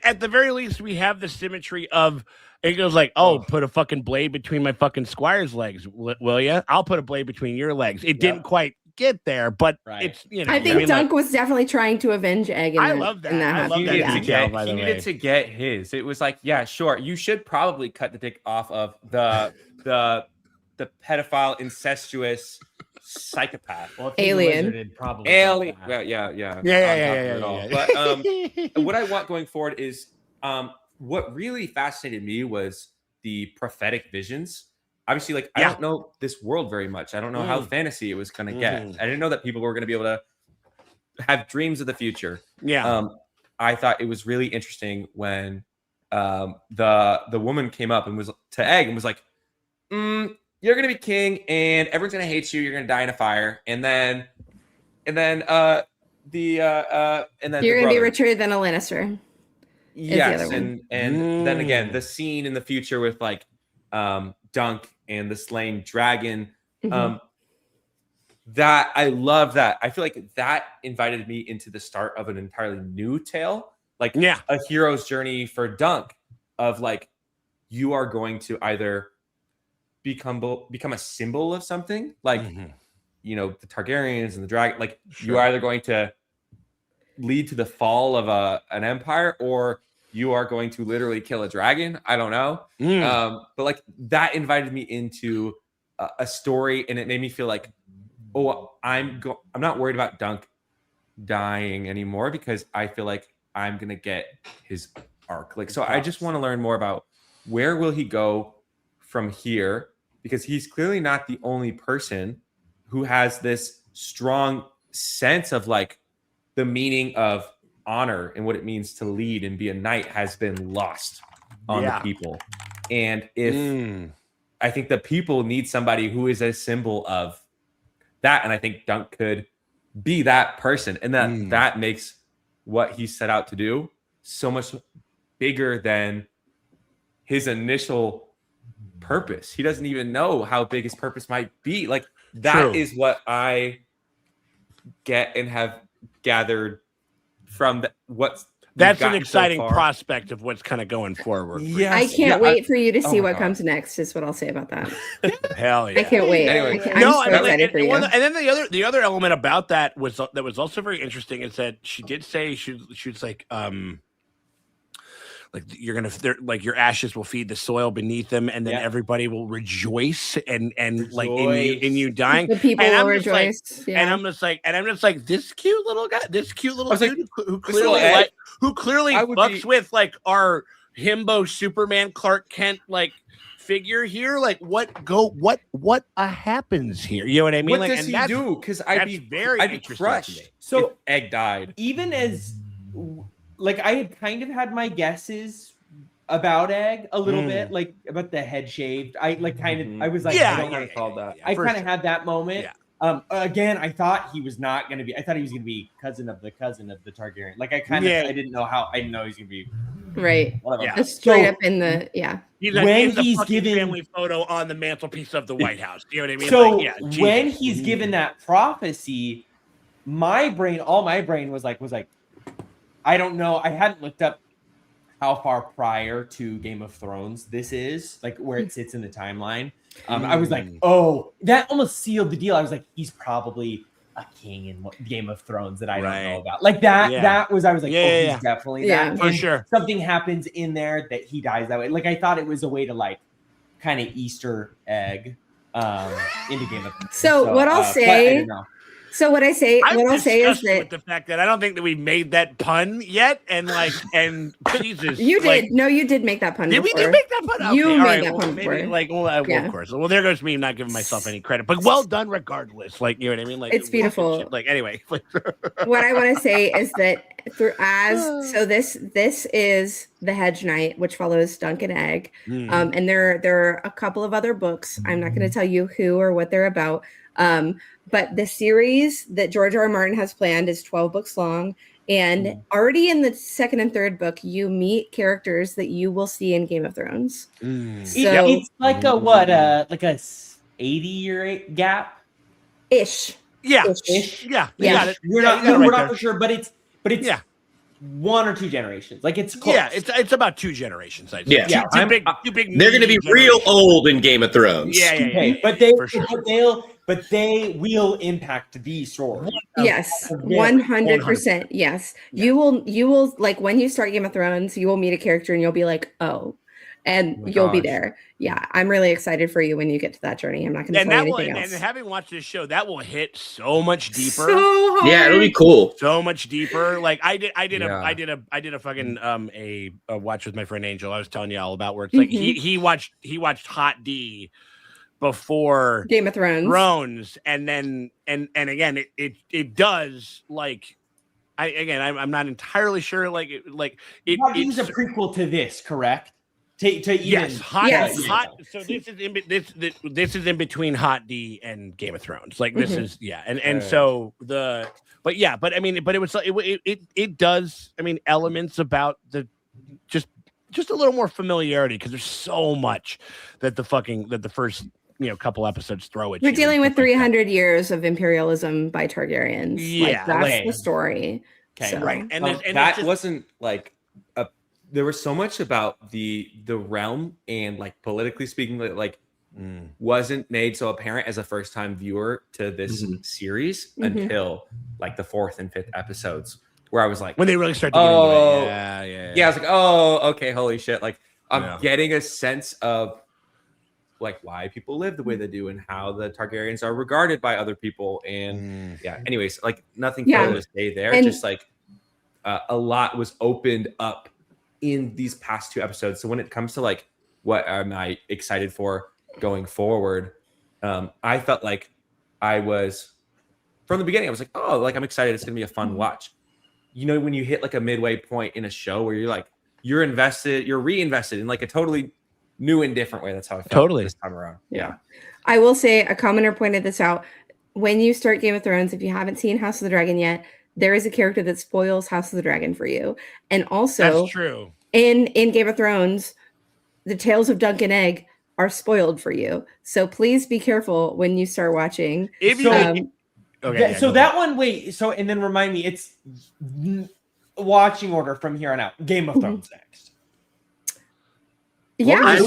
at the very least, we have the symmetry of it goes like, put a fucking blade between my fucking squire's legs, will you? I'll put a blade between your legs. It didn't quite get there, but it's I think Dunk was definitely trying to avenge Egg. I love that. I love that. He needed to get his. It was like, yeah, sure. You should probably cut the dick off of the pedophile, incestuous, psychopath. Well, if he's a Alien. lizard, it'd probably Alien. be that. Yeah. Yeah. But what I want going forward is what really fascinated me was the prophetic visions. Obviously, like I don't know this world very much. I don't know how fantasy it was going to get. I didn't know that people were going to be able to have dreams of the future. Yeah. I thought it was really interesting when the woman came up and was to Egg and was like, you're gonna be king and everyone's gonna hate you, you're gonna die in a fire, and then you're gonna be richer than a Lannister. Yes, and then again the scene in the future with like Dunk and the slain dragon. That I love that. I feel like that invited me into the start of an entirely new tale, like a hero's journey for Dunk, of like you are going to either become a symbol of something, like you know, the Targaryens and the dragon. Like you're either going to lead to the fall of an empire, or you are going to literally kill a dragon. I don't know, but like that invited me into a story, and it made me feel like, oh, I'm not worried about Dunk dying anymore, because I feel like I'm gonna get his arc. Like, so I just want to learn more about where will he go from here, because he's clearly not the only person who has this strong sense of like the meaning of honor and what it means to lead and be a knight has been lost on the people. And if I think the people need somebody who is a symbol of that, and I think Dunk could be that person, and that makes what he set out to do so much bigger than his initial purpose. He doesn't even know how big his purpose might be. Like that is what I get and have gathered from that's an exciting prospect of what's kind of going forward. Yes. I can't wait for you to see what comes next, is what I'll say about that. Hell yeah. I can't wait. Anyway, I'm so excited for you. And then the other element about that was also very interesting is that she did say she was like you're gonna, like your ashes will feed the soil beneath them, and then everybody will rejoice and like in you dying. The people will rejoice. And I'm just like this cute little guy, dude who clearly fucks with like our himbo Superman Clark Kent like figure here. Like what happens here? You know what I mean? What does he do? Because I'd be crushed. So if Egg died. Even as like I had kind of had my guesses about Egg a little bit, like about the head shaved. I like kind of I was like, I don't want to call that. I kind of had that moment. Again, I thought he was not going to be. I thought he was going to be cousin of the Targaryen. Like I kind of I didn't know he was going to be right. Just straight up in the he's given family photo on the mantelpiece of the White House. You know what I mean? So when he's given that prophecy, all my brain was like, I don't know. I hadn't looked up how far prior to Game of Thrones this is, like where it sits in the timeline. I was like, oh, that almost sealed the deal. I was like, he's probably a king in Game of Thrones that I don't know about. Like that. I was like, he's definitely that. For and sure. Something happens in there that he dies that way. Like I thought it was a way to like kind of Easter egg into Game of Thrones. So what I'll say. So what I'll say is that with the fact that I don't think that we made that pun yet, and Jesus, you did. No, you did make that pun. Did we make that pun? Okay, you made that pun before. Of course. Well, there goes me not giving myself any credit, but well done regardless. Like, you know what I mean? Like, it's beautiful. Like, anyway. What I want to say is that this is the Hedge Knight, which follows Dunk and Egg, and there are a couple of other books. I'm not going to tell you who or what they're about. But the series that George R. R. Martin has planned is 12 books long. And already in the second and third book, you meet characters that you will see in Game of Thrones. So it's like a 80-year gap? Ish. Yeah. Ish. Yeah. We're not for sure, but it's one or two generations. Like it's close. Yeah, it's about two generations. I'd say. Yeah. Two big they're going to be real old in Game of Thrones. Yeah. But they will impact the story. Yes, 100%. Yes, you will like when you start Game of Thrones, you will meet a character and you'll be like, oh. and Oh my you'll be gosh. there. Yeah, I'm really excited for you when you get to that journey. I'm not going to tell you anything else. And having watched this show, that will hit so much deeper. So hard. Yeah, it'll be cool. So much deeper. Like I did Yeah. a fucking a watch with my friend Angel. I was telling you all about where it's like he watched Hot D before Game of Thrones. and then and again it does like I'm not entirely sure Hot D is a prequel to this, correct? To even yes, hot. Yes. So this is in between Hot D and Game of Thrones. Like this is so but it does. I mean, elements about the just a little more familiarity because there's so much that the first couple episodes throw at you. We're dealing with 300 years of imperialism by Targaryens. Yeah, that's the story. Okay, So. Right, and that wasn't like there was so much about the realm and like politically speaking, like wasn't made so apparent as a first time viewer to this series until like the 4th and 5th episodes, where I was like, when they really start to get into it. Yeah, I was like, oh, okay, holy shit! Like I'm getting a sense of like why people live the way they do and how the Targaryens are regarded by other people, and anyways, like nothing further to say there. And just like a lot was opened up in these past 2 episodes. So when it comes to like what am I excited for going forward, I felt like I was from the beginning. I was like, oh, like I'm excited. It's gonna be a fun watch. When you hit like a midway point in a show where you're like you're invested, you're reinvested in like a totally new and different way. That's how I felt this time around. Yeah. I will say a commenter pointed this out. When you start Game of Thrones, if you haven't seen House of the Dragon yet, there is a character that spoils House of the Dragon for you. And also That's true. In Game of Thrones, the tales of Dunk and Egg are spoiled for you. So please be careful when you start watching. If you and then remind me, it's watching order from here on out. Game of Thrones next. Yeah, I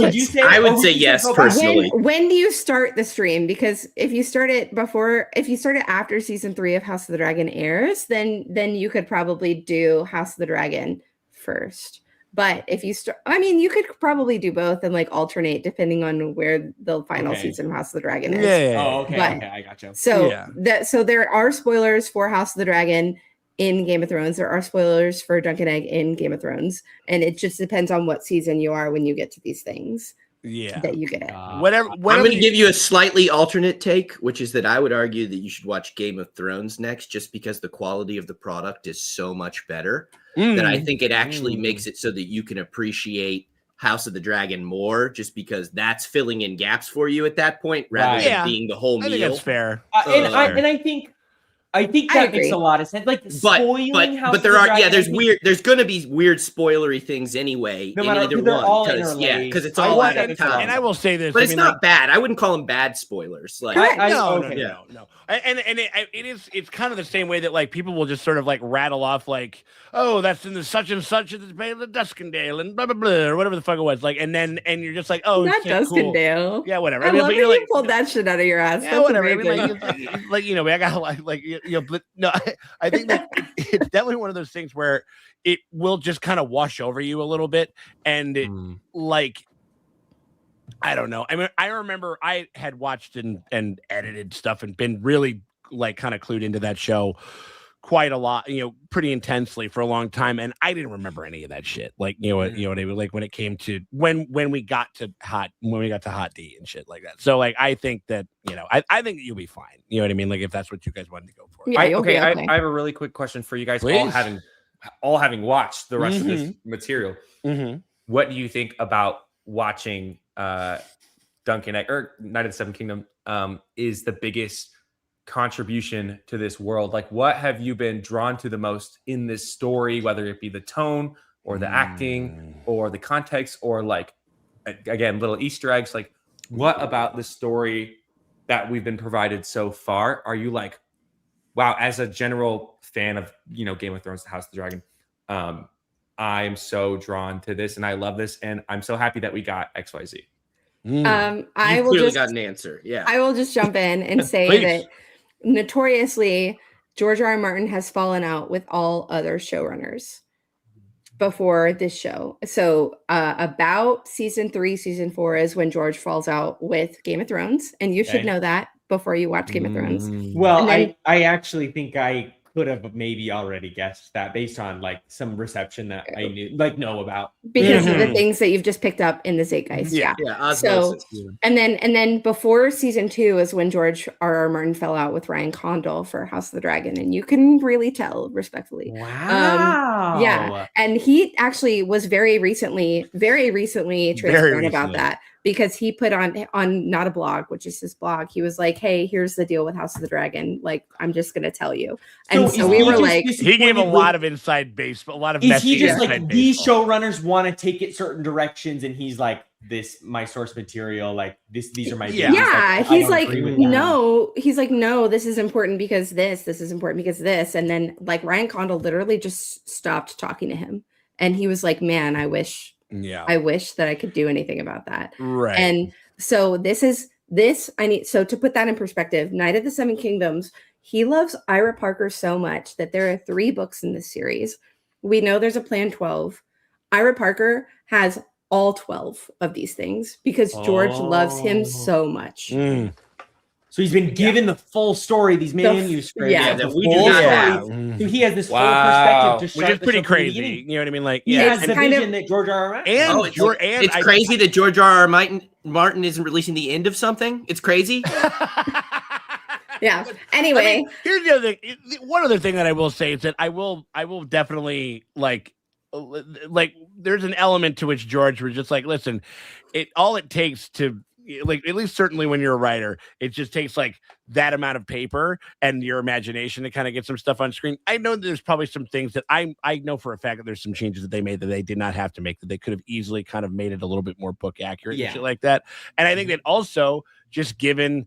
would say yes personally. When do you start the stream? Because if you start it after season 3 of House of the Dragon airs, then you could probably do House of the Dragon first. But if you start, you could probably do both and like alternate depending on where the final season of House of the Dragon is. Yeah. Oh, okay. But, I gotcha. So there are spoilers for House of the Dragon in Game of Thrones. There are spoilers for Dunk and Egg in Game of Thrones, and it just depends on what season you are when you get to these things. Yeah, that you get it. Whatever. I'm going to give you a slightly alternate take, which is that I would argue that you should watch Game of Thrones next, just because the quality of the product is so much better that I think it actually makes it so that you can appreciate House of the Dragon more, just because that's filling in gaps for you at that point, rather than being the whole meal. I think that's fair. I think that makes a lot of sense. Like spoiling House but there of the are Dragon, there's going to be weird spoilery things anyway in either one, because it's all at a time. And I will say this, but it's not bad. I wouldn't call them bad spoilers. Like no. And it's kind of the same way that like people will just sort of like rattle off like, oh, that's in the such and such of the Bay of the Duskendale and blah blah blah or whatever the fuck it was, like, and you're just like, oh, not Duskendale. Cool. Yeah, whatever. I love that you pulled that shit out of your ass. Yeah, whatever. I got but no, I think that it's definitely one of those things where it will just kind of wash over you a little bit, and like, I don't know. I mean, I remember I had watched and edited stuff and been really like kind of clued into that show quite a lot, pretty intensely for a long time, and I didn't remember any of that shit. Like, what I mean, like when it came to when we got to Hot D and shit like that. So like, I think that I think that you'll be fine. You know what I mean? Like if that's what you guys wanted to go for. Yeah, I have a really quick question for you guys, all having watched the rest of this material. What do you think about watching Dunk and Egg or Night of the Seven Kingdom is the biggest contribution to this world? Like, what have you been drawn to the most in this story, whether it be the tone or the acting or the context or like, again, little Easter eggs? Like, what about the story that we've been provided so far are you like, wow, as a general fan of Game of Thrones, the House of the Dragon, I am so drawn to this and I love this, and I'm so happy that we got XYZ. I will just got an answer. Yeah, I will just jump in and say that notoriously George R. R. Martin has fallen out with all other showrunners. before this show. So about season 3, season 4 is when George falls out with Game of Thrones, and you should know that before you watch Game of Thrones. Well, then, I actually think I could have maybe already guessed that based on like some reception that I know about because of the things that you've just picked up in the zeitgeist. Yeah. So and then before season 2 is when George R.R. Martin fell out with Ryan Condal for House of the Dragon, and you can really tell respectfully. Wow. Yeah, and he actually was very recently transparent about that. Because he put on Not a Blog, which is his blog, he was like, "Hey, here's the deal with House of the Dragon. Like, I'm just gonna tell you." And so we were like, he gave a lot of inside baseball, a lot of. Is he just like these showrunners want to take it certain directions, and he's like, "This my source material, like these are my yeah." He's like, no, this is important because this is important because this, and then like Ryan Condal literally just stopped talking to him, and he was like, "Man, I wish that I could do anything about that." Right. And so to put that in perspective, Knight of the Seven Kingdoms, he loves Ira Parker so much that there are 3 books in this series. We know there's a plan 12. Ira Parker has all 12 of these things because George loves him so much. So he's been given the full story, these manuscripts. That we do not have. So he has this full perspective, which is pretty crazy. You know what I mean? Like, he has the vision that George R.R. Martin. It's crazy that George R.R. Martin isn't releasing the end of something. It's crazy. Yeah. Anyway, I mean, here's the other thing. One other thing that I will say is that I will definitely like there's an element to which George was just like, listen, all it takes to, like, at least certainly when you're a writer, it just takes like that amount of paper and your imagination to kind of get some stuff on screen. I know that there's probably some things that I know for a fact that there's some changes that they made that they did not have to make, that they could have easily kind of made it a little bit more book accurate and shit like that. And I think that also just given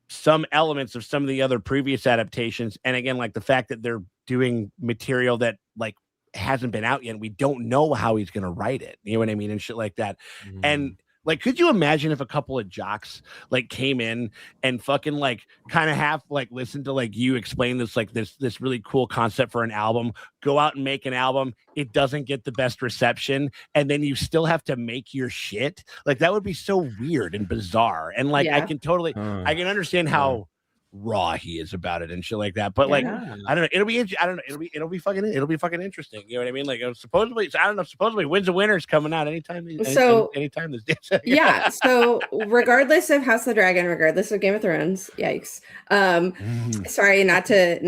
some elements of some of the other previous adaptations, and again, like the fact that they're doing material that like hasn't been out yet, and we don't know how he's going to write it. You know what I mean? And shit like that. And like, could you imagine if a couple of jocks like came in and fucking like kind of half like listen to like you explain this like this really cool concept for an album, go out and make an album, it doesn't get the best reception, and then you still have to make your shit? Like, that would be so weird and bizarre. And like I can understand how raw he is about it and shit like that, but like I don't know, it'll be fucking interesting. You know what I mean? Like, supposedly Winds of Winter is coming out anytime this day. So regardless of House of the Dragon, regardless of Game of Thrones, yikes. Sorry, not to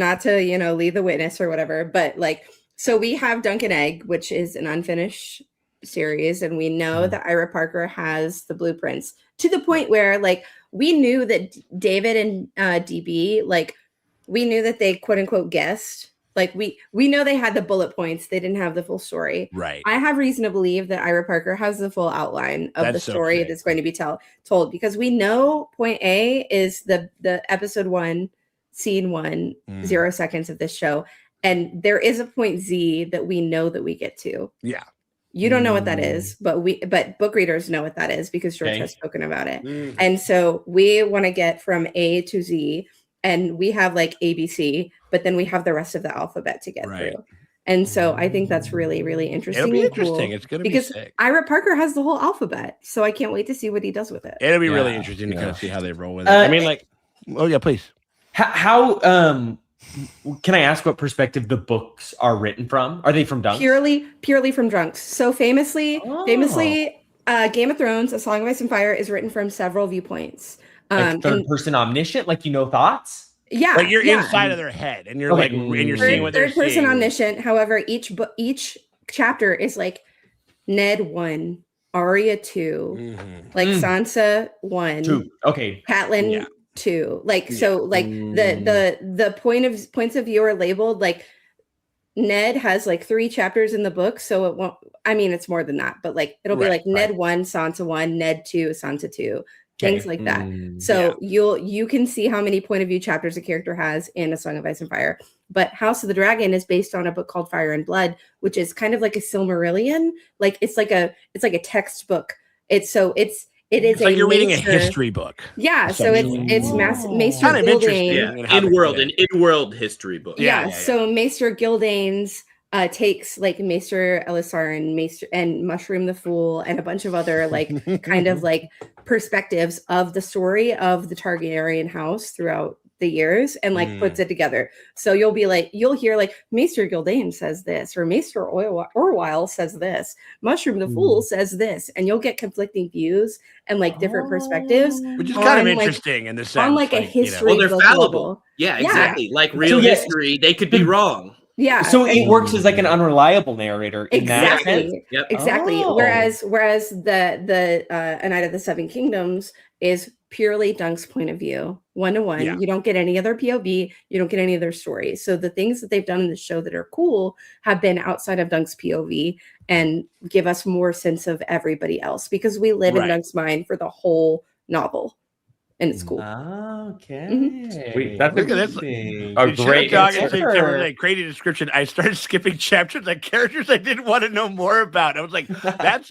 lead the witness or whatever, but like, so we have Dunk and Egg, which is an unfinished series, and we know that Ira Parker has the blueprints to the point where like we knew that David and DB, like, we knew that they quote unquote guessed. Like, we know they had the bullet points. They didn't have the full story. Right. I have reason to believe that Ira Parker has the full outline of the story that's going to be told, because we know point A is the episode 1, scene 1, 0 seconds of this show. And there is a point Z that we know that we get to. Yeah. You don't know what that is, but book readers know what that is because George has spoken about it. And so we want to get from A to Z, and we have like ABC, but then we have the rest of the alphabet to get through. And so I think that's really, really interesting. It'll be interesting. Cool, it's going to be sick. Ira Parker has the whole alphabet, so I can't wait to see what he does with it. It'll be really interesting to kind of see how they roll with it. I mean, like, oh yeah, please. How can I ask what perspective the books are written from? Are they from Dunks? Purely from Drunks. So famously, Game of Thrones, A Song of Ice and Fire is written from several viewpoints. Like third person omniscient, like thoughts? Yeah. Like you're inside of their head and you're like, and you're seeing what they're seeing. Third person omniscient. However, each chapter is like Ned 1, Arya 2, like Sansa 1, 2. Okay. Catelyn 2. Like, so like the points of view are labeled like Ned has like 3 chapters in the book, so it won't, I mean, it's more than that, but like it'll be like Ned 1, Sansa 1, Ned 2, Sansa 2, things like that. So you can see how many point of view chapters a character has in A Song of Ice and Fire. But House of the Dragon is based on a book called Fire and Blood, which is kind of like a Silmarillion. Like it's like a textbook. It is like you're reading a history book. Yeah, so it's Maester kind of Gildain. In world history book. So Maester Gildain's takes like Maester Elisar and Maester and Mushroom the Fool and a bunch of other like kind of like perspectives of the story of the Targaryen house throughout the years and like puts it together. So you'll hear like Maester Gildain says this, or Maester Orwyle says this, Mushroom the Fool says this, and you'll get conflicting views and like different perspectives, which is kind of interesting in the sense on like a history. Well, they're fallible. Yeah, exactly. Like real history, they could be wrong. Yeah. So it works as like an unreliable narrator in that sense. Yep. Exactly. Oh. Whereas the A Knight of the Seven Kingdoms is purely Dunk's point of view, 1-to-1. Yeah. You don't get any other POV. You don't get any other stories. So the things that they've done in the show that are cool have been outside of Dunk's POV and give us more sense of everybody else because we live in Dunk's mind for the whole novel. And it's cool. Okay. Sweet. That's Look a at great like creative description. I started skipping chapters like characters I didn't want to know more about. I was like, that is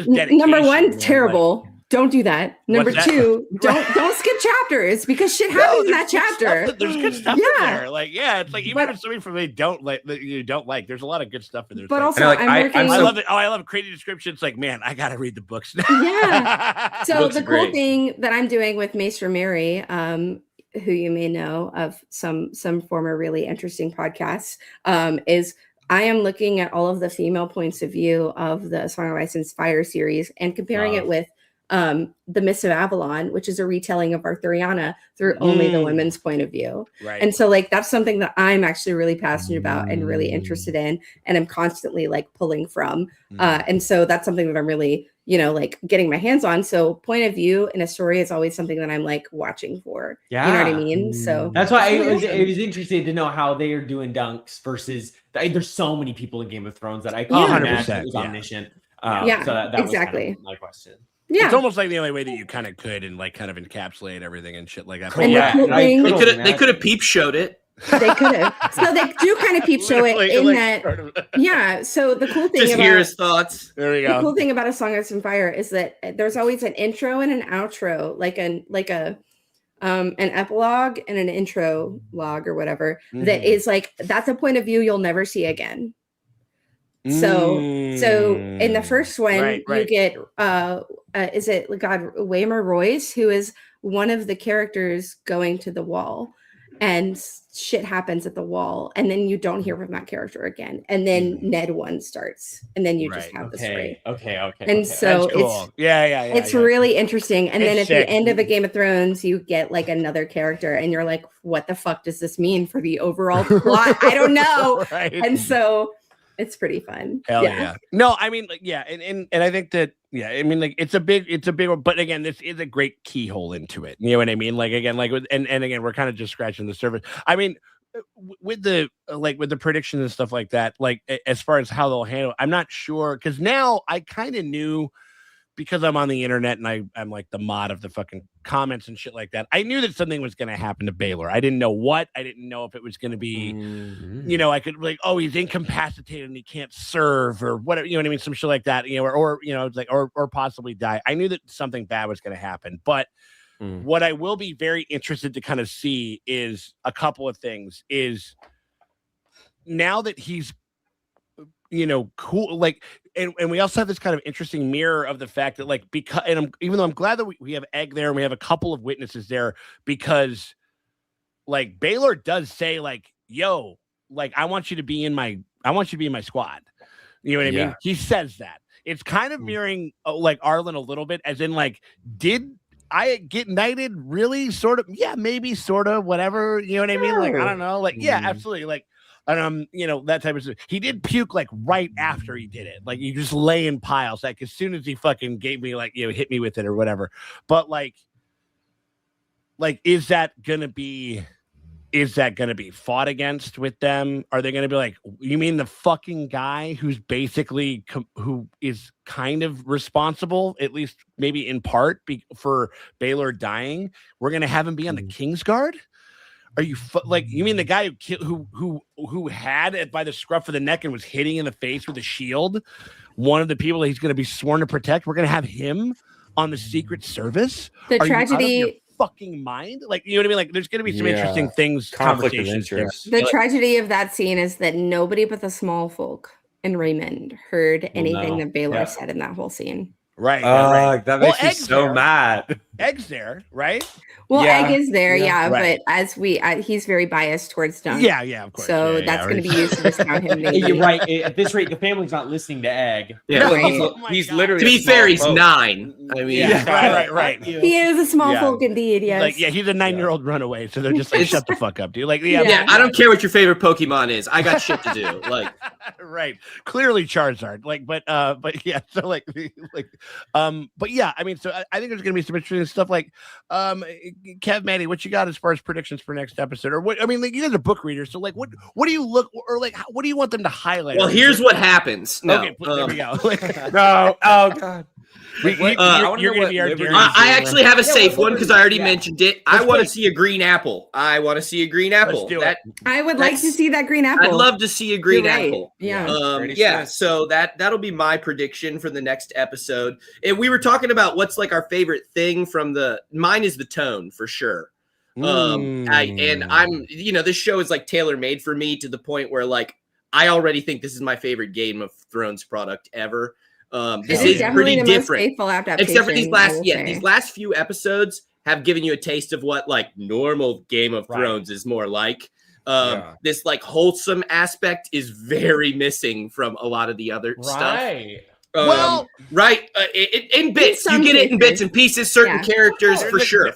dedication. Number one, terrible. Don't do that. Number What's that? two, don't skip chapters because shit happens in that chapter. There's good stuff in there. Like, it's like even if somebody from me don't like, there's a lot of good stuff in there. But also, like, I'm working. I love it. Oh, I love creative descriptions. Like, man, I gotta read the books now. Yeah. So Looks the cool great. thing that I'm doing with Maester Mary, who you may know of some former really interesting podcasts, is I am looking at all of the female points of view of the Song of Ice and Fire series and comparing it with the Mists of Avalon, which is a retelling of Arthuriana through only the women's point of view. Right. And so like that's something that I'm actually really passionate about and really interested in, and I'm constantly like pulling from. And so that's something that I'm really, like getting my hands on. So point of view in a story is always something that I'm like watching for. Yeah. You know what I mean? So That's why I was interested to know how they are doing Dunks versus there's so many people in Game of Thrones that I can't imagine it was omniscient. Yeah, so that exactly. was kind of my question. yeah. It's almost like the only way that you kind of could and like kind of encapsulate everything and shit like that. And the cool thing- They could have peep showed it. They could have. So they do kind of peep show it in that. Yeah. So the cool thing Just about hear his thoughts. There we the go. cool thing about A Song of Ice and Fire is that there's always an intro and an outro, like an epilogue and an intro log or whatever. That is like that's a point of view you'll never see again. So in the first one, you get is it Waymar Royce, who is one of the characters going to the wall, and shit happens at the wall, and then you don't hear from that character again, and then Ned 1 starts, and then you just have the story. Okay. And so That's cool. it's really interesting. And then It's at sick. the end of a Game of Thrones, you get like another character, and you're like, what the fuck does this mean for the overall plot? I don't know. Right. And so it's pretty fun. Hell yeah. No, I mean, like, and I think that, I mean, like, it's a big one, but again, this is a great keyhole into it. You know what I mean? Like, again, like, and again, we're kind of just scratching the surface. I mean, with the predictions and stuff like that, like, as far as how they'll handle, I'm not sure, because now I kind of knew, because I'm on the internet and I'm like the mod of the fucking comments and shit like that. I knew that something was going to happen to Baylor. I didn't know what. I didn't know if it was going to be, I could like, oh, he's incapacitated and he can't serve or whatever. You know what I mean? Some shit like that. Or it's like, or possibly die. I knew that something bad was going to happen. But what I will be very interested to kind of see is a couple of things. Is now that he's cool, like, and we also have this kind of interesting mirror of the fact that, like, because, and even though I'm glad that we have Egg there and we have a couple of witnesses there, because, like, Baylor does say, like, yo, like, I want you to be in my squad. You know what I mean? He says that. It's kind of mirroring, like, Arlen a little bit, as in, like, did I get knighted? Really? Sort of? Yeah, maybe, sort of, whatever. You know what I mean? Like, I don't know. Like, yeah, absolutely. Like, that type of stuff. He did puke like right after he did it. Like, you just lay in piles. Like, as soon as he fucking gave me, like, hit me with it or whatever. But like, is that gonna be fought against with them? Are they gonna be like, you mean the fucking guy who's basically who is kind of responsible, at least maybe in part, for Baylor dying? We're gonna have him be on the Kingsguard? Are you like, you mean the guy who had it by the scruff of the neck and was hitting in the face with a shield, one of the people that he's going to be sworn to protect? We're going to have him on the Secret Service? The tragedy fucking mind? Like, you know what I mean? Like, there's going to be some interesting things, Conflict of conversations. interest. The tragedy of that scene is that nobody but the small folk and Raymond heard anything that Baylor said in that whole scene. Right. Right. That makes me so mad. Egg's there, right? Well, Egg is there, right. but as he's very biased towards Dunk. Yeah, of course. So that's going to be used to discount him. You're right. At this rate, the family's not listening to Egg. Yeah, he's literally. To be fair, he's 9. I mean, right. He is a small folk indeed. Yes. Like, he's a 9-year-old runaway, so they're just like, shut the fuck up, dude. Like, I don't care what your favorite Pokemon is. I got shit to do. Like, right. Clearly Charizard. Like, but yeah. So but yeah. I mean, so I think there's gonna be some interesting stuff. Like, Kev, Maddie, what you got as far as predictions for next episode, or what? I mean, like, you guys are book readers, so like, what do you look, or like, what do you want them to highlight? Well, here's what happens. No, okay, there we go. No, oh god. I actually have a safe one because I already mentioned it. I want to see a green apple. I would like to see that green apple. I'd love to see a green apple. Yeah. So that'll be my prediction for the next episode. And we were talking about what's like our favorite thing from mine is the tone for sure. I'm this show is like tailor made for me to the point where like I already think this is my favorite Game of Thrones product ever. This is pretty different, except for these last few episodes have given you a taste of what like normal Game of Thrones is more like. This like wholesome aspect is very missing from a lot of the other stuff. In bits, you get it in bits and pieces. Certain characters, for sure. And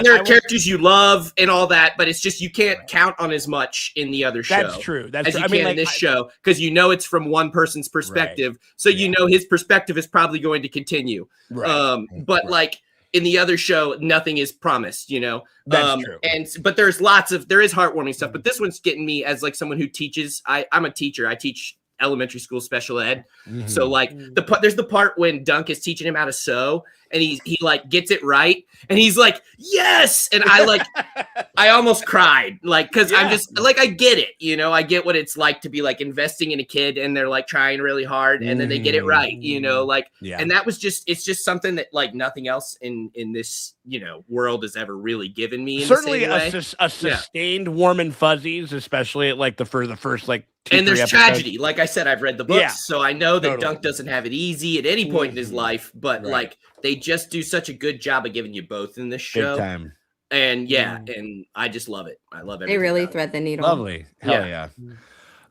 there are characters you love and all that, but it's just you can't count on as much in the other show. That's true. As you can in this show, because you know it's from one person's perspective, so you know his perspective is probably going to continue. But like in the other show, nothing is promised. You know, that's true. But there is heartwarming stuff. But this one's getting me as like someone who teaches. I'm a teacher. I teach elementary school special ed. So like there's the part when Dunk is teaching him how to sew and he like gets it right and he's like, yes. And I almost cried like, cause I'm just like, I get it. You know, I get what it's like to be like investing in a kid and they're like trying really hard and then they get it right, you know, like, and that was it's just something that like nothing else in this, you know, world has ever really given me. Certainly a sustained warm and fuzzies, especially at like the first like 2-3 and there's episodes. tragedy. Like I said, I've read the books, so I know that Dunk doesn't have it easy at any point in his life, but like they just do such a good job of giving you both in this show. Big time. And and I just love it. I love it. They really thread the needle. Lovely. Hell yeah.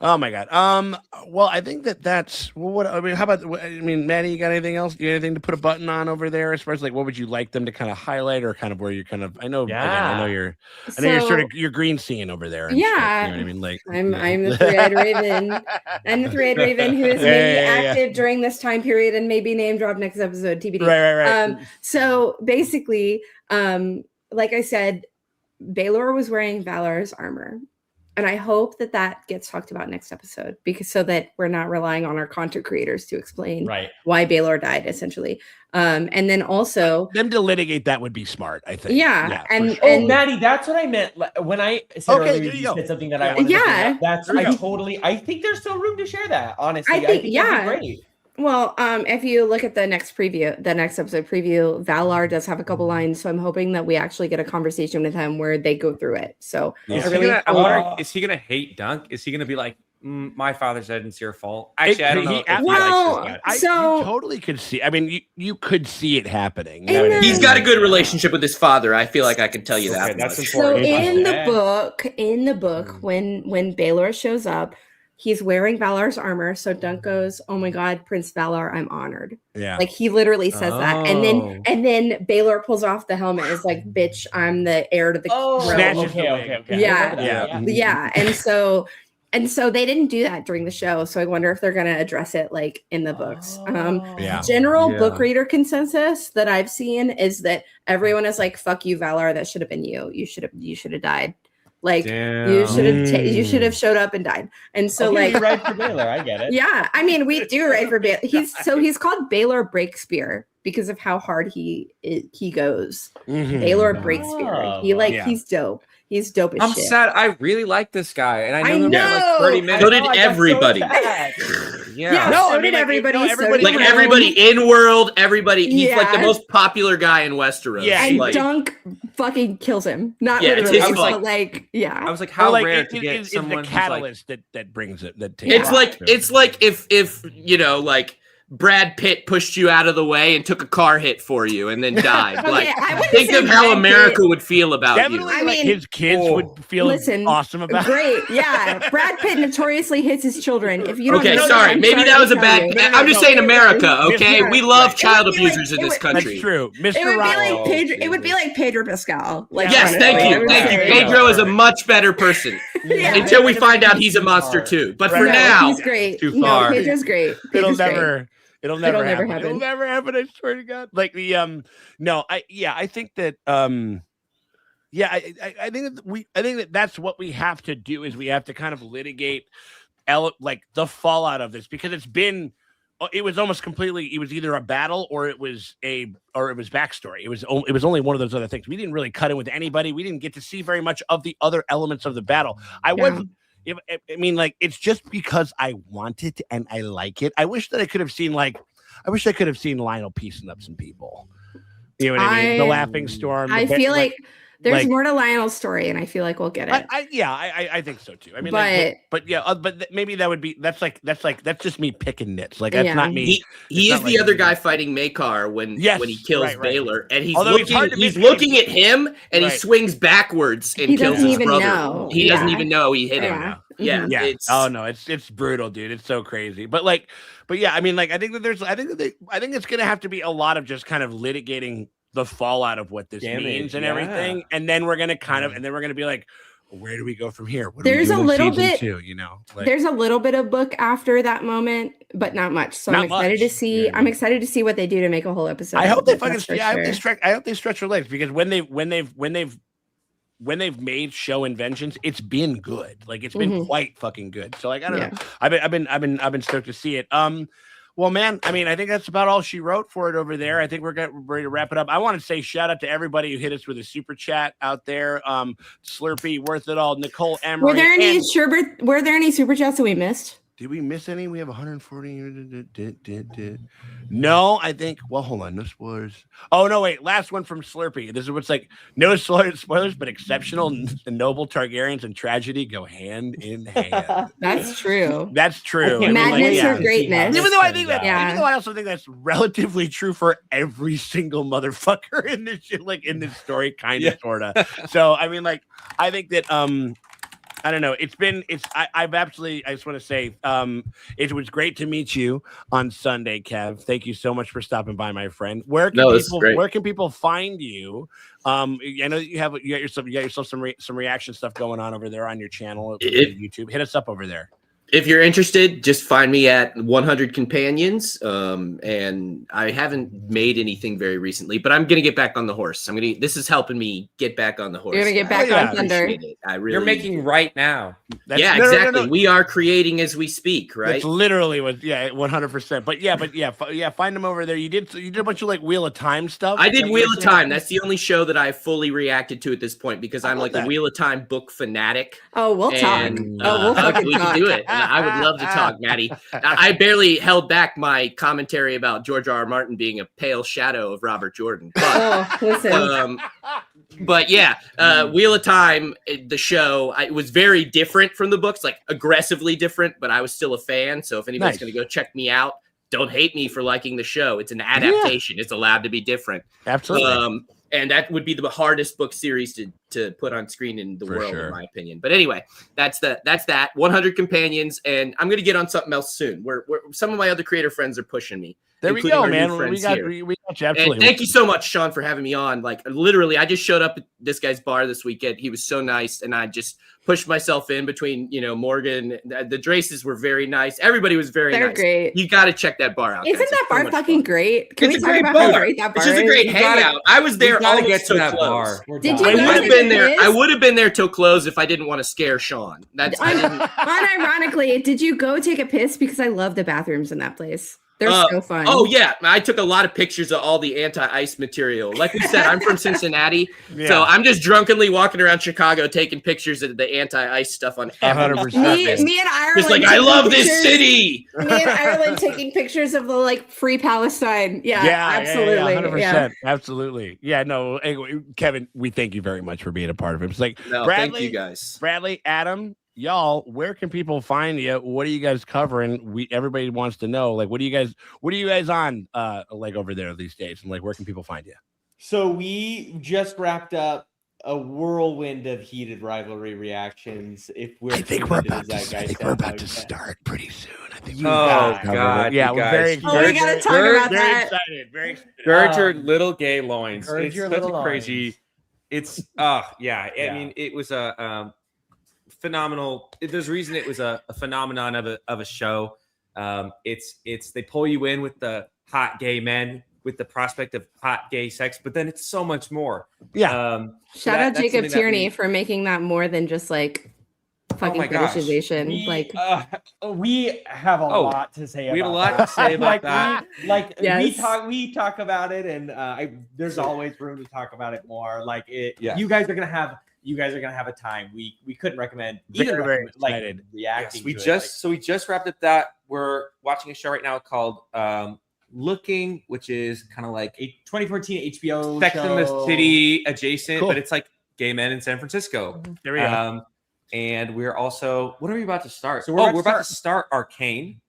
Oh my god. Well, I think that's what I mean. How about? I mean, Maddie, you got anything else? You got anything to put a button on over there as far as like what would you like them to kind of highlight or kind of where you're kind of? I know you're sort of your green scene over there. Yeah, stuff, you know what I mean. Like I'm the three-eyed raven. I'm the three-eyed raven who is maybe active during this time period and maybe name drop next episode. TBD. Right. So basically, like I said, Baylor was wearing Valor's armor. And I hope that gets talked about next episode so that we're not relying on our content creators to explain why Baylor died, essentially. And then also them to litigate that would be smart, I think. Yeah. And Maddie, that's what I meant when I said earlier you said something that I wanted to that's I think there's still room to share that, honestly. I think that'd be great. Well, if you look at the next episode preview, Valar does have a couple lines, so I'm hoping that we actually get a conversation with him where they go through it. So is he gonna hate Dunk? Is he gonna be like, my father said it's your fault? Actually, I don't know. You totally could see. I mean, you could see it happening. He's got a good relationship with his father. I feel like I can tell you that. That's important. So in the book, when Baylor shows up, he's wearing Valar's armor. So Dunk goes, "Oh my God, Prince Valar, I'm honored." Yeah. Like he literally says that. And then Baylor pulls off the helmet. It's like, "Bitch, I'm the heir to the throne." Okay. Yeah. And so they didn't do that during the show. So I wonder if they're going to address it like in the books. General book reader consensus that I've seen is that everyone is like, "Fuck you, Valar. That should have been you. You should have died. Like you should have showed up and died." And so we write for Baylor. I get it. Yeah, I mean we do write for Baylor. He's called Baylor Breakspear because of how hard he goes. Baylor Breakspear. He's dope. He's dope as shit. I'm sad. I really like this guy, and I know him for like 30 minutes. So did everybody. Yeah, No, so I mean, did like, everybody. no, so everybody- did Like Rome. everybody in world, everybody. He's like the Yeah. most popular guy in Westeros. Yeah, And like, Dunk fucking kills him. Not Yeah, it's literally, his fault. but like, yeah. I was like, how like, rare to get it's someone the who's like, catalyst that brings it. That takes it's it like off. it's like if you know, like Brad Pitt pushed you out of the way and took a car hit for you and then died. Okay, Like, I wouldn't think say of how Brad America Pitt. would feel about Definitely, you. I like mean- his kids would feel Listen, awesome about. Great, yeah. Brad Pitt notoriously hits his children. If you don't Okay, know sorry. I'm Maybe sorry that to was a tell bad. you. I'm just saying America. Okay, Yeah, we love right. child It would be like- abusers in it this would- That's country. true, Mr. It would be Ryan. like Pedro. It would be like Pedro Pascal. Like, Yes, honestly, thank I you, would thank you. say. Pedro is a much better person Yeah. until we find out he's a monster too. But for Right. now, he's great. Too No, far. Pedro's great. It'll Pedro's great. never. It'll It'll never never happen. happen. It'll never happen. I swear to God. Like the no, I think that yeah, I think that that's what we have to do is we have to kind of litigate like the fallout of this because it was almost completely. It was either a battle or it was backstory. It was only one of those other things. We didn't really cut in with anybody. We didn't get to see very much of the other elements of the battle. I mean, like, it's just because I want it and I like it. I wish that I could have seen Lionel piecing up some people. You know what I mean? The Laughing Storm. I feel like there's more to Lionel's story, and I feel like we'll get it. I think so too. I mean, maybe that's just me picking nits. Like, that's not me. He is not the like other me. guy fighting Maekar when he kills right. Baylor, and he's Although it's hard to he's miss looking at him, and he Right. swings backwards and He kills doesn't his even brother. know. He doesn't Yeah. even know he hit him. Yeah. Yeah, Yeah. It's, It's brutal, dude. It's so crazy. But yeah, I mean, like, I think it's gonna have to be a lot of just kind of litigating the fallout of what this means and everything, and then we're gonna be like, where do we go from here? What There's do we do a in little season bit. 2, you know, like, There's a little bit of book after that moment, but not much. So I'm excited to see. Yeah. I'm excited to see what they do to make a whole episode. I hope out they of it, fucking. that's Yeah, for I hope they stretch their legs because when they've made show inventions, it's been good. Like, it's been quite fucking good. So, like, I don't know. I've been stoked to see it. Well, man, I mean, I think that's about all she wrote for it over there. I think we're ready to wrap it up. I want to say shout out to everybody who hit us with a super chat out there. Slurpee, Worth It All, Nicole Emery. Were there any super chats that we missed? Did we miss any? We have 140. No, I think. Well, hold on. No spoilers. Oh no, wait. Last one from Slurpee. This is what's like. No spoilers, but exceptional and noble Targaryens and tragedy go hand in hand. That's true. That's true. I mean, Madness or greatness. Even though I think that, Yeah. even though I also think that's relatively true for every single motherfucker in this shit, like in this story, kind of, sorta. So I mean, like, I think that I don't know. I just want to say, it was great to meet you on Sunday, Kev. Thank you so much for stopping by, my friend. Where can people find you? I know that you got yourself some reaction stuff going on over there on your channel, YouTube. Hit us up over there. If you're interested, just find me at 100 Companions. And I haven't made anything very recently, but I'm gonna get back on the horse. This is helping me get back on the horse. You're gonna get back on Thunder. You're making right now. Exactly. We are creating as we speak, right? That's literally what, 100%. But find them over there. You did a bunch of like Wheel of Time stuff. I did Wheel of Time. That's the only show that I fully reacted to at this point because I'm like a Wheel of Time book fanatic. Oh, we'll talk. We'll fucking we talk. can do it. I would love to talk, Maddie. I barely held back my commentary about George R.R. Martin being a pale shadow of Robert Jordan. But, listen. Wheel of Time, the show, it was very different from the books, like aggressively different, but I was still a fan. So if anybody's going to go check me out, don't hate me for liking the show. It's an adaptation. It's allowed to be different. Absolutely. And that would be the hardest book series to put on screen in the world, in my opinion. But anyway, that's that. 100 Companions, and I'm gonna get on something else soon. Where some of my other creator friends are pushing me. There we go, man. We got you. Absolutely. And thank you so much, Sean, for having me on. Like, literally, I just showed up at this guy's bar this weekend. He was so nice, and I just pushed myself in between, Morgan. The Draces were very nice. Everybody was very nice. They're great. You got to check that bar out. Isn't that bar fucking great? It's a great bar. It's just a great hangout. I was there almost till close. Did you? I would have been there. I would have been there till close if I didn't want to scare Sean. Unironically, did you go take a piss? Because I love the bathrooms in that place. They're so fun. Oh yeah, I took a lot of pictures of all the anti-ice material. Like we said, I'm from Cincinnati, so I'm just drunkenly walking around Chicago taking pictures of the anti-ice stuff on every 100%. Me and Ireland. Just like, I love this city. Me and Ireland taking pictures of the like free Palestine. Yeah, absolutely. 100%. Absolutely. Yeah, no, anyway, Kevin, we thank you very much for being a part of it. It's like, No, Bradley, thank you guys. Bradley, Adam, y'all, where can people find you? What are you guys covering? Everybody wants to know, like, what are you guys on like over there these days? And like, where can people find you? So we just wrapped up a whirlwind of heated rivalry reactions. I think we're about to start pretty soon. I think God, yeah, we're very we gotta talk about that. excited. Very excited. Gird your little gay loins. Gird It's your such a little crazy. loins. It's I mean, it was a phenomenal. There's a reason it was a phenomenon of a show. It's they pull you in with the hot gay men with the prospect of hot gay sex, but then it's so much more. Yeah. Shout out Jacob Tierney for making that more than just like fucking fetishization. We have a lot to say. We have a about lot to say about that. We talk about it, and there's always room to talk about it more. Like it, you guys are gonna have a time. We couldn't recommend Very excited. reacting. Yes, we just wrapped up that. We're watching a show right now called Looking, which is kind of like a 2014 HBO Sex show. in the City adjacent, Cool. but it's like gay men in San Francisco. There we go. And we're also, what are we about to start? So we're about to start Arcane.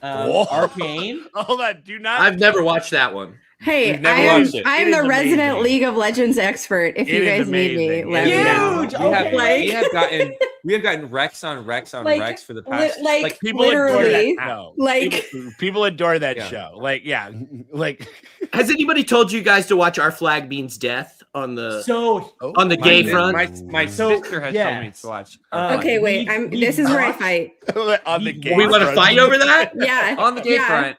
Arcane. Hold on, do not. I've never watched that one. Hey, We've never watched it. I am It the is resident amazing. League of Legends expert. If you It is guys need me, amazing. let me know. Huge. We have gotten Rex on Rex on Like, Rex for the past. like People adore literally, that show. like People adore that Yeah. show. Like, yeah, like Has anybody told you guys to watch Our Flag Means Death on the on the my- gay front? My sister has told me to watch. okay, wait. This is where I fight. on the game. We want to fight over that? Yeah, on the gay front.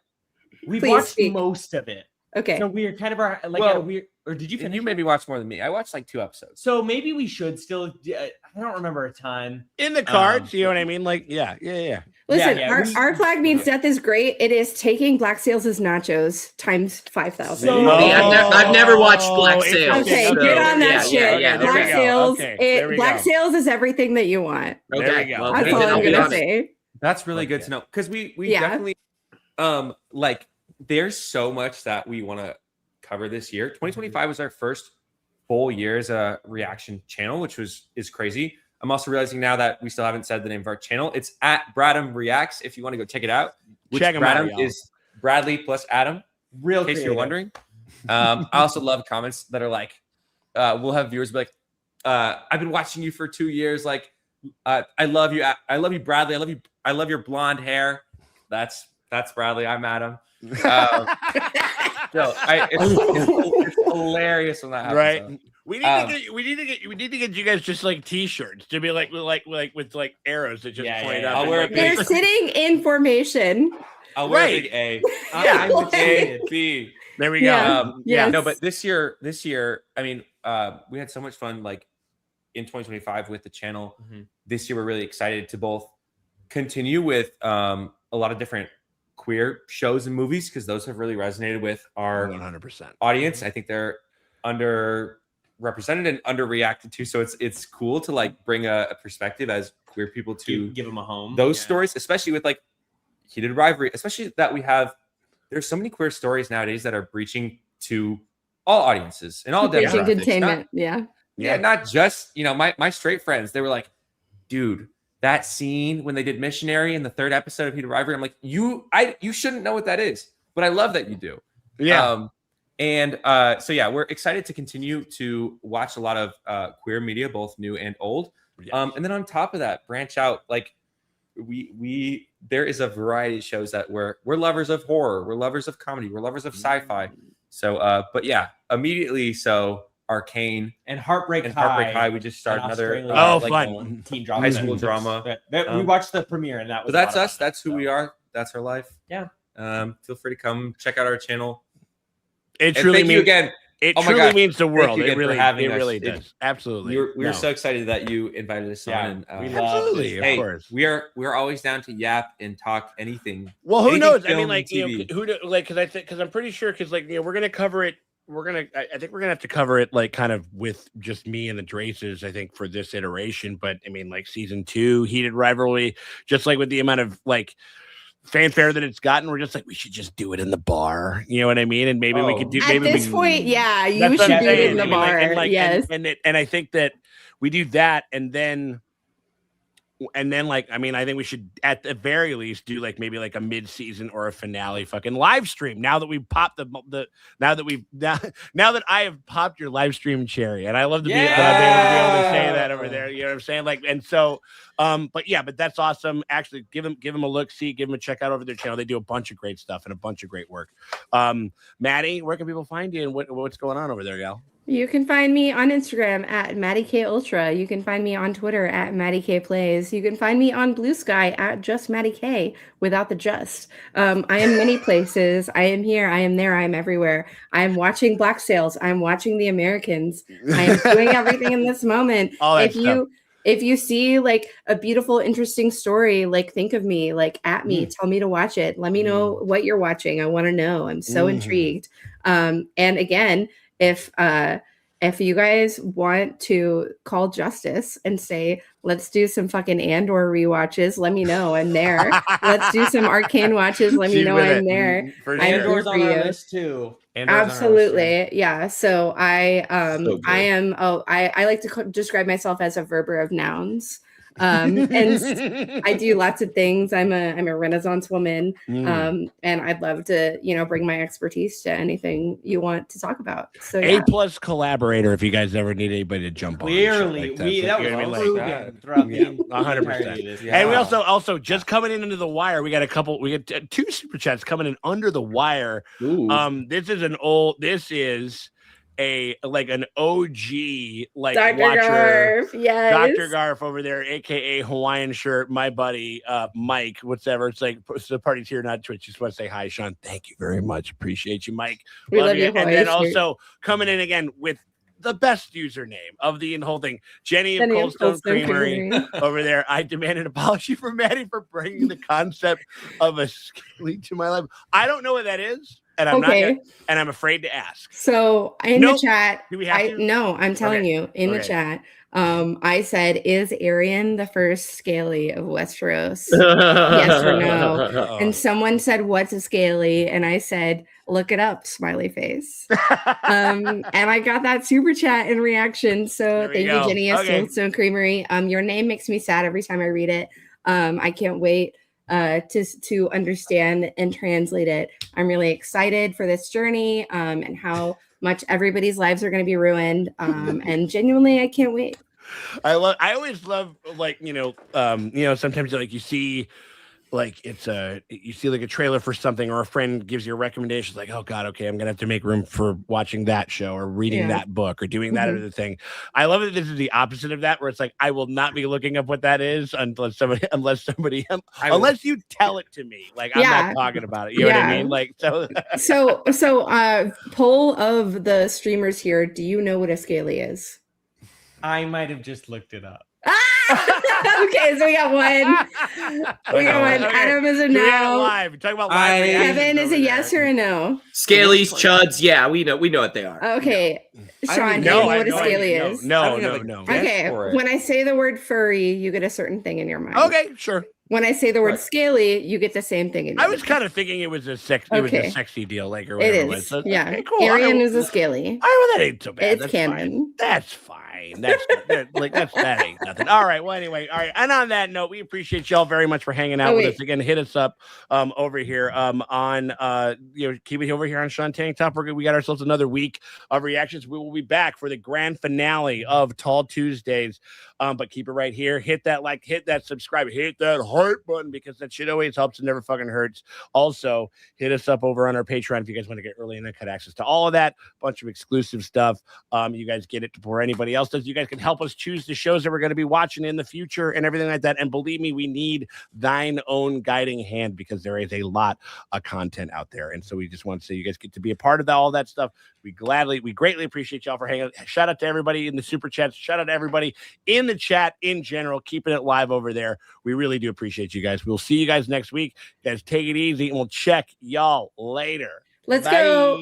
We've Please watched speak. most of it. Okay. So we're kind of at a weird. Or did you And finish? you maybe watch more than me. I watched like 2 episodes. So maybe we should still. I don't remember a ton. in the cards. You know what I mean? Like, yeah. Listen, Yeah, our flag means death is great. It is taking Black Sails as nachos times 5,000. So- I've never watched Black it's Sails. Okay, so, get on that shit. Yeah, there we Black go. Sails. Okay, there we Black go. Sails is everything that you want. There we Okay, go. well, That's then all I'll I'm be gonna on it. say. That's really good to know because we definitely like there's so much that we want to cover this year. 2025 was our first full year as a reaction channel, which is crazy. I'm also realizing now that we still haven't said the name of our channel. It's at Bradam Reacts. If you want to go check it out, which Check 'em out, Bradam y'all. is Bradley plus Adam. Real In case creative. you're wondering. I also love comments that are like, we'll have viewers be like, I've been watching you for 2 years. Like, I love you. I love you, Bradley. I love your blonde hair. That's Bradley. I'm Adam. It's hilarious when that happens. Right. So. We need to get you guys just like T-shirts to be like with like arrows that just point up. I'll and, wear like, a They're sitting in formation. I'll wear Right. a big A. Yeah. I'm excited. B. There we go. Yeah. Yes. No, but this year, I mean, we had so much fun like in 2025 with the channel. This year, we're really excited to both continue with a lot of different queer shows and movies because those have really resonated with our 100%. audience. I think they're underrepresented and underreacted to. So it's cool to like bring a perspective as queer people to give them a home. those stories, especially with like heated rivalry, especially that we have. There's so many queer stories nowadays that are breaching to all audiences and all Breaching demographics. containment. Yeah. Not just my straight friends. They were like, dude, that scene when they did Missionary in the 3rd episode of Heated Rivalry. I'm like, you shouldn't know what that is, but I love that you do. Yeah. So yeah, we're excited to continue to watch a lot of queer media, both new and old. Yeah. And then on top of that, branch out. Like we there is a variety of shows that we're lovers of horror, we're lovers of comedy, we're lovers of sci-fi. So but yeah, immediately so Arcane and Heartbreak High. We just started another fun teen drama, high school drama. We watched the premiere and that was. But that's us. That's who we are. That's our life. Yeah. Feel free to come check out our channel. It And truly thank you means again. It Oh my truly gosh. means the world. you It again for really, having it us. really It- does. Absolutely. We were so excited that you invited us on. And, we love absolutely, this. of course. we're always down to yap and talk anything. Well, who anything knows? I film mean, and like, you know, TV. because I'm pretty sure, because, like, you know, we're gonna cover it. I think we're gonna have to cover it, like, kind of with just me and the Draces, I think, for this iteration. But I mean, like, season 2, heated rivalry, just like with the amount of like fanfare that it's gotten, we're just like, we should just do it in the bar. You know what I mean? And maybe we could do. At Maybe this point, yeah, you that's what should I'm do it saying. in the I mean, like, bar. and, like, Yes. and I think that we do that, and then like, I mean, I think we should at the very least do like maybe like a mid-season or a finale fucking live stream. Now that we've popped now that I have popped your live stream cherry, and I love to be, that I've been able to say that over there. You know what I'm saying? Like, and so, but that's awesome. Actually, give them a look, give them a check out over their channel. They do a bunch of great stuff and a bunch of great work. Maddie, where can people find you, and what's going on over there, gal? You can find me on Instagram at Maddie K Ultra. You can find me on Twitter at Maddie K Plays. You can find me on Blue Sky at just Maddie K without the just. I am many places. I am here. I am there. I am everywhere. I am watching Black Sails. I am watching The Americans. I am doing everything in this moment. If you see like a beautiful, interesting story, like think of me, like at me, tell me to watch it. Let me know what you're watching. I want to know. I'm so intrigued. And again, if you guys want to call justice and say, let's do some fucking Andor rewatches, let me know. I'm there. Let's do some Arcane watches. Let me know I'm there. For I'm sure. Andor's on our list too. Absolutely. Yeah. So I like to describe myself as a verber of nouns. And I do lots of things. I'm a Renaissance woman. And I'd love to, bring my expertise to anything you want to talk about. So A+ collaborator if you guys ever need anybody to jump Clearly, on. Clearly, that was proven throughout the 100%. And we also just coming in under the wire. We got two super chats coming in under the wire. This is an OG like Dr. watcher, Garf, yes. Dr. Garf over there, aka Hawaiian shirt, my buddy Mike, whatever. It's like the party's here, not Twitch. Just want to say hi, Sean. Thank you very much. Appreciate you, Mike. We love you. And then also coming in again with the best username of the whole thing, Jenny of Coldstone Creamery over there. I demand an apology from Maddie for bringing the concept of a scaly to my life. I don't know what that is. And I'm and I'm afraid to ask. So in the chat, do we have to? No, I'm telling you in the chat. I said, is Arian the first scaly of Westeros? Yes or no? And someone said, what's a scaly? And I said, look it up, smiley face. And I got that super chat in reaction. So thank you, Jenny of Coldstone Creamery. Your name makes me sad every time I read it. I can't wait to understand and translate it. I'm really excited for this journey and how much everybody's lives are going to be ruined. And genuinely, I can't wait. I always love, like, sometimes like you see like you see like a trailer for something, or a friend gives you a recommendation, like, oh god, okay, I'm gonna have to make room for watching that show or reading that book or doing that other thing. I love that this is the opposite of that, where it's like, I will not be looking up what that is unless you tell it to me. Like, I'm not talking about it. You know what I mean? Like, so poll of the streamers here, do you know what a scaly is? I might have just looked it up. Okay, so we got one. We got one. Okay. Adam is a no. Live. Talk about live. Kevin is a yes or a no. Scalies, chuds, yeah, we know what they are. Okay, Sean, do you know what a scaly is? No. Okay, when I say the word furry, you get a certain thing in your mind. Okay, sure. When I say the word scaly, you get the same thing in your mind. I was kind of thinking it was a sexy deal, like, or whatever it is. It was. So, yeah, okay, cool. Arian is a scaly. That ain't so bad. It's canon. Fine. That's fine. That ain't nothing. All right. Well, anyway, all right. And on that note, we appreciate y'all very much for hanging out with us again. Hit us up over here on keep it over here on Sean Tank Top. We got ourselves another week of reactions. We will be back for the grand finale of Tall Tuesdays. But keep it right here. Hit that like, hit that subscribe, hit that heart button, because that shit always helps and never fucking hurts. Also, hit us up over on our Patreon if you guys want to get early and cut access to all of that. Bunch of exclusive stuff. You guys get it before anybody else. else does. You guys can help us choose the shows that we're going to be watching in the future and everything like that. And believe me, we need thine own guiding hand because there is a lot of content out there. And so we just want to say you guys get to be a part of all that stuff. We greatly appreciate y'all for hanging out. Shout out to everybody in the super chats. Shout out to everybody in the chat in general, keeping it live over there. We really do appreciate you guys. We'll see you guys next week. You guys, take it easy, and we'll check y'all later. Let's Bye. go.